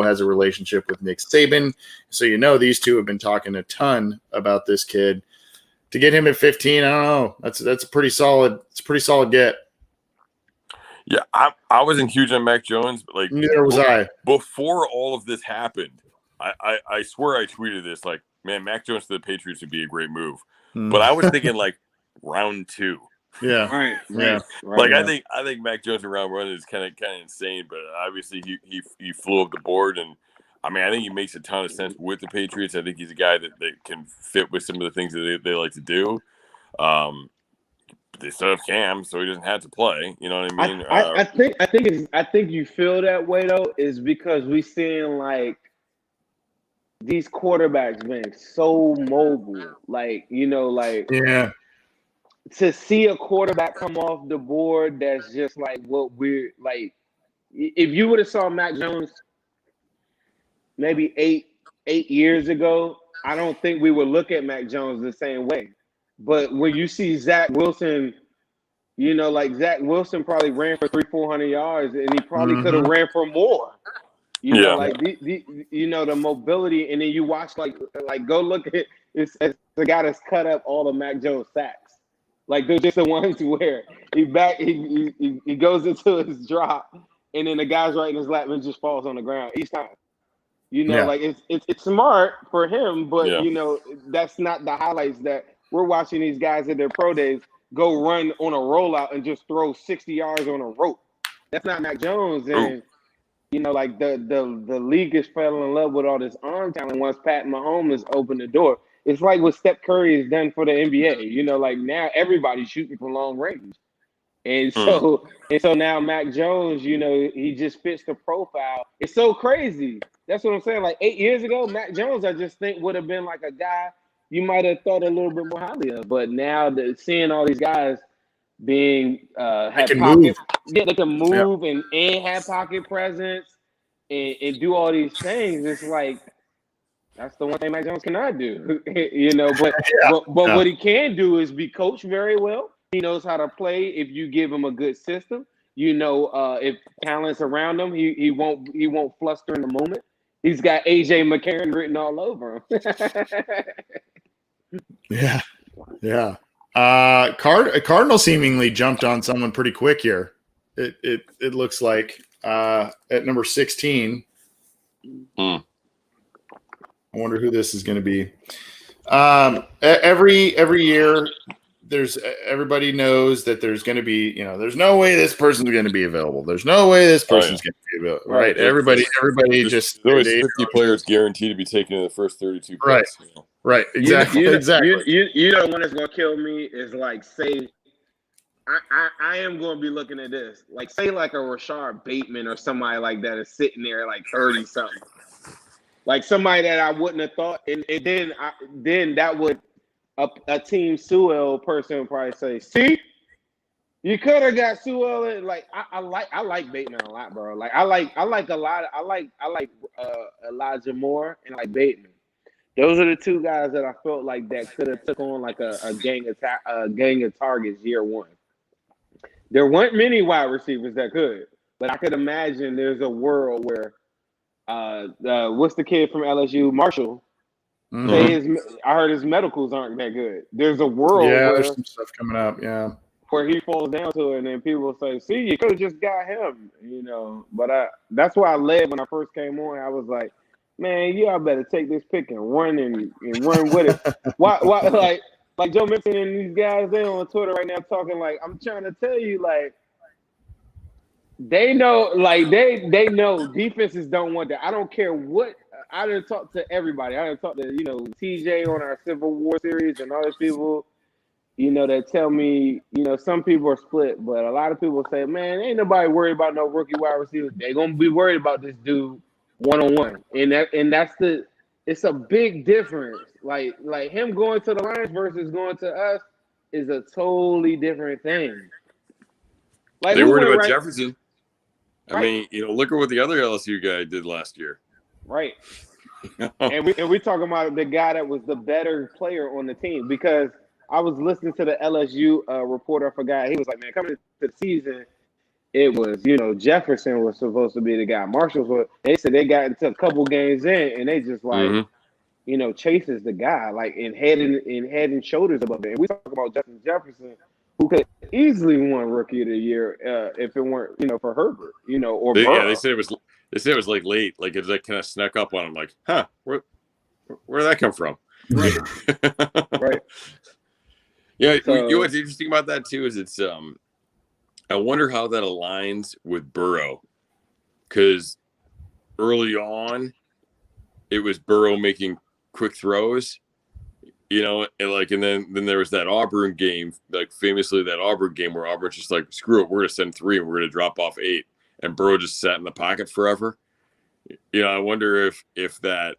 has a relationship with Nick Saban. So these two have been talking a ton about this kid. To get him at 15, I don't know. That's a pretty solid. It's a pretty solid get.
Yeah, I wasn't huge on Mac Jones, but
Neither was I.
Before all of this happened, I swear I tweeted this, like, man, Mac Jones to the Patriots would be a great move. But I was thinking like round 2.
Yeah.
Right.
Yeah.
Right.
Like I think Mac Jones in round 1 is kind of insane, but obviously he flew up the board, and I mean I think he makes a ton of sense with the Patriots. I think he's a guy that can fit with some of the things that they like to do. They still have Cam, so he doesn't have to play. You know what I mean?
I think you feel that way though, is because we seeing like these quarterbacks being so mobile,
Yeah.
to see a quarterback come off the board that's just like what we're like. If you would have saw Mac Jones maybe eight years ago, I don't think we would look at Mac Jones the same way. But when you see Zach Wilson, Zach Wilson probably ran for 300-400 yards, and he probably could have ran for more. The mobility, and then you watch like go look at it's the guy that's cut up all the Mac Jones sacks. Like they're just the ones where he goes into his drop, and then the guy's right in his lap and just falls on the ground each time. It's smart for him, but that's not the highlights that we're watching these guys at their pro days go run on a rollout and just throw 60 yards on a rope. That's not Mac Jones. And the league has fell in love with all this arm talent once Pat Mahomes opened the door. It's like what Steph Curry has done for the NBA. Now everybody's shooting from long range. And so now Mac Jones, he just fits the profile. It's so crazy. That's what I'm saying. Like 8 years ago, Mac Jones, I just think would have been like a guy you might have thought a little bit more highly of. But now seeing all these guys being have pocket, they can move and have pocket presence and do all these things. It's like that's the one thing Mac Jones cannot do, But what he can do is be coached very well. He knows how to play if you give him a good system. If talent's around him, he won't fluster in the moment. He's got AJ McCarron written all over him.
Yeah. Cardinal seemingly jumped on someone pretty quick here. It looks like at number 16. I wonder who this is going to be. Every year, everybody knows that there's going to be, there's no way this person's going to be available. There's no way this person's going to be available. Right? Everybody just
there's 50 players guaranteed to be taken in the first 32 picks.
Right. Exactly. Exactly.
You know, one that's going to kill me is like say. I am going to be looking at this. Like, say, like a Rashard Bateman or somebody like that is sitting there like 30-something. Like somebody that I wouldn't have thought. And then that would a Team Sewell person would probably say, see, you could have got Sewell. And like, I like Bateman a lot, bro. Like, I like Elijah Moore and like Bateman. Those are the two guys that I felt like that could have took on like a gang of targets year one. There weren't many wide receivers that could, but I could imagine there's a world where what's the kid from LSU, Marshall? I heard his medicals aren't that good. There's a world where
there's some stuff coming up,
where he falls down to it, and then people will say, "See, you could have just got him," But that's why I led when I first came on. I was like, "Man, y'all better take this pick and run with it." Why like Joe Mixon and these guys, they on Twitter right now talking like, I'm trying to tell you, like, they know, like they know defenses don't want that. I don't care what. I done talked to everybody. I done talked to TJ on our Civil War series and other people, that tell me, some people are split, but a lot of people say, man, ain't nobody worried about no rookie wide receiver. They gonna be worried about this dude one-on-one, and that's it's a big difference. Like him going to the Lions versus going to us is a totally different thing. Like
they worried about Jefferson. I mean, look at what the other LSU guy did last year.
Right. And we talking about the guy that was the better player on the team, because I was listening to the LSU reporter. I forgot. He was like, man, coming into the season, it was, Jefferson was supposed to be the guy. Marshall was. They said they got into a couple games in, and they just like, Chase is the guy, like in head and shoulders above it. And we talk about Justin Jefferson, who could easily won Rookie of the Year if it weren't, for Herbert, or Burrow.
Yeah, they said it was like late, like it like kind of snuck up on him, like, huh, where did that come from?
Right. Right.
Yeah,
So,
what's interesting about that too is it's I wonder how that aligns with Burrow, because early on it was Burrow making quick throws, and then there was that Auburn game, like famously that Auburn game where Auburn's just like, screw it, we're gonna send 3 and we're gonna drop off 8, and Burrow just sat in the pocket forever. I wonder if that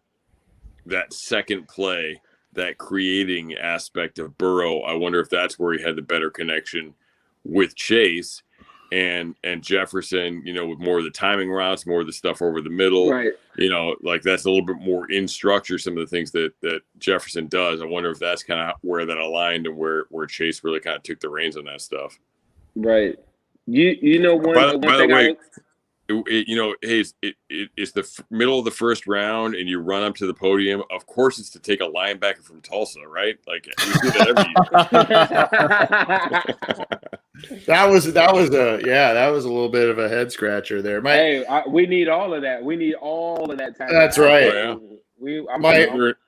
second play, that creating aspect of Burrow, I wonder if that's where he had the better connection with Chase and Jefferson, with more of the timing routes, more of the stuff over the middle.
right.
Like that's a little bit more in structure, some of the things that Jefferson does. I wonder if that's kind of where that aligned and where Chase really kind of took the reins on that stuff.
Right. One
By the
thing
way, it's the middle of the first round and you run up to the podium. Of course, it's to take a linebacker from Tulsa, right? Like we do that every year.
That was a little bit of a head scratcher there.
We need all of that. We need all of that time.
That's right.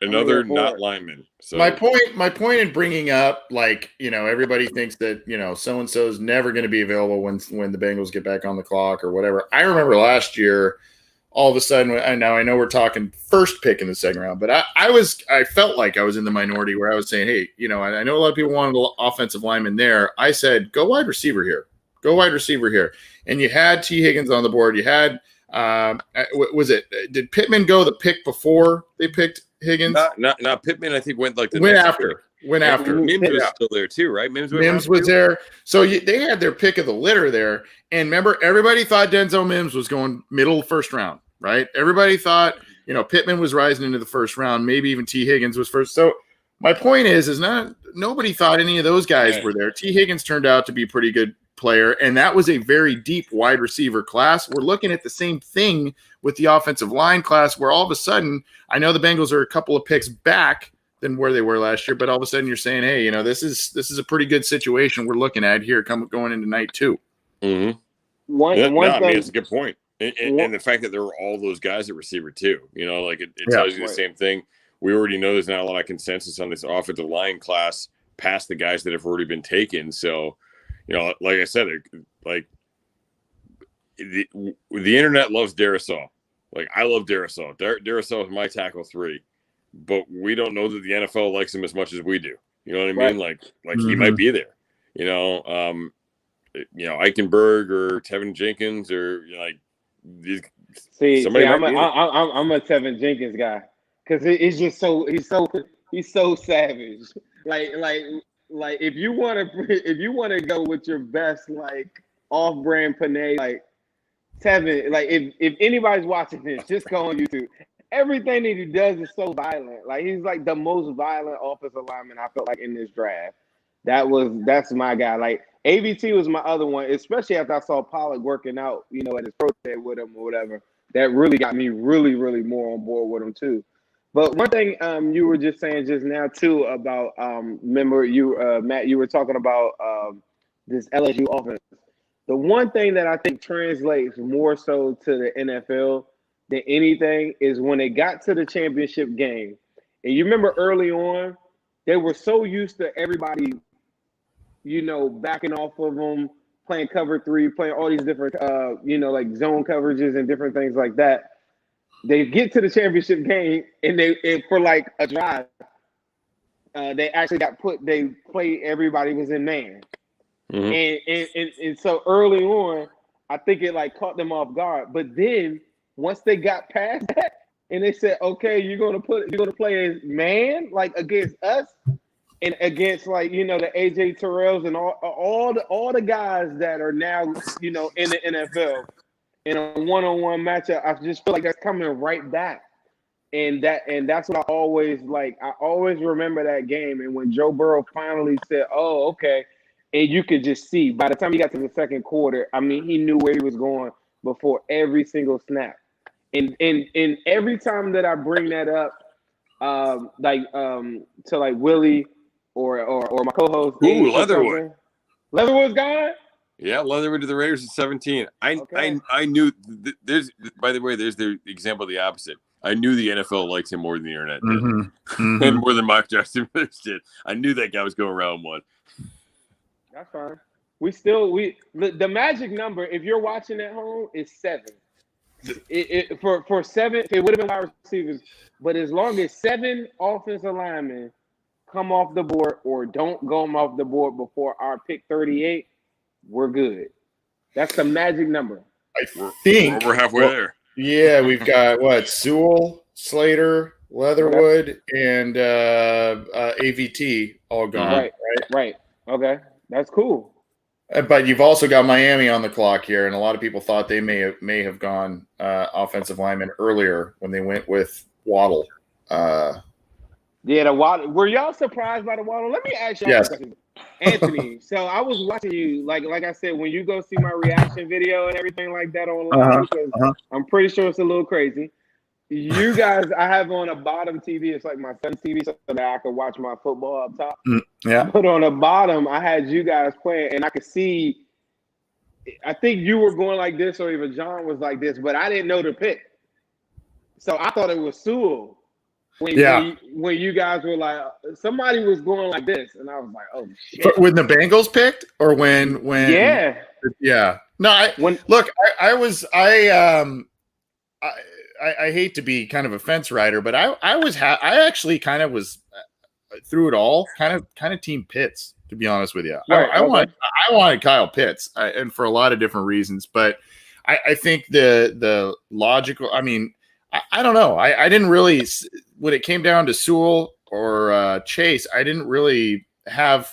Another not lineman. So
my point in bringing up, like, everybody thinks that, so and so is never going to be available when the Bengals get back on the clock or whatever. I remember last year, all of a sudden, I know we're talking first pick in the second round, but I felt like I was in the minority where I was saying, hey, I know a lot of people wanted an offensive lineman there. I said, go wide receiver here. And you had T. Higgins on the board. You had did Pittman go the pick before they picked Higgins?
Not Pittman. I think went like the
went
next
after.
pick.
Went after.
Mims was still there too, right? Mims
was there. So they had their pick of the litter there. And remember, everybody thought Denzel Mims was going middle first round, right? Everybody thought, Pittman was rising into the first round. Maybe even T. Higgins was first. So my point is nobody thought any of those guys were there. T. Higgins turned out to be a pretty good player, and that was a very deep wide receiver class. We're looking at the same thing with the offensive line class, where all of a sudden, I know the Bengals are a couple of picks back than where they were last year, but all of a sudden you're saying, hey, this is a pretty good situation we're looking at here going into night 2.
Mm-hmm.
One thing,
I mean, it's a good point. And the fact that there were all those guys at receiver too, it tells you the same thing. We already know there's not a lot of consensus on this offensive line class past the guys that have already been taken. So, like I said, like the internet loves Darrisaw. Like I love Darrisaw. Darrisaw is my tackle 3, but we don't know that the NFL likes him as much as we do. You know what I mean? Like he might be there. Eichenberg or Tevin Jenkins or these.
I'm a Tevin Jenkins guy because he's just he's so savage. Like if you want to go with your best off-brand Panay, Tevin, if anybody's watching this, just go on YouTube. Everything that he does is so violent. He's the most violent offensive lineman I felt like in this draft. That's my guy. AVT was my other one, especially after I saw Pollard working out, at his pro day with him or whatever. That really got me really, really more on board with him too. But one thing you were just saying just now too about remember you Matt, you were talking about this LSU offense. The one thing that I think translates more so to the NFL than anything is when they got to the championship game. And you remember early on, they were so used to everybody, backing off of them, playing cover 3, playing all these different, zone coverages and different things like that. They get to the championship game and for a drive, they actually they played, everybody was in man. Mm-hmm. And so early on, I think it caught them off guard. But then once they got past that and they said, okay, you're gonna play as man, against us and against the AJ Terrells and all the guys that are now, in the NFL. in a one-on-one matchup, I just feel like that's coming right back. And that's what I always like. I always remember that game. And when Joe Burrow finally said, "Oh, okay," and you could just see by the time he got to the second quarter, I mean, he knew where he was going before every single snap. And every time that I bring that up, to like Willie or my co-host,
Ooh, Leatherwood.
Leatherwood's gone.
Yeah, Leatherwood to the Raiders at 17. I knew there's, by the way, there's the example of the opposite. I knew the NFL likes him more than the internet did, and more than Mike Jackson did. I knew that guy was going round one.
That's fine. The magic number, if you're watching at home, is 7. For 7, it would have been wide receivers, but as long as 7 offensive linemen come off the board or don't go off the board before our pick 38, we're good. That's the magic number.
I think
we're halfway there.
Yeah, we've got Sewell, Slater, Leatherwood, and AVT all gone.
Right. Okay, that's cool.
But you've also got Miami on the clock here, and a lot of people thought they may have gone offensive lineman earlier when they went with Waddle.
The Waddle. Were y'all surprised by the Waddle? Let me ask y'all a question. Anthony, so I was watching you, like I said, when you go see my reaction video and everything like that online, because I'm pretty sure it's a little crazy. You guys, I have on a bottom TV. It's like my son's TV, so that I can watch my football up top.
Yeah.
But on the bottom, I had you guys playing, and I could see. I think you were going like this, or even John was like this, but I didn't know the pick, so I thought it was Sewell. When you guys were like, somebody was going like this, and I was like, oh shit.
When the Bengals picked, or when
yeah.
No, I hate to be kind of a fence rider, but I actually kind of was through it all kind of team Pitts, to be honest with you.
Right,
I wanted Kyle Pitts, and for a lot of different reasons, but I think the logical. I mean, I don't know. I didn't really, when it came down to Sewell or Chase, I didn't really have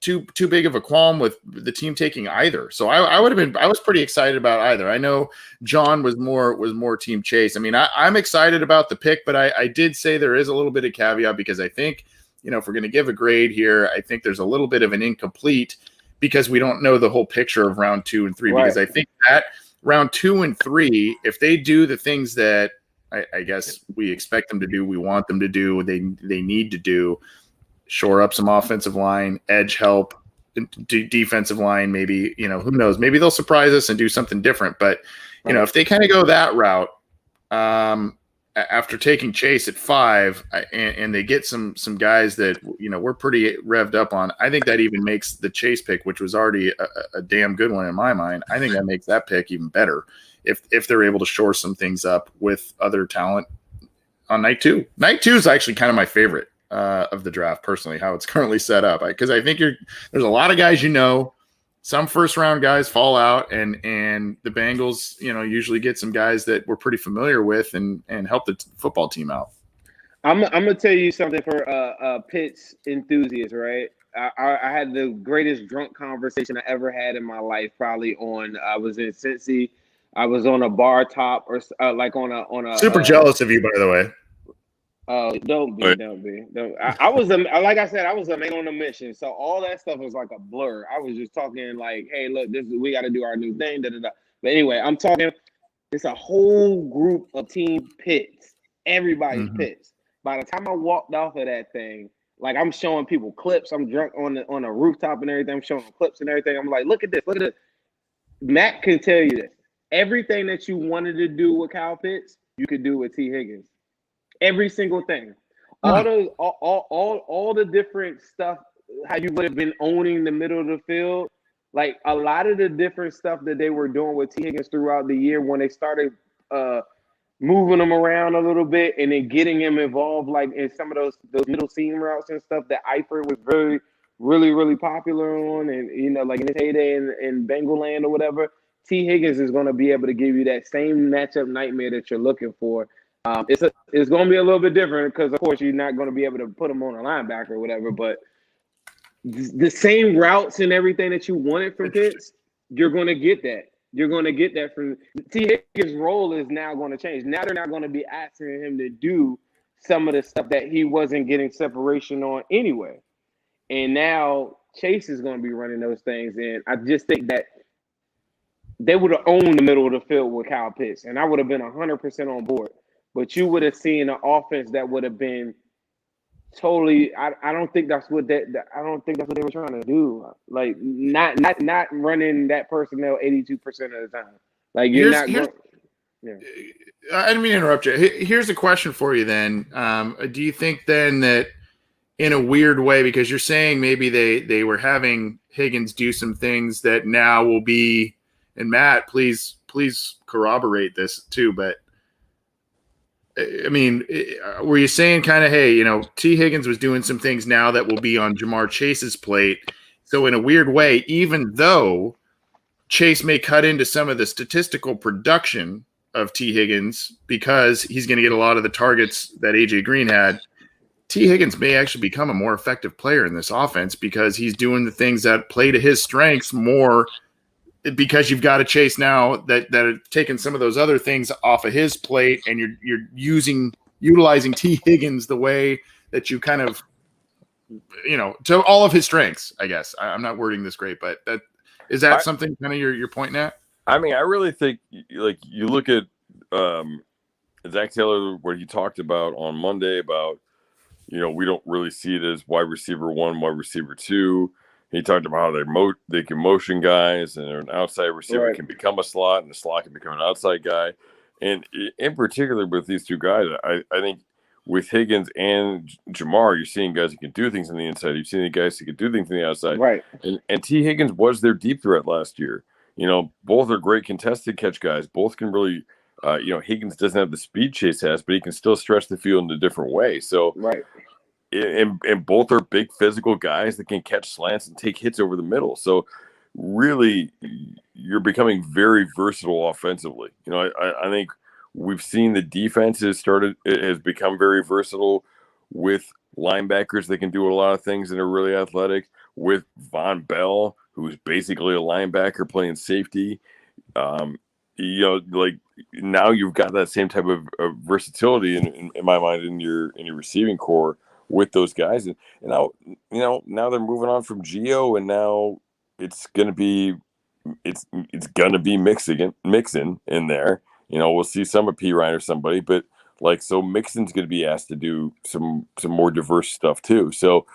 too big of a qualm with the team taking either. So I was pretty excited about either. I know John was more team Chase. I mean, I'm excited about the pick, but I did say there is a little bit of caveat, because I think, if we're going to give a grade here, I think there's a little bit of an incomplete, because we don't know the whole picture of round 2 and 3, because I think that round 2 and 3, if they do the things that I guess we expect them to do, we want them to do, they need to do, shore up some offensive line, edge help, defensive line, maybe, who knows, maybe they'll surprise us and do something different. But, if they kind of go that route, after taking Chase at 5 and they get some guys that, we're pretty revved up on, I think that even makes the Chase pick, which was already a damn good one in my mind, I think that makes that pick even better if they're able to shore some things up with other talent on night 2. Night 2 is actually kind of my favorite of the draft, personally, how it's currently set up, because I think there's a lot of guys, some first round guys fall out, and the Bengals, usually get some guys that we're pretty familiar with and help the football team out.
I'm gonna tell you something for Pitts enthusiasts, right? I had the greatest drunk conversation I ever had in my life. Probably I was in Cincy. I was on a bar top, or like on a.
Super jealous of you, by the way.
Oh, don't be. I was like I said, I was a man on a mission. So all that stuff was like a blur. I was just talking like, hey, look, we got to do our new thing. But anyway, I'm talking. It's a whole group of team Pitts. Everybody's Pitts. By the time I walked off of that thing, like I'm showing people clips. I'm drunk on a rooftop and everything. I'm showing clips and everything. I'm like, look at this. Matt can tell you this. Everything that you wanted to do with Kyle Pitts, you could do with T. Higgins. Every single thing. All the different stuff, how you would have been owning the middle of the field. Like a lot of the different stuff that they were doing with T. Higgins throughout the year, when they started moving him around a little bit and then getting him involved, like in some of those middle seam routes and stuff that Eifert was very, really, really popular on, and like in his heyday in Bengal land or whatever. T. Higgins is going to be able to give you that same matchup nightmare that you're looking for. It's going to be a little bit different, because, of course, you're not going to be able to put him on a linebacker or whatever. But the same routes and everything that you wanted from Pitts, you're going to get that. You're going to get that from T. Higgins' role is now going to change. Now they're not going to be asking him to do some of the stuff that he wasn't getting separation on anyway. And now Chase is going to be running those things. And I just think that they would have owned the middle of the field with Kyle Pitts, and I would have been 100% on board. But you would have seen an offense that would have been totally. I don't think that's what they were trying to do. Like not running that personnel 82% of the time. Like you're not going. Yeah.
I didn't mean to interrupt you. Here's a question for you then. Do you think then that in a weird way, because you're saying maybe they were having Higgins do some things that now will be, and Matt, please corroborate this too, but I mean, were you saying kind of, hey, T. Higgins was doing some things now that will be on Jamar Chase's plate. So in a weird way, even though Chase may cut into some of the statistical production of T. Higgins because he's going to get a lot of the targets that AJ Green had, T. Higgins may actually become a more effective player in this offense because he's doing the things that play to his strengths more, because you've got a Chase now that are taking some of those other things off of his plate, and you're utilizing T. Higgins the way that you kind of, to all of his strengths, I guess. I'm not wording this great, but is that something kind of you're pointing at?
I mean, I really think, like, you look at Zach Taylor, what he talked about on Monday about, we don't really see it as wide receiver 1, wide receiver 2. He talked about how they can motion guys, and an outside receiver can become a slot, and the slot can become an outside guy. And in particular with these two guys, I think with Higgins and Jamar, you're seeing guys who can do things on the inside. You're seeing the guys who can do things on the outside.
Right.
And T. Higgins was their deep threat last year. Both are great contested catch guys. Both can really, Higgins doesn't have the speed Chase has, but he can still stretch the field in a different way. So,
right.
And both are big physical guys that can catch slants and take hits over the middle. So really, you're becoming very versatile offensively. I think we've seen the defense has become very versatile with linebackers that can do a lot of things and are really athletic, with Von Bell, who's basically a linebacker playing safety. Like now you've got that same type of versatility in my mind in your receiving core with those guys, and now they're moving on from Gio, and now it's gonna be Mixon in there. We'll see some of P. Ryan or somebody, but so Mixon's gonna be asked to do some more diverse stuff too. So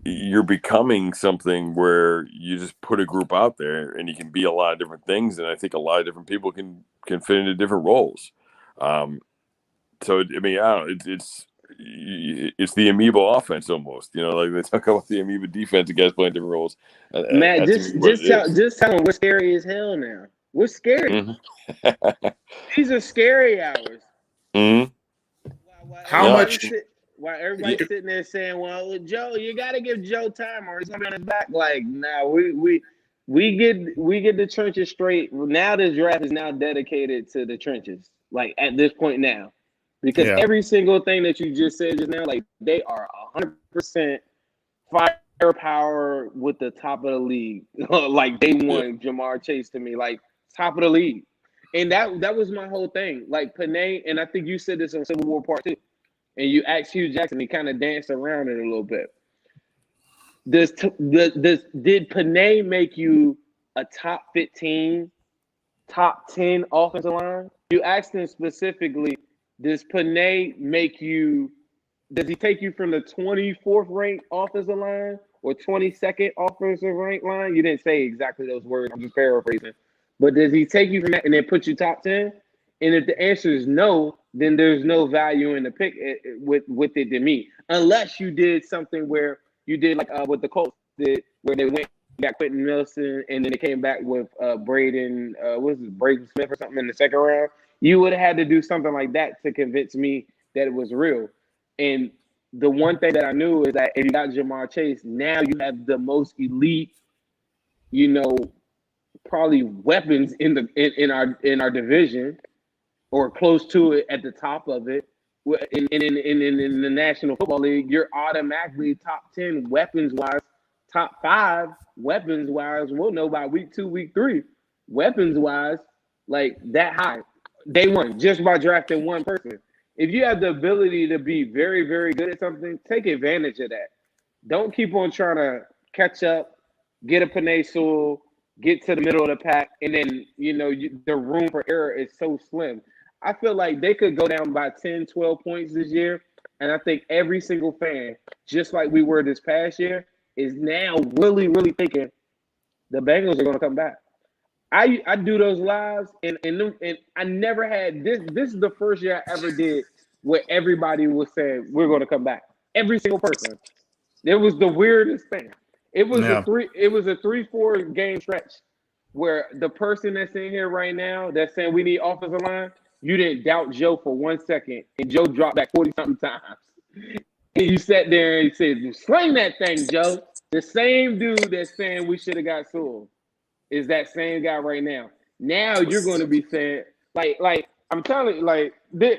you're becoming something where you just put a group out there, and you can be a lot of different things, and I think a lot of different people can fit into different roles. So I mean, I don't know, it's the amoeba offense almost, like they talk about the amoeba defense, the guys playing different roles.
Matt, just tell them we're scary as hell now. We're scary.
Mm-hmm.
These are scary hours.
Mm-hmm.
While everybody's sitting there saying, "Well, Joe, you got to give Joe time, or he's gonna be on his back." Like, nah, we get the trenches straight. Now the draft is now dedicated to the trenches. Like at this point now. Because every single thing that you just said just now, like they are 100% firepower with the top of the league. Like they want Jamar Chase to me, like top of the league. And that was my whole thing. Like Panay, and I think you said this on Civil War Part 2, and you asked Hugh Jackson, he kind of danced around it a little bit. Did Panay make you a top 15, top 10 offensive line? You asked him specifically, does Panay does he take you from the 24th ranked offensive line or 22nd offensive ranked line? You didn't say exactly those words. I'm just paraphrasing. But does he take you from that and then put you top 10? And if the answer is no, then there's no value in the pick with it to me. Unless you did something where you did like what the Colts did, where they went and got Quentin Nelson and then they came back with Braden Smith or something in the second round. You would have had to do something like that to convince me that it was real. And the one thing that I knew is that if you got Jamar Chase, now you have the most elite, probably weapons in our division, or close to it at the top of it. In the National Football League, you're automatically top 10 weapons wise, top 5 weapons wise. We'll know by week 2, week 3. weapons wise, like that high. Day one, just by drafting one person. If you have the ability to be very, very good at something, take advantage of that. Don't keep on trying to catch up, get a Panay Sewell, get to the middle of the pack, and then, the room for error is so slim. I feel like they could go down by 10, 12 points this year, and I think every single fan, just like we were this past year, is now really, really thinking the Bengals are going to come back. I do those lives, and I never had this. This is the first year I ever did where everybody was saying we're going to come back. Every single person. It was the weirdest thing. It was a 3-4 game stretch where the person that's in here right now that's saying we need offensive line, you didn't doubt Joe for 1 second, and Joe dropped back 40-something times. And you sat there and said, "Sling that thing, Joe." The same dude that's saying we should have got Sewell is that same guy right now. Now you're going to be saying, like I'm telling you, like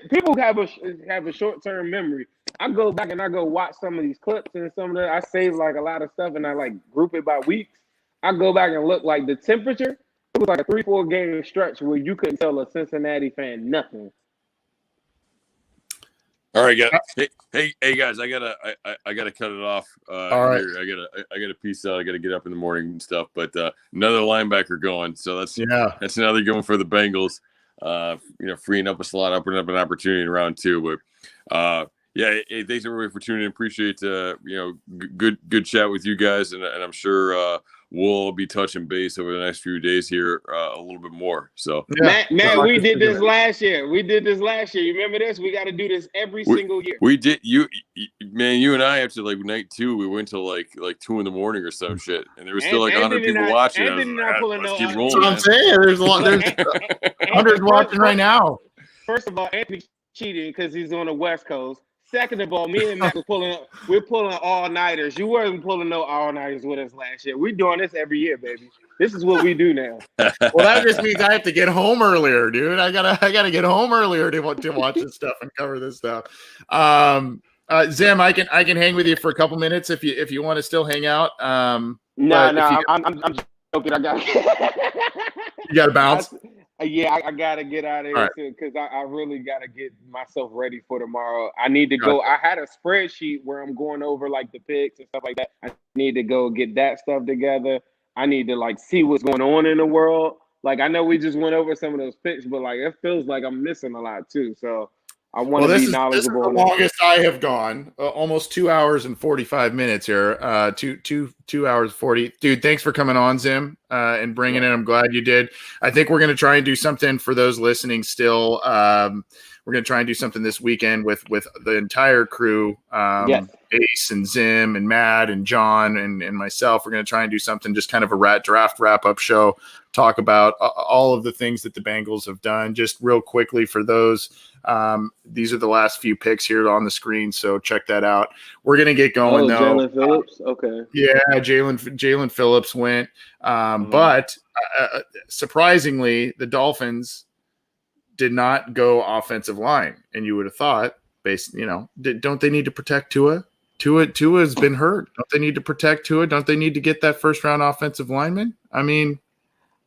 people have a short-term memory. I go back and I go watch some of these clips and some of the, I save like a lot of stuff and I like group it by weeks. I go back and look like the temperature. It was like a 3-4 game stretch where you couldn't tell a Cincinnati fan nothing.
All right, guys. Hey, guys. I gotta cut it off.
All right.
Here. I gotta peace out. I gotta get up in the morning and stuff. But another linebacker going. So that's another going for the Bengals. Freeing up a slot, opening up an opportunity in round 2. But hey, thanks everybody for tuning in. Appreciate good chat with you guys, and I'm sure we'll be touching base over the next few days here a little bit more. So
Matt, we did this last year. You remember this? We got to do this every single year.
We did. You and I after like night 2, we went till like 2 in the morning or some shit, and there was still like 100 people watching. Let's keep rolling.
That's what I'm saying. There's a lot. There's hundreds watching right now.
First of all, Anthony cheated because he's on the West Coast. Second of all, me and Matt we're pulling all-nighters. You weren't pulling no all-nighters with us last year. We're doing this every year, baby. This is what we do now.
Well, that just means I have to get home earlier, dude. I gotta get home earlier to watch this stuff and cover this stuff. Zim, I can hang with you for a couple minutes if you want to still hang out.
I'm joking.
You gotta bounce.
I gotta get out of here too, because I really gotta get myself ready for tomorrow. I need to go. I had a spreadsheet where I'm going over like the picks and stuff like that. I need to go get that stuff together. I need to like see what's going on in the world. Like I know we just went over some of those picks, but like it feels like I'm missing a lot too. So I want to be knowledgeable. This is the
longest I have gone. Almost 2 hours and 45 minutes here. 2 hours 40. Dude, thanks for coming on, Zim, and bringing it. I'm glad you did. I think we're going to try and do something for those listening still. We're going to try and do something this weekend with the entire crew. Ace and Zim and Matt and John and myself. We're going to try and do something, just kind of a draft wrap-up show. Talk about all of the things that the Bengals have done. Just real quickly for those. These are the last few picks here on the screen, so check that out. We're gonna get going though.
Jalen Phillips, okay.
Yeah, Jalen Phillips went, but surprisingly, the Dolphins did not go offensive line, and you would have thought, don't they need to protect Tua? Tua's been hurt. Don't they need to protect Tua? Don't they need to get that first round offensive lineman? I mean.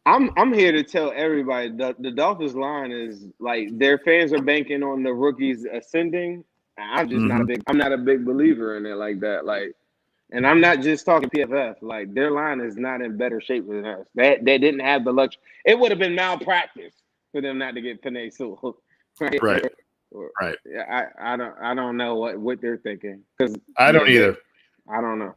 I'm here to tell everybody the Dolphins line is like their fans are banking on the rookies ascending. I'm just not a big believer in it like that. Like, and I'm not just talking PFF. Like their line is not in better shape than us. They didn't have the luxury. It would have been malpractice for them not to get Panay Sewell.
Right.
Yeah, I don't know what they're thinking, because
I don't either.
I don't know.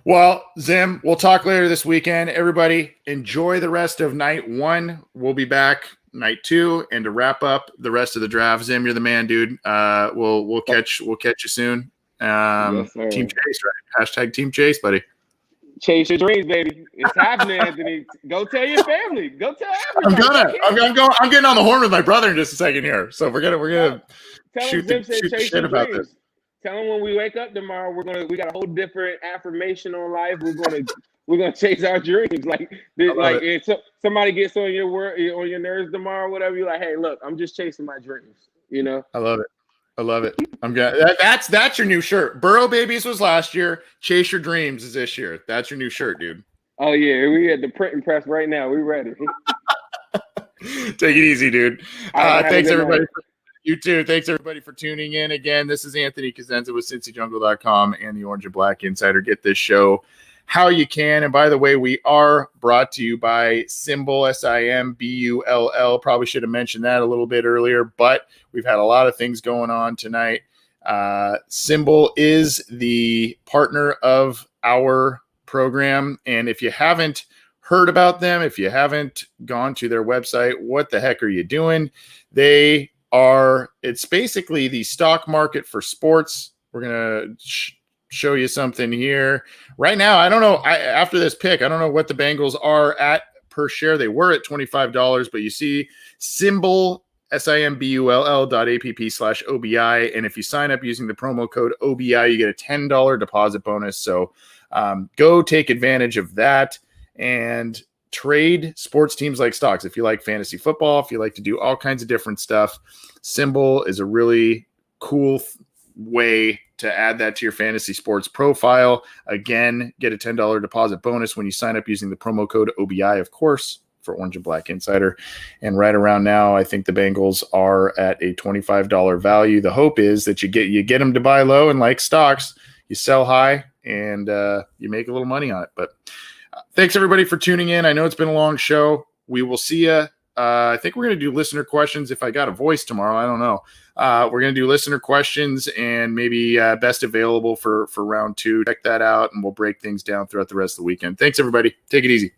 Well, Zim, we'll talk later this weekend. Everybody, enjoy the rest of night 1. We'll be back night 2, and to wrap up the rest of the draft. Zim, you're the man, dude. We'll catch you soon.
Yes,
Team Chase, right? Hashtag Team Chase, buddy.
Chase your dreams, baby. It's happening, Anthony. Go tell your family. Go tell everybody.
I'm getting on the horn with my brother in just a second here. So we're gonna shoot the shit about this.
Tell them when we wake up tomorrow, we got a whole different affirmation on life. We're gonna chase our dreams. If somebody gets on your nerves tomorrow, whatever, you're like, hey, look, I'm just chasing my dreams.
I love it. I'm gonna that's your new shirt. Burrow Babies was last year. Chase Your Dreams is this year. That's your new shirt, dude.
Oh yeah, we at the printing press right now. We ready.
Take it easy, dude.
All right, have a
Thanks,
good
everybody.
night.
You too. Thanks, everybody, for tuning in. Again, this is Anthony Cosenza with CincyJungle.com and the Orange and Black Insider. Get this show how you can. And by the way, we are brought to you by Symbol, SIMBULL. Probably should have mentioned that a little bit earlier, but we've had a lot of things going on tonight. Symbol is the partner of our program. And if you haven't heard about them, if you haven't gone to their website, what the heck are you doing? It's basically the stock market for sports. We're going to show you something here right now. I don't know. After this pick, I don't know what the Bengals are at per share. They were at $25, but you see Symbol, SIMBULL.app/OBI. And if you sign up using the promo code OBI, you get a $10 deposit bonus. So go take advantage of that and trade sports teams like stocks. If you like fantasy football, if you like to do all kinds of different stuff, Symbol is a really cool way to add that to your fantasy sports profile. Again, get a $10 deposit bonus when you sign up using the promo code OBI, of course, for Orange and Black Insider. And right around now, I think the Bengals are at a $25 value. The hope is that you get them to buy low, and like stocks, you sell high and you make a little money on it. But thanks, everybody, for tuning in. I know it's been a long show. We will see you. I think we're going to do listener questions if I got a voice tomorrow. I don't know. We're going to do listener questions and maybe best available for round 2. Check that out, and we'll break things down throughout the rest of the weekend. Thanks, everybody. Take it easy.